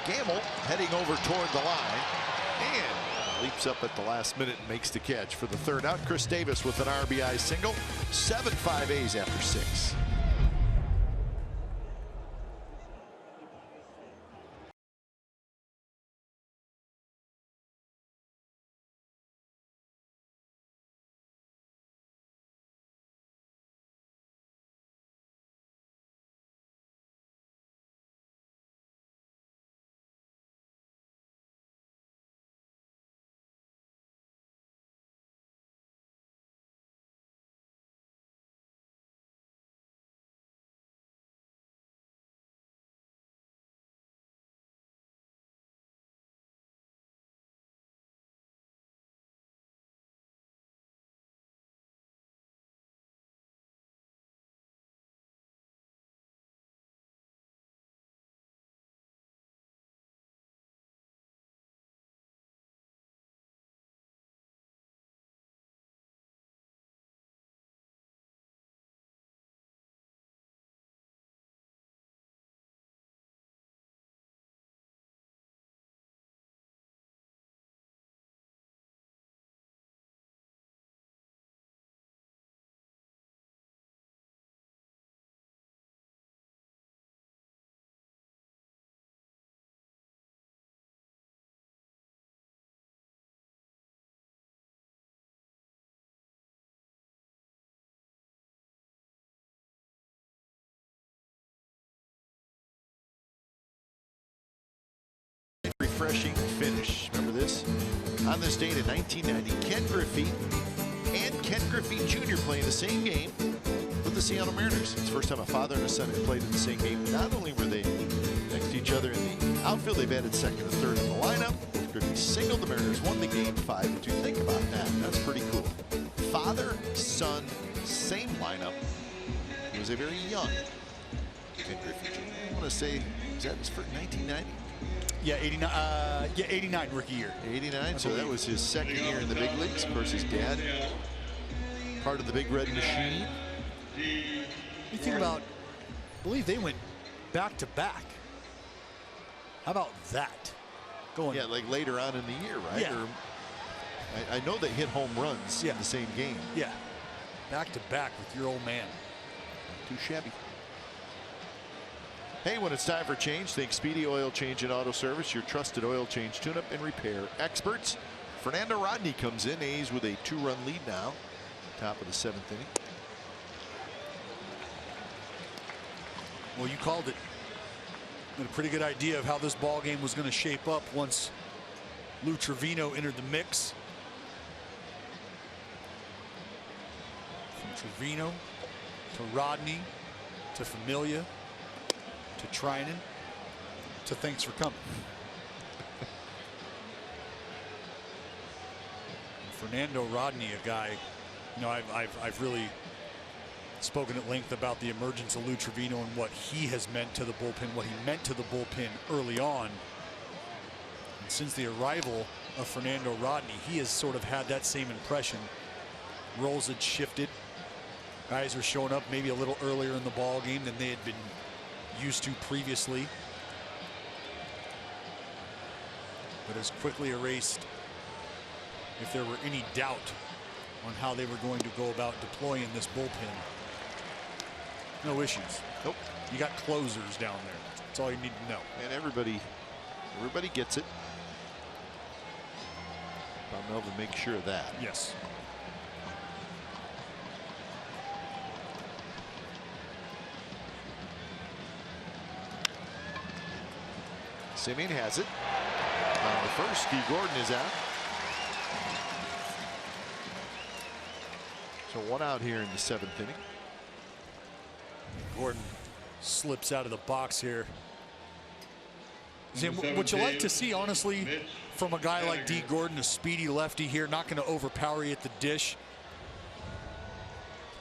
Gamble heading over toward the line and leaps up at the last minute and makes the catch for the third out. Chris Davis with an RBI single. 7-5 A's after 6. refreshing finish. Remember this? On this date in 1990, Ken Griffey and Ken Griffey Jr. playing the same game with the Seattle Mariners. It's the first time a father and a son have played in the same game. Not only were they next to each other in the outfield, they've added second and third in the lineup. Griffey singled, the Mariners won the game 5-2. Think about that. That's pretty cool. Father, son, same lineup. He was a very young Ken Griffey Jr. I want to say, is that his first 1990? Yeah, 89 rookie year. 89, so that was his second year in the big leagues. Of course, his dad, part of the Big Red Machine. You think about, I believe they went back to back. How about that? Going, yeah, like later on in the year, right? Yeah. Or, I know they hit home runs in the same game. Yeah, back to back with your old man. Too shabby. Hey, when it's time for change, think Speedy Oil Change and Auto Service, your trusted oil change, tune-up, and repair experts. Fernando Rodney comes in. A's with a 2-run lead now. Top of the 7th inning. Well, you called it. And a pretty good idea of how this ball game was going to shape up once Lou Trevino entered the mix. From Trevino to Rodney to Familia to Trinan to thanks for coming. Fernando Rodney, a guy, you know, I've really spoken at length about the emergence of Lou Trevino and what he has meant to the bullpen, what he meant to the bullpen early on. And since the arrival of Fernando Rodney, he has sort of had that same impression. Roles had shifted. Guys are showing up maybe a little earlier in the ball game than they had been used to previously. But has quickly erased if there were any doubt on how they were going to go about deploying this bullpen. No issues. Nope. You got closers down there. That's all you need to know. And everybody gets it. Bob Melvin makes sure of that. Yes. Simeon has it. On the first, Steve Gordon is out. So 1 out here in the 7th inning. Gordon slips out of the box here. Zim, what you like to see, honestly, from a guy like D. Gordon, a speedy lefty here, not going to overpower you at the dish.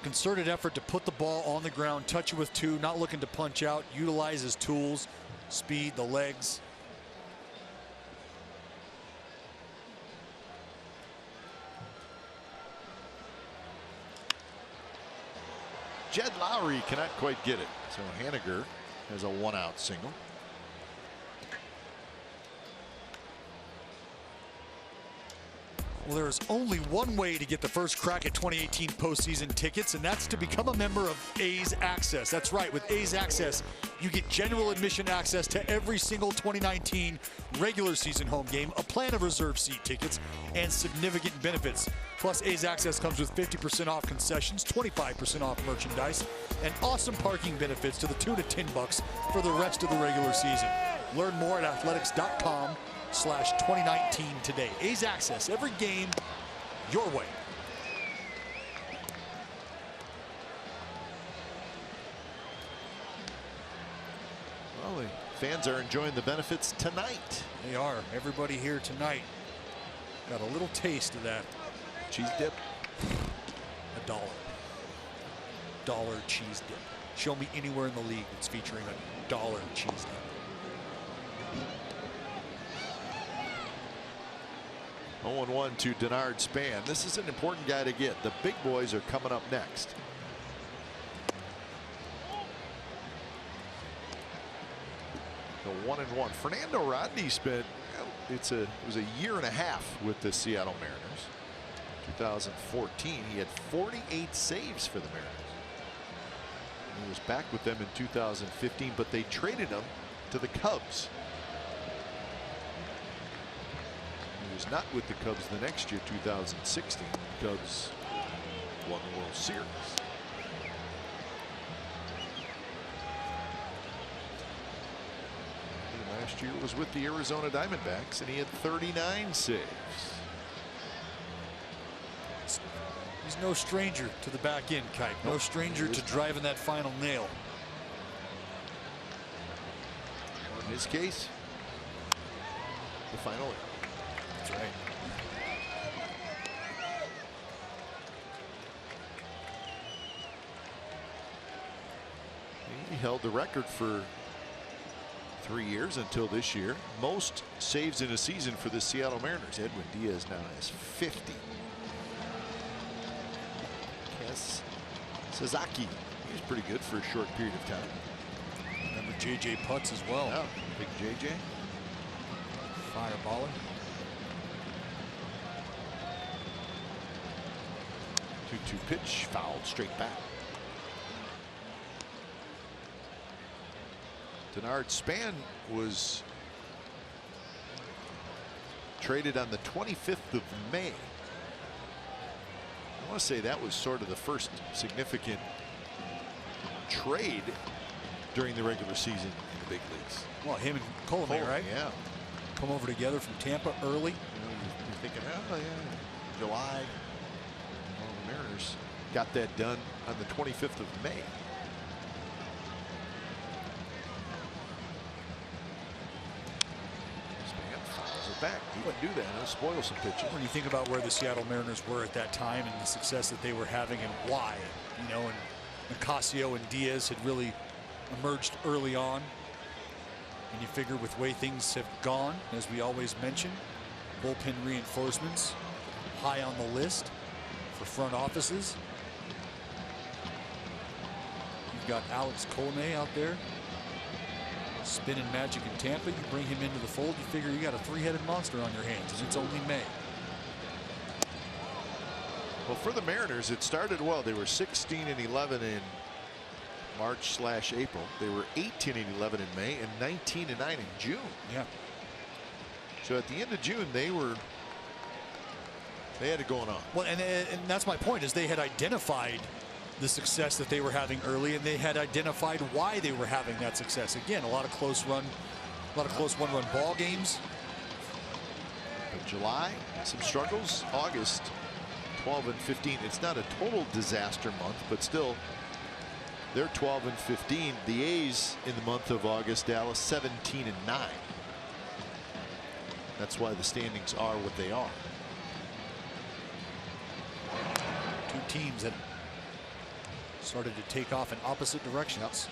Concerted effort to put the ball on the ground, touch it with 2, not looking to punch out, utilize his tools, speed, the legs. Jed Lowry cannot quite get it. So Haniger has a 1-out single. Well, there is only one way to get the first crack at 2018 postseason tickets, and that's to become a member of A's Access. That's right, with A's Access, you get general admission access to every single 2019 regular season home game, a plan of reserved seat tickets, and significant benefits. Plus, A's Access comes with 50% off concessions, 25% off merchandise, and awesome parking benefits to the tune of $10 for the rest of the regular season. Learn more at athletics.com/2019 today. A's Access, every game your way. Well, the fans are enjoying the benefits tonight. They are. Everybody here tonight got a little taste of that cheese dip. $1. $1 cheese dip. Show me anywhere in the league that's featuring $1 cheese dip. Oh, 0-1 to Denard Span. This is an important guy to get. The big boys are coming up next. The 1-1. Fernando Rodney spent, it was a year and a half with the Seattle Mariners. 2014, he had 48 saves for the Mariners. And he was back with them in 2015, but they traded him to the Cubs. He was not with the Cubs the next year, 2016. The Cubs won the World Series. Last year was with the Arizona Diamondbacks, and he had 39 saves. He's no stranger to the back end, Kite. No stranger to driving that final nail. In his case, the final hit. That's right. He held the record for 3 years until this year. Most saves in a season for the Seattle Mariners. Edwin Diaz now has 50. Kes Sasaki, he's pretty good for a short period of time. Remember J.J. Putz as well. Yeah, big J.J. Fireballer. 2-2 pitch, fouled straight back. Denard Span was traded on the 25th of May. I want to say that was sort of the first significant trade during the regular season in the big leagues. Well, him and Colomé, right? Yeah. Come over together from Tampa early. You're thinking, oh yeah, July. Well, the Mariners got that done on the 25th of May. Back. He wouldn't do that. He'll spoil some pitches. When you think about where the Seattle Mariners were at that time and the success that they were having and why, you know, and Nicasio and Diaz had really emerged early on. And you figure with the way things have gone, as we always mention, bullpen reinforcements high on the list for front offices. You've got Alex Colomé out there spinning magic in Tampa. You bring him into the fold, you figure you got a three-headed monster on your hands, and it's only May. Well, for the Mariners, it started well. They were 16-11 in March/April. They were 18-11 in May and 19-9 in June. Yeah. So at the end of June, they had it going on. Well, and that's my point, is they had identified the success that they were having early, and they had identified why they were having that success. Again, a lot of close one-run ball games. But July, some struggles. August, 12-15. It's not a total disaster month, but still, they're 12-15. The A's in the month of August, Dallas, 17-9. That's why the standings are what they are. Two teams that started to take off in opposite directions.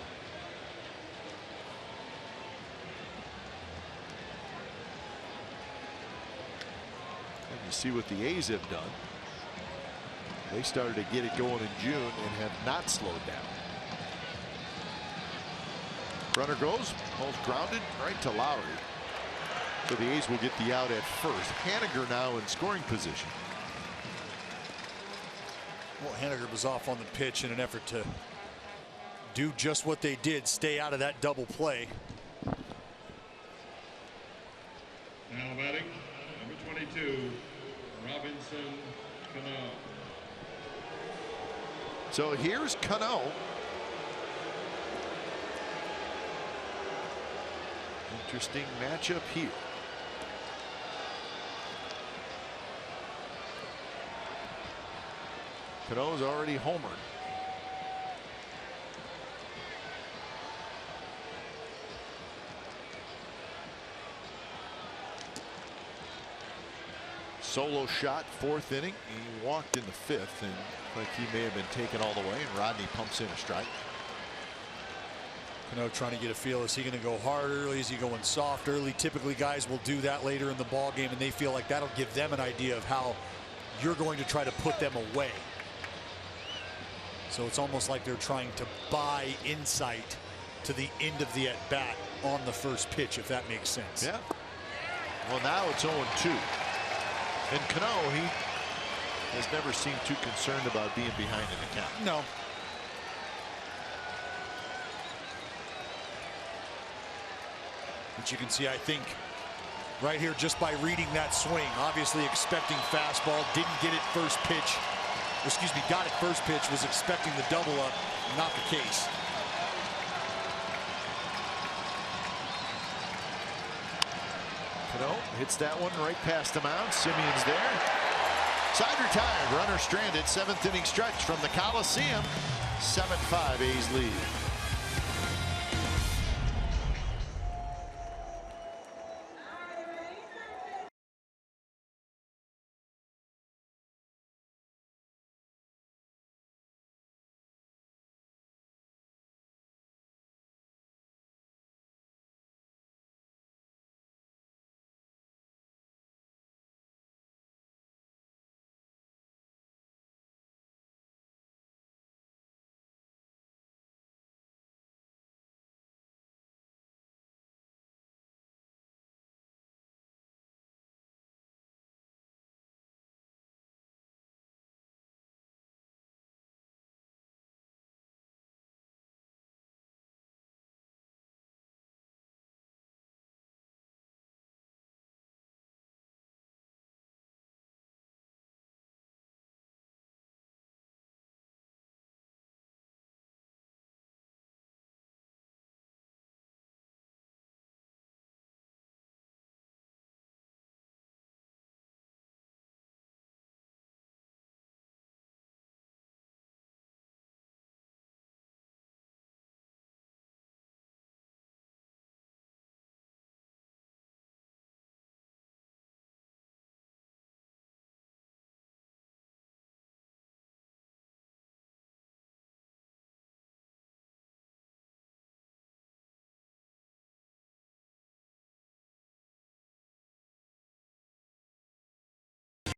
And you see what the A's have done. They started to get it going in June and have not slowed down. Runner goes, almost grounded right to Lowry. So the A's will get the out at first. Haniger now in scoring position. Well, Haniger was off on the pitch in an effort to do just what they did, stay out of that double play. Now batting, number 22, Robinson Cano. So here's Cano. Interesting matchup here. Cano's already homered. Solo shot, 4th inning. He walked in the 5th, and like he may have been taken all the way, and Rodney pumps in a strike. Cano trying to get a feel. Is he going to go hard early? Is he going soft early? Typically guys will do that later in the ball game, and they feel like that'll give them an idea of how you're going to try to put them away. So it's almost like they're trying to buy insight to the end of the at-bat on the first pitch, if that makes sense. Yeah. Well, now it's 0-2. And Cano, he has never seemed too concerned about being behind in the count. No. But you can see, I think, right here, just by reading that swing, obviously expecting fastball, didn't get it first pitch. Excuse me, got it first pitch, was expecting the double up, not the case. Cano hits that one right past the mound. Simeon's there. Side retired. Runner stranded. 7th inning stretch from the Coliseum. 7-5 A's lead.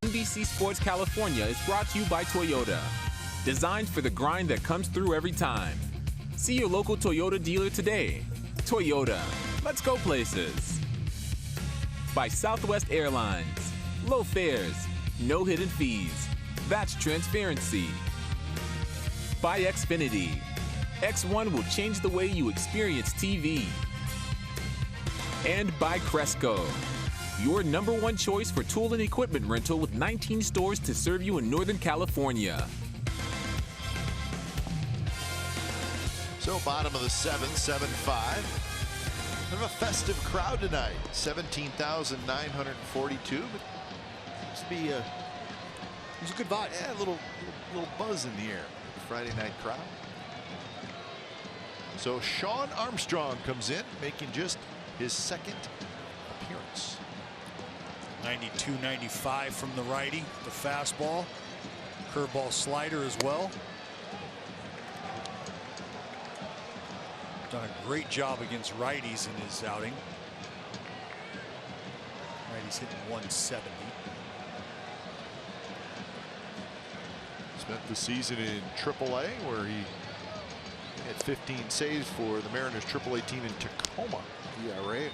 NBC Sports California is brought to you by Toyota. Designed for the grind that comes through every time. See your local Toyota dealer today. Toyota, let's go places. By Southwest Airlines. Low fares, no hidden fees. That's transparency. By Xfinity. X1 will change the way you experience TV. And by Cresco. Your #1 choice for tool and equipment rental with 19 stores to serve you in Northern California. So bottom of the 7th, 7-5. Kind of a festive crowd tonight. 17,942. But seems to be it was a good vibe. Yeah, a little buzz in the air. The Friday night crowd. So Sean Armstrong comes in, making just his 2nd appearance. 92-95 from the righty. The fastball, curveball, slider as well. Done a great job against righties in his outing. Righties hitting 170. Spent the season in AAA where he had 15 saves for the Mariners AAA team in Tacoma. ERA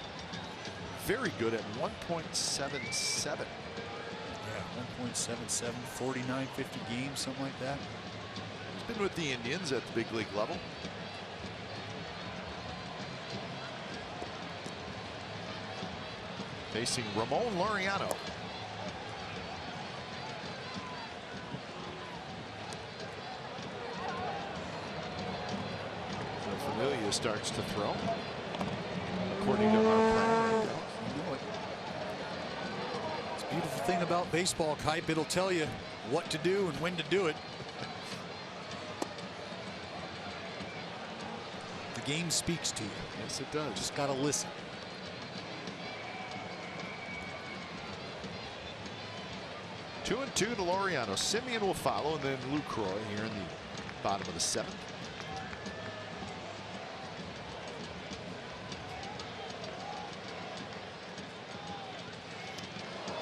very good at 1.77. Yeah, 1.77, 49, 50 games, something like that. He's been with the Indians at the big league level. Facing Ramon Laureano. So Familia starts to throw. According to our plan. It's a beautiful thing about baseball, Kipe. It'll tell you what to do and when to do it. The game speaks to you. Yes, it does. Just got to listen. Two and 2 to Laureano. Simeon will follow, and then Lucroy here in the bottom of the 7th.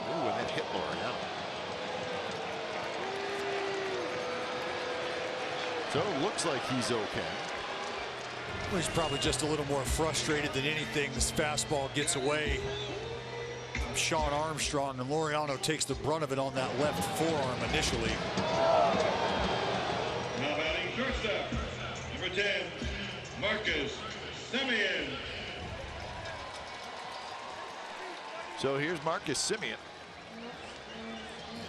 Ooh, and that hit Laureano. So it looks like he's okay. Well, he's probably just a little more frustrated than anything. This fastball gets away from Sean Armstrong, and Laureano takes the brunt of it on that left forearm initially. Now batting shortstop, number 10, Marcus Simeon. So here's Marcus Simeon.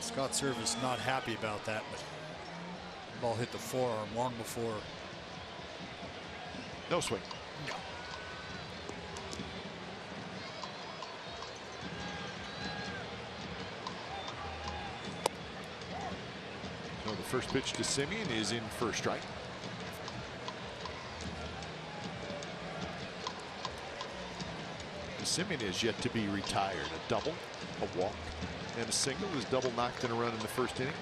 Scott Service not happy about that, but the ball hit the forearm long before. No swing. The first pitch to Simeon is in for a strike. Simeon is yet to be retired. A double, a walk, and a single. His double knocked in a run in the first inning.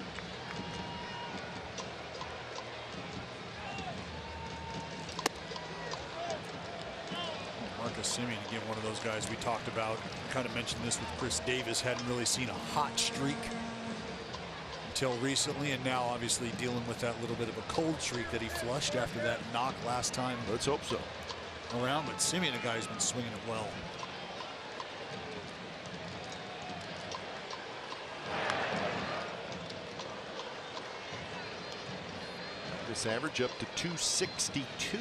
Marcus Simeon, again, one of those guys we talked about. Kind of mentioned this with Chris Davis. Hadn't really seen a hot streak until recently, and now obviously dealing with that little bit of a cold streak that he flushed after that knock last time. Let's hope so. Around, but Simeon, a guy who's been swinging it well. This average up to 262.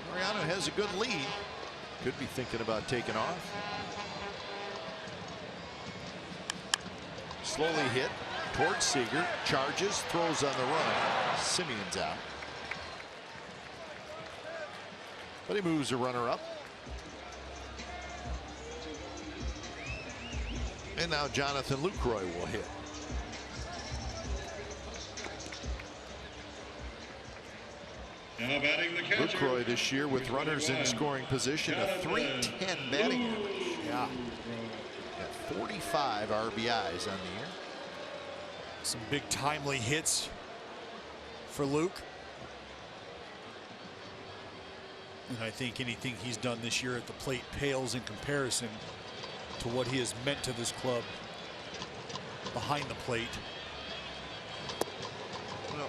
Mariano has a good lead. Could be thinking about taking off. Slowly hit towards Seager. Charges, throws on the run. Simeon's out. But he moves a runner up. And now Jonathan Lucroy will hit. Now batting the catcher. Lucroy this year with runners in scoring position, a .310 batting average. Yeah. Got 45 RBIs on the year. Some big timely hits for Luke. And I think anything he's done this year at the plate pales in comparison to what he has meant to this club behind the plate. Well,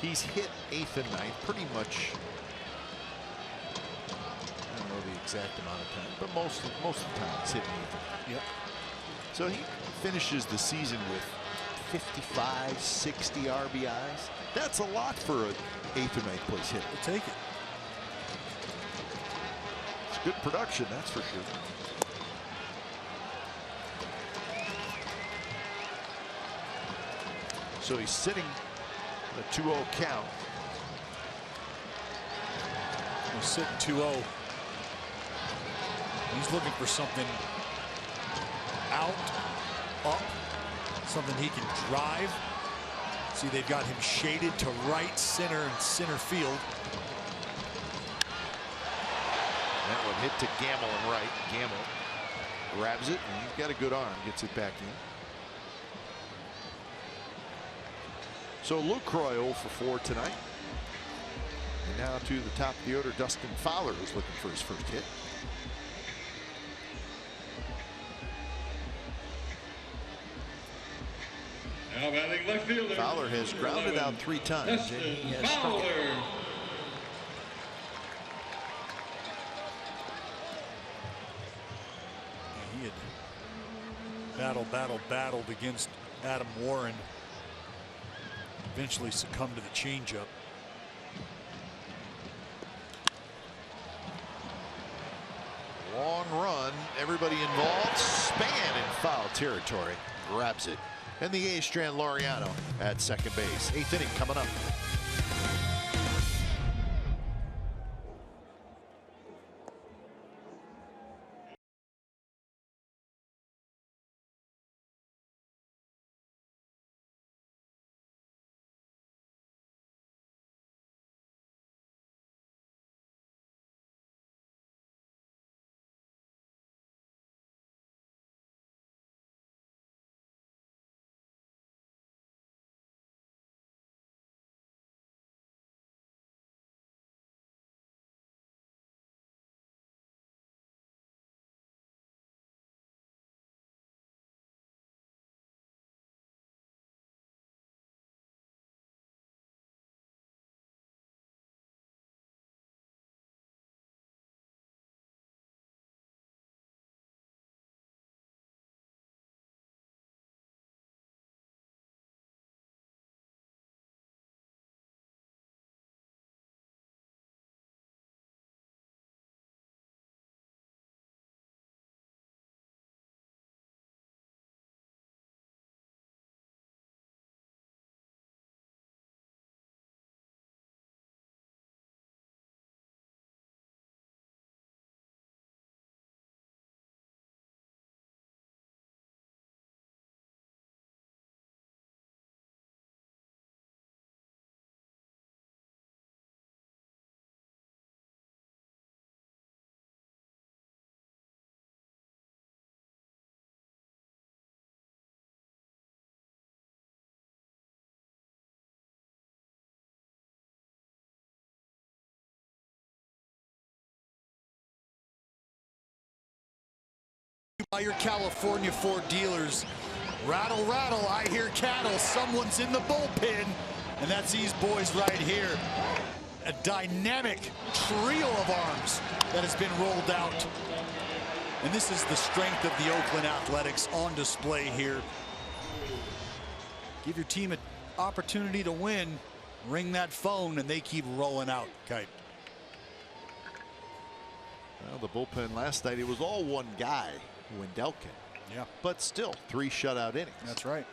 he's hit 8th and 9th pretty much. I don't know the exact amount of time, but most of the time it's hitting 8th. Yep. So he finishes the season with 55, 60 RBIs. That's a lot for an 8th or 9th place hitter. We'll take it. It's good production, that's for sure. So he's sitting a 2-0 count. He's sitting 2-0. He's looking for something out, up, something he can drive. See, they've got him shaded to right, center, and center field. That one hit to Gamble and right. Gamble grabs it, and he's got a good arm, gets it back in. So Lucroy 0 for 4 tonight. And now to the top of the order, Dustin Fowler is looking for his first hit. Now batting left fielder. Fowler has grounded 11, out 3 times. And he has struck Fowler. it. He had battled against Adam Warren. Eventually succumbed to the changeup. Long run, everybody involved. Span in foul territory. Grabs it. And the A's strand Laureano at second base. 8th inning coming up. by your California Ford dealers. Rattle, rattle, I hear cattle. Someone's in the bullpen. And that's these boys right here. A dynamic trio of arms that has been rolled out. And this is the strength of the Oakland Athletics on display here. Give your team an opportunity to win. Ring that phone, and they keep rolling out. Kite. Well, the bullpen last night, it was all one guy, Wendelken. Yeah. But still, 3 shutout innings. That's right.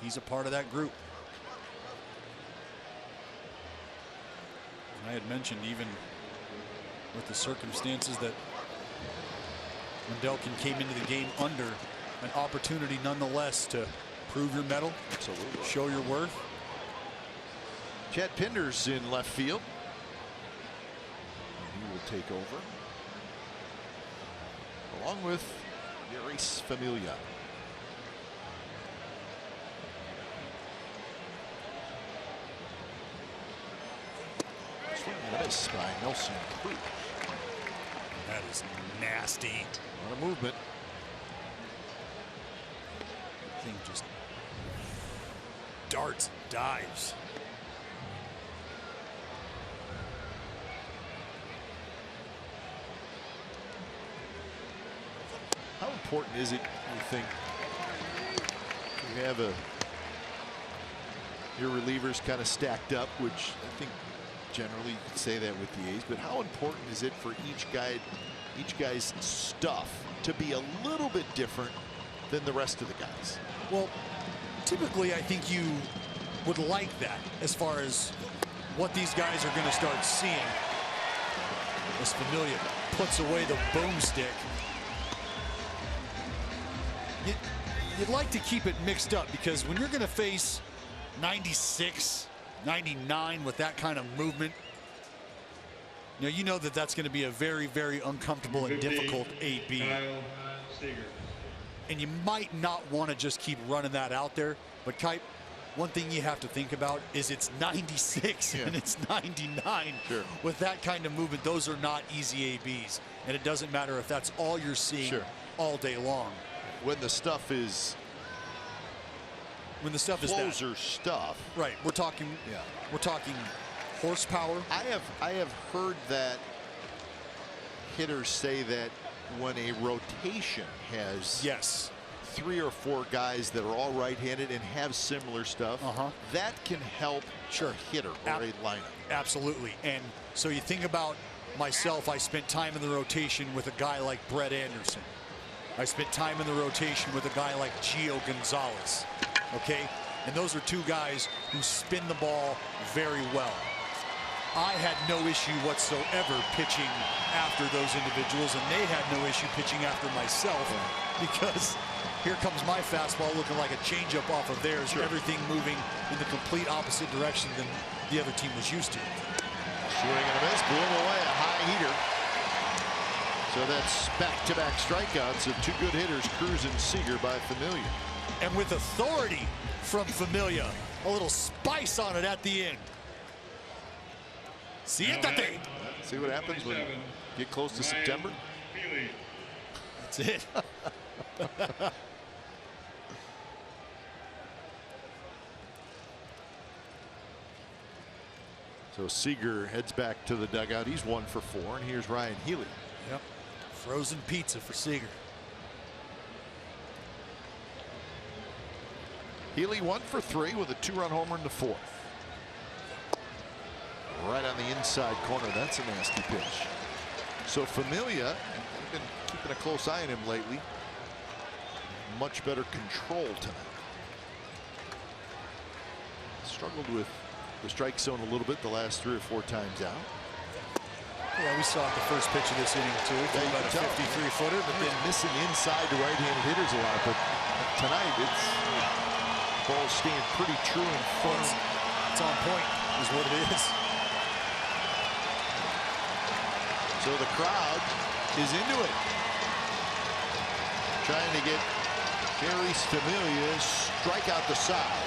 He's a part of that group. I had mentioned, even with the circumstances, that Wendelken came into the game under, an opportunity nonetheless to prove your mettle. Absolutely. Show your worth. Chad Pinder's in left field. He will take over, along with Yaris Familia. Swing and a miss by Nelson Cruz. That is nasty. A lot of movement. Thing just darts, dives. How important is it, you think, you have your relievers kind of stacked up, which I think generally you could say that with the A's, but how important is it for each guy's stuff to be a little bit different than the rest of the guys? Well, typically I think you would like that as far as what these guys are going to start seeing. As Familia puts away the boomstick. You'd like to keep it mixed up, because when you're going to face 96, 99 with that kind of movement, you know that that's going to be a very, very uncomfortable and difficult AB. And you might not want to just keep running that out there. But Kite, one thing you have to think about is it's 96 and it's 99. Sure. With that kind of movement, those are not easy ABs. And it doesn't matter if that's all you're seeing all day long. When the stuff is closer stuff, right? We're talking horsepower. I have heard that hitters say that when a rotation has 3 or 4 guys that are all right-handed and have similar stuff, that can help a hitter or a lineup. Absolutely. And so you think about myself, I spent time in the rotation with a guy like Brett Anderson. I spent time in the rotation with a guy like Gio Gonzalez. Okay? And those are 2 guys who spin the ball very well. I had no issue whatsoever pitching after those individuals, and they had no issue pitching after myself, because here comes my fastball looking like a changeup off of theirs, everything moving in the complete opposite direction than the other team was used to. Swing and a miss, blew him away, a high heater. So that's back-to-back strikeouts of 2 good hitters, Cruz and Seager, by Familia. And with authority from Familia, a little spice on it at the end. Siéntate. See what happens when you get close to September? That's it. So Seager heads back to the dugout. He's 1 for 4, and here's Ryan Healy. Yep. Frozen pizza for Seager. Healy 1 for 3 with a 2-run homer in the 4th. Right on the inside corner. That's a nasty pitch. So Familia, we've been keeping a close eye on him lately. Much better control tonight. Struggled with the strike zone a little bit the last 3 or 4 times out. Yeah, we saw the first pitch of this inning too. About a 53-footer, but then missing inside the right-handed hitters a lot. But tonight, it's ball staying pretty true and fun. It's on point, is what it is. So the crowd is into it, trying to get Yaris Familia strike out the side.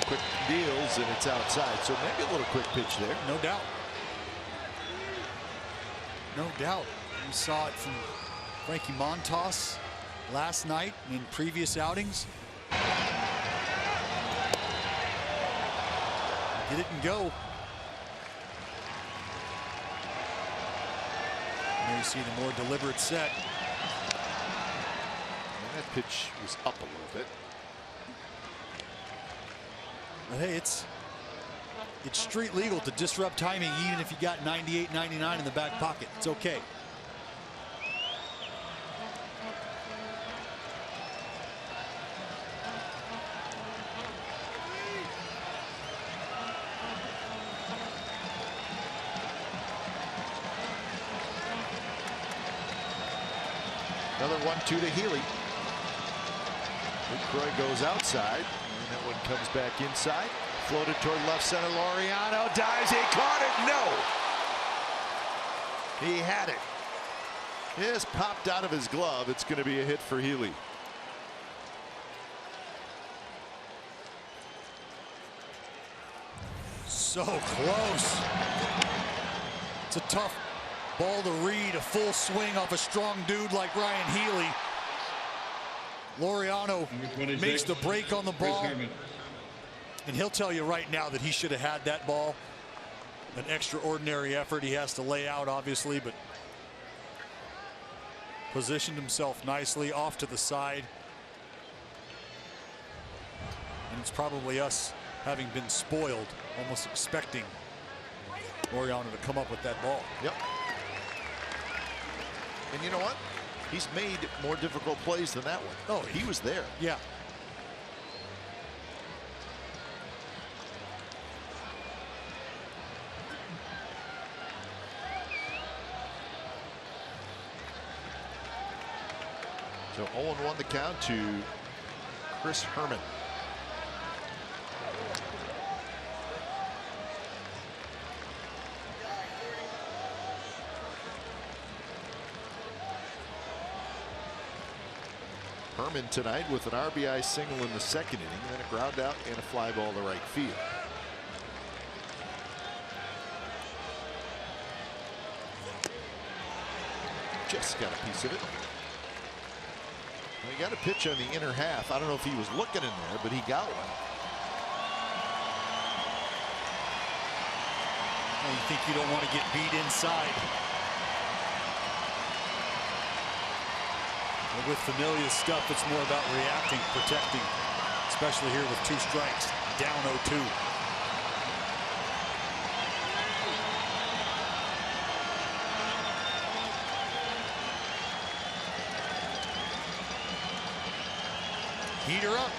quick deals, and it's outside. So maybe a little quick pitch there. No doubt. No doubt. We saw it from Frankie Montas last night and in previous outings. Get it and go. There you see the more deliberate set. And that pitch was up a little bit. But hey, it's street legal to disrupt timing even if you got 98, 99 in the back pocket. It's okay. Another 1-2 to Healy. LaCroix goes outside, and that one comes back inside. Floated toward left center. Laureano dives. He caught it. No. He had it. Just popped out of his glove. It's going to be a hit for Healy. So close. It's a tough ball to read, a full swing off a strong dude like Ryan Healy. Laureano makes the break on the ball. And he'll tell you right now that he should have had that ball. An extraordinary effort. He has to lay out, obviously, but positioned himself nicely off to the side. And it's probably us having been spoiled, almost expecting Laureano to come up with that ball. Yep. And you know what? He's made more difficult plays than that one. Oh, he was there. Yeah. So 0-1 the count to Chris Herman. Herman tonight with an RBI single in the second inning, then a ground out and a fly ball to right field. Just got a piece of it. He got a pitch on the inner half. I don't know if he was looking in there, but he got one. Well, you think you don't want to get beat inside. But with Familia's stuff, it's more about reacting, protecting, especially here with 2 strikes, down 0-2. Heater up.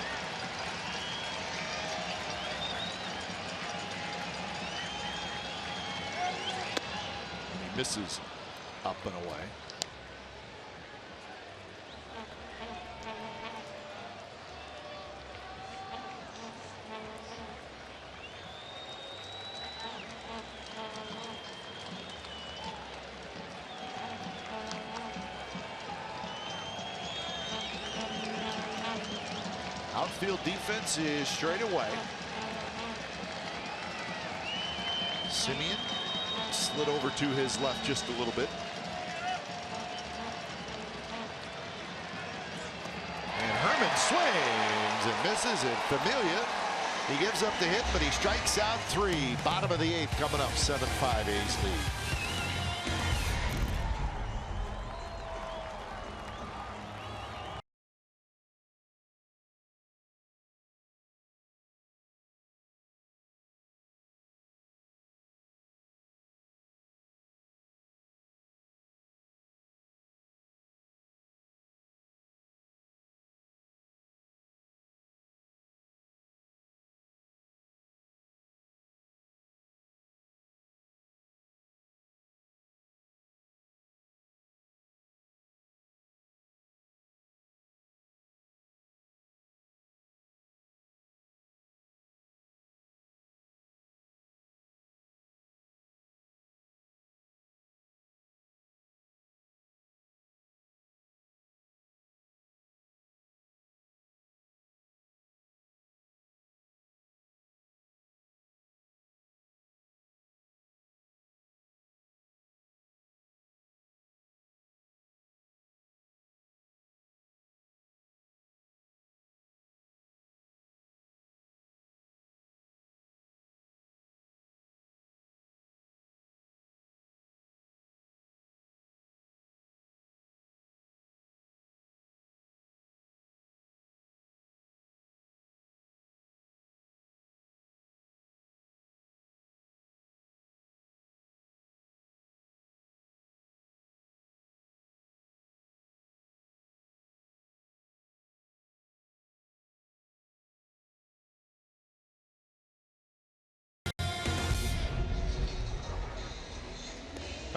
He misses up and away. Outfield defense is straight away. Simeon slid over to his left just a little bit. And Herman swings and misses it. Familia, he gives up the hit, but he strikes out 3. Bottom of the 8th coming up, 7-5 A's lead.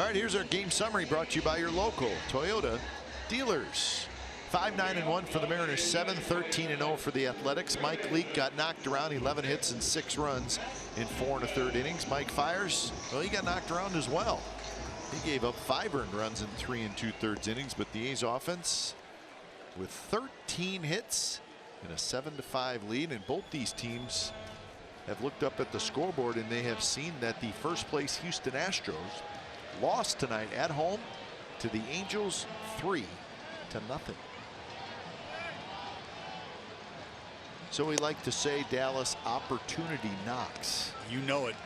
All right, here's our game summary brought to you by your local Toyota dealers. 5-9-1 for the Mariners, 7-13-0 for the Athletics. Mike Leake got knocked around, 11 hits and 6 runs in 4 1/3 innings. Mike Fiers, well, he got knocked around as well. He gave up 5 earned runs in 3 2/3 innings, but the A's offense with 13 hits and a 7-5 lead, and both these teams have looked up at the scoreboard and they have seen that the first place Houston Astros lost tonight at home to the Angels 3-0. So we like to say Dallas opportunity knocks. You know it.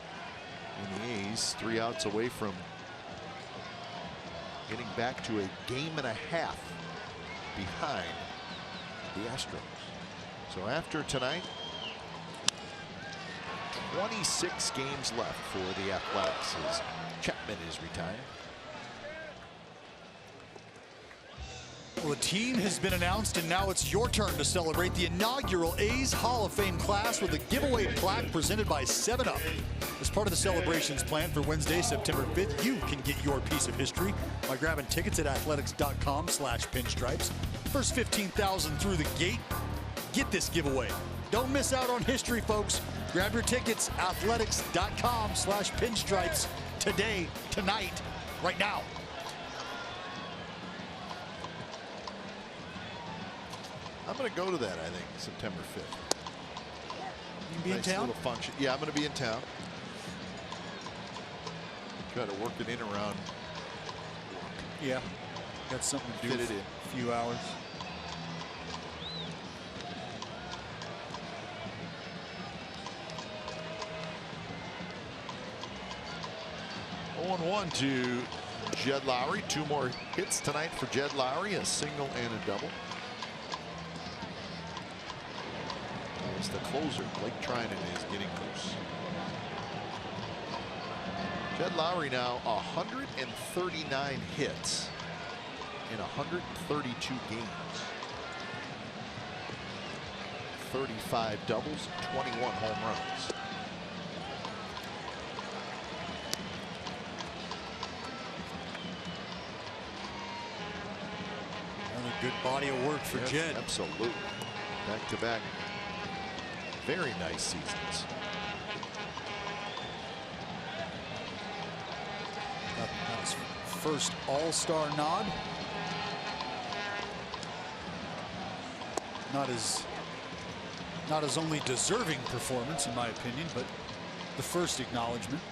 And the A's 3 outs away from getting back to a game and a half behind the Astros. So after tonight, 26 games left for the Athletics as Chapman is retired. Well, the team has been announced, and now it's your turn to celebrate the inaugural A's Hall of Fame class with a giveaway plaque presented by 7-Up. As part of the celebrations planned for Wednesday, September 5th, you can get your piece of history by grabbing tickets at athletics.com/pinstripes. First 15,000 through the gate, get this giveaway. Don't miss out on history, folks. Grab your tickets, athletics.com/pinstripes today, tonight, right now. I'm going to go to that, I think, September 5th. You be in town? Little function. Yeah, I'm going to be in town. Try to work it in around. Yeah, got something to do. Fit it in. A few hours. On 1 to Jed Lowry. 2 more hits tonight for Jed Lowry, a single and a double. As the closer, Blake Trinan, is getting loose. Jed Lowry now 139 hits in 132 games. 35 doubles, 21 home runs. Another good body of work for Yes, Jed. Absolutely. Back-to-back. Very nice seasons. Got his first All-Star nod. Not his only deserving performance, in my opinion, but the first acknowledgement.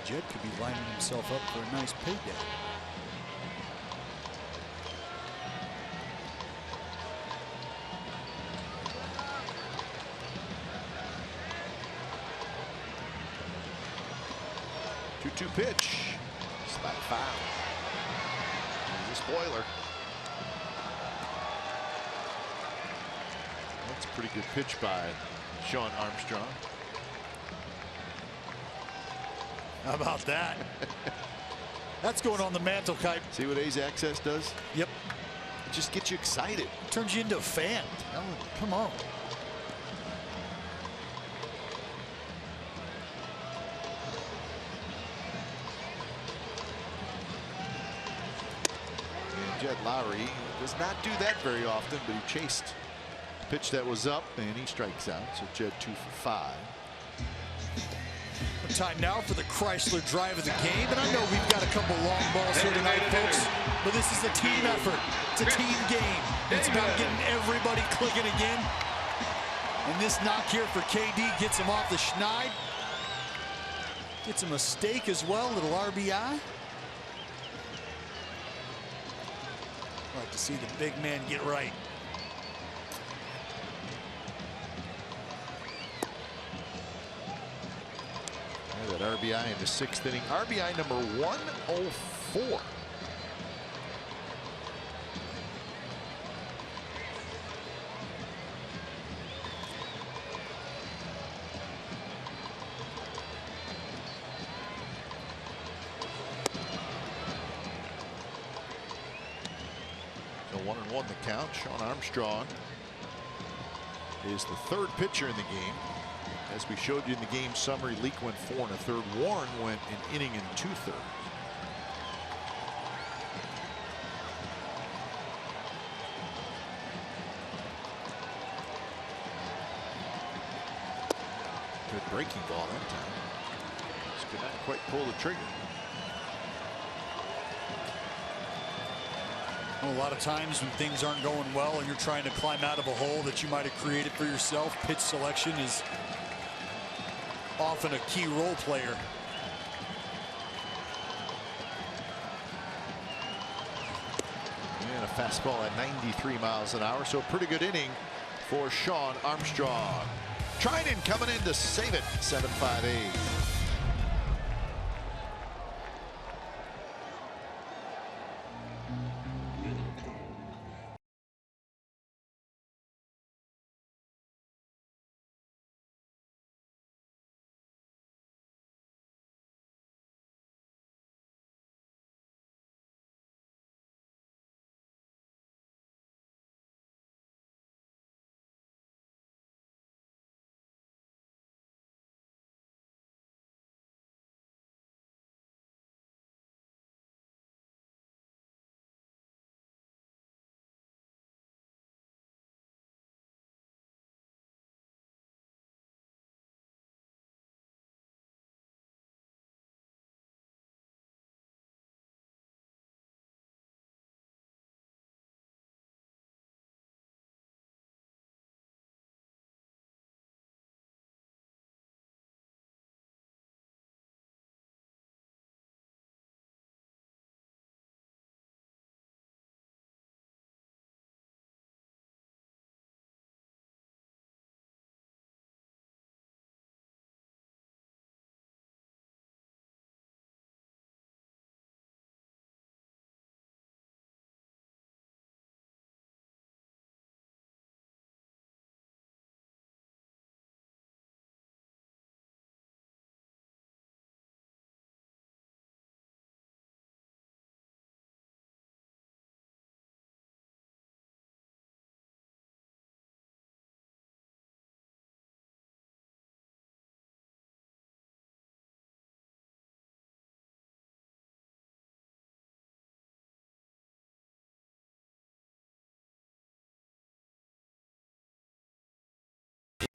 Jed could be lining himself up for a nice payday. Pitch. Slap foul. Here's a spoiler. That's a pretty good pitch by Sean Armstrong. How about that? That's going on the mantle, Kite. See what A's Access does? Yep. It just gets you excited. Turns you into a fan. Come on. Jed Lowry does not do that very often, but he chased the pitch that was up and he strikes out. So Jed 2 for 5. Time now for the Chrysler drive of the game, and I know we've got a couple long balls here tonight, folks, but this is a team effort. It's a team game. It's about getting everybody clicking again. And this knock here for KD gets him off the schneid. Gets a mistake as well, little RBI. Like to see the big man get right. That RBI in the 6th inning. RBI number 104. So 1-1 the count. Sean Armstrong is the 3rd pitcher in the game. As we showed you in the game summary, Leake went 4 1/3. Warren went an inning and 2/3. Good breaking ball that time. Just could not quite pull the trigger. Well, a lot of times when things aren't going well and you're trying to climb out of a hole that you might have created for yourself, pitch selection is often a key role player. And a fastball at 93 miles an hour, so a pretty good inning for Sean Armstrong. Trinan coming in to save it, 7-5-8.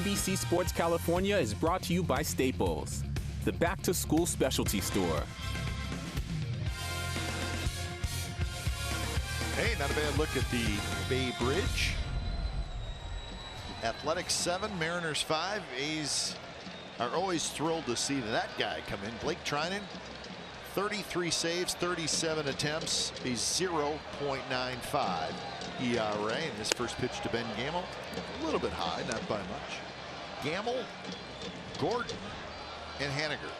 NBC Sports California is brought to you by Staples, the back-to-school specialty store. Hey, not a bad look at the Bay Bridge. Athletics 7, Mariners 5. A's are always thrilled to see that guy come in. Blake Trinan, 33 saves, 37 attempts, a 0.95 ERA. And his first pitch to Ben Gamel, a little bit high, not by much. Gamel, Gordon, and Haniger.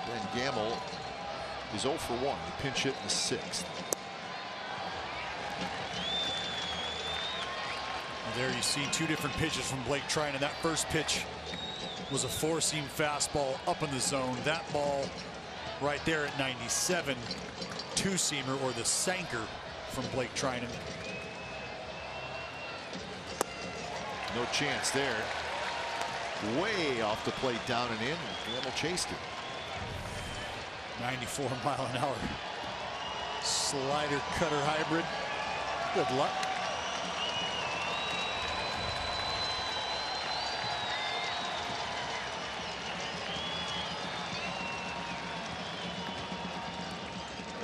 Ben Gamel is 0 for 1. He pinch hit in the 6th. There you see two different pitches from Blake Trinan. That first pitch was a four-seam fastball up in the zone. That ball right there at 97, two-seamer or the sanker from Blake Trinan. No chance there. Way off the plate, down and in, and Gamel chased it. 94 mile an hour slider cutter hybrid. Good luck.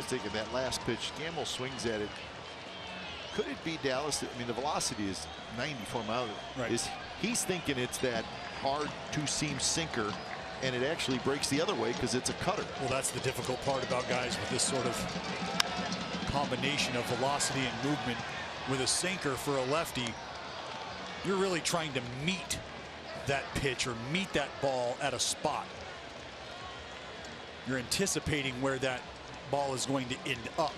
Taking that last pitch, Gamel swings at it. Could it be Dallas? I mean, the velocity is 94 miles. Right. He's thinking it's that hard two-seam sinker, and it actually breaks the other way because it's a cutter. Well, that's the difficult part about guys with this sort of combination of velocity and movement. With a sinker for a lefty, you're really trying to meet that pitch or meet that ball at a spot. You're anticipating where that ball is going to end up.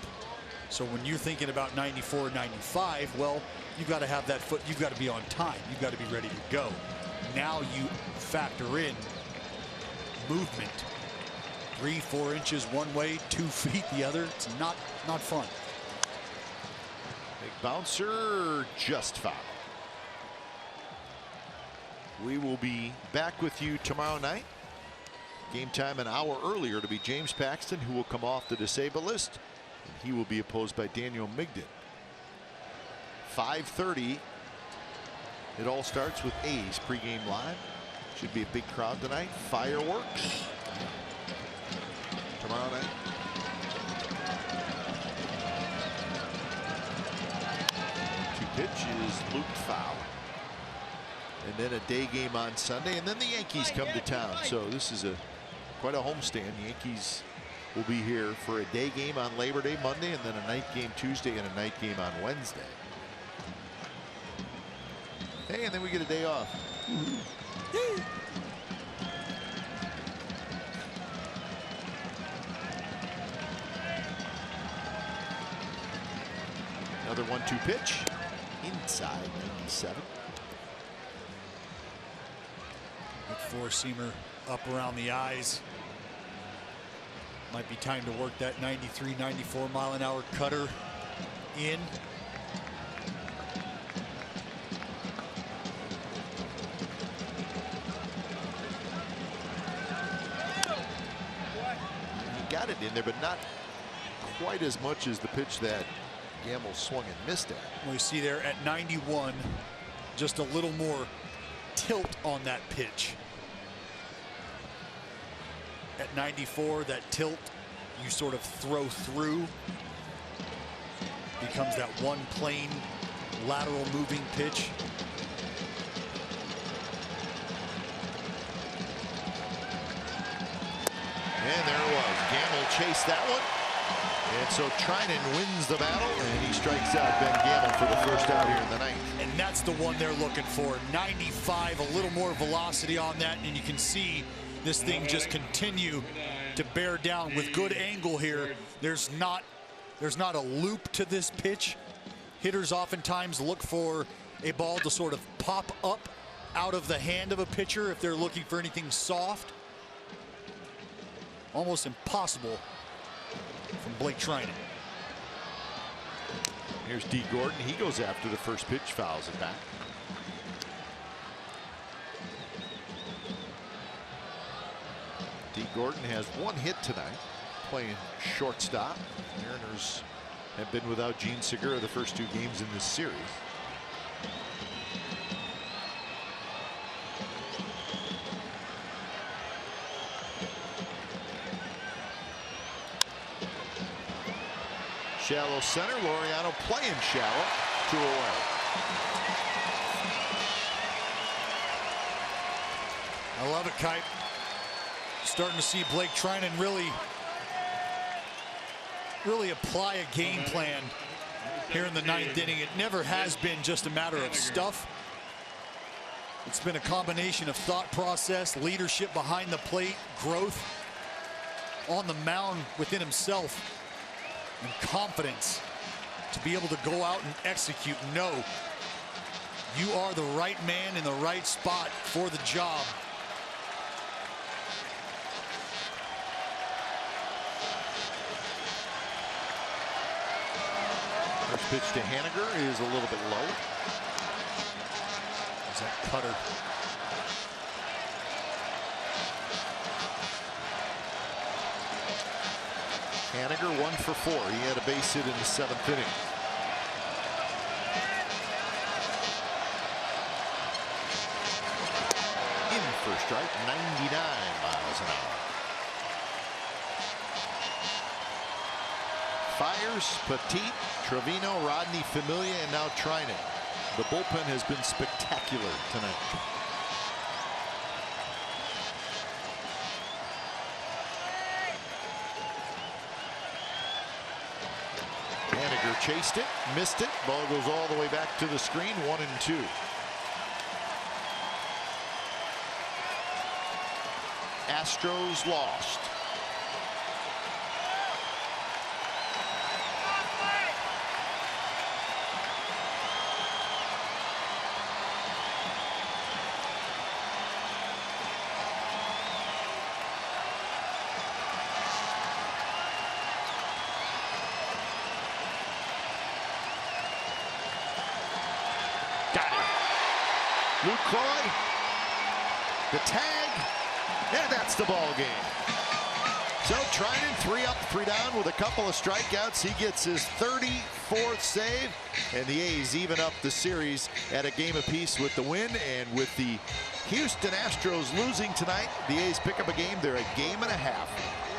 So when you're thinking about 94, 95, well, you've got to have that foot. You've got to be on time. You've got to be ready to go. Now you factor in movement. 3-4 inches one way, 2 feet the other. It's not fun. Big Bouncer just foul. We will be back with you tomorrow night. Game time an hour earlier to be James Paxton, who will come off the disabled list. And he will be opposed by Daniel Migden. 5:30. It all starts with A's pregame live. Should be a big crowd tonight. Fireworks tomorrow night. Pitch is looped foul. And then a day game on Sunday, and then the Yankees come to town. So this is quite a homestand. Yankees will be here for a day game on Labor Day Monday, and then a night game Tuesday and a night game on Wednesday. Hey, and then we get a day off. Another 1-2 pitch. Inside 97. Good four-seamer up around the eyes. Might be time to work that 93, 94 mile an hour cutter in. He got it in there, but not quite as much as the pitch that Gamble swung and missed at. We see there at 91, just a little more tilt on that pitch. At 94, that tilt you sort of throw through, becomes that one plane lateral moving pitch. And there it was. Gamble chased that one. And so Trinan wins the battle, and he strikes out Ben Gamble for the first out here in the ninth. And that's the one they're looking for. 95, a little more velocity on that, and you can see this thing just continue to bear down with good angle here. There's not a loop to this pitch. Hitters oftentimes look for a ball to sort of pop up out of the hand of a pitcher if they're looking for anything soft. Almost impossible from Blake Trinan. Here's D. Gordon. He goes after the first pitch, fouls it back. D. Gordon has one hit tonight, playing shortstop. Mariners have been without Gene Segura the first two games in this series. Shallow center, Laureano playing shallow, 2 away. I love it, Kite. Starting to see Blake Trinan really apply a game plan here in the ninth inning. It never has been just a matter of stuff. It's been a combination of thought process, leadership behind the plate, growth on the mound within himself, and confidence to be able to go out and execute. No, you are the right man in the right spot for the job. First pitch to Haniger is a little bit low. There's that cutter. Haniger 1 for 4. He had a base hit in the 7th inning. In for strike, 99 miles an hour. Fires, Petit, Trevino, Rodney, Familia, and now Trinan. The bullpen has been spectacular tonight. Haniger chased it, missed it. Ball goes all the way back to the screen, 1-2. Astros lost. Lucroy, the tag, and that's the ball game. So Trinan 3 up, 3 down with a couple of strikeouts. He gets his 34th save, and the A's even up the series at a game apiece with the win. And with the Houston Astros losing tonight, the A's pick up a game. They're a game and a half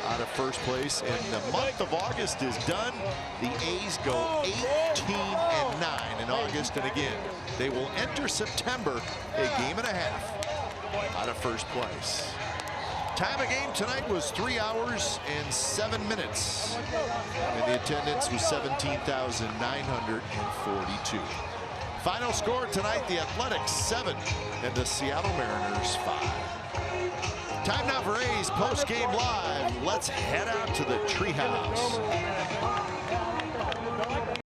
out of first place, and the month of August is done. The A's go 18-9 in August, and again, they will enter September a game and a half out of first place. Time of game tonight was 3 hours and 7 minutes, and the attendance was 17,942. Final score tonight, the Athletics 7 and the Seattle Mariners 5. Time now for A's post-game live. Let's head out to the treehouse.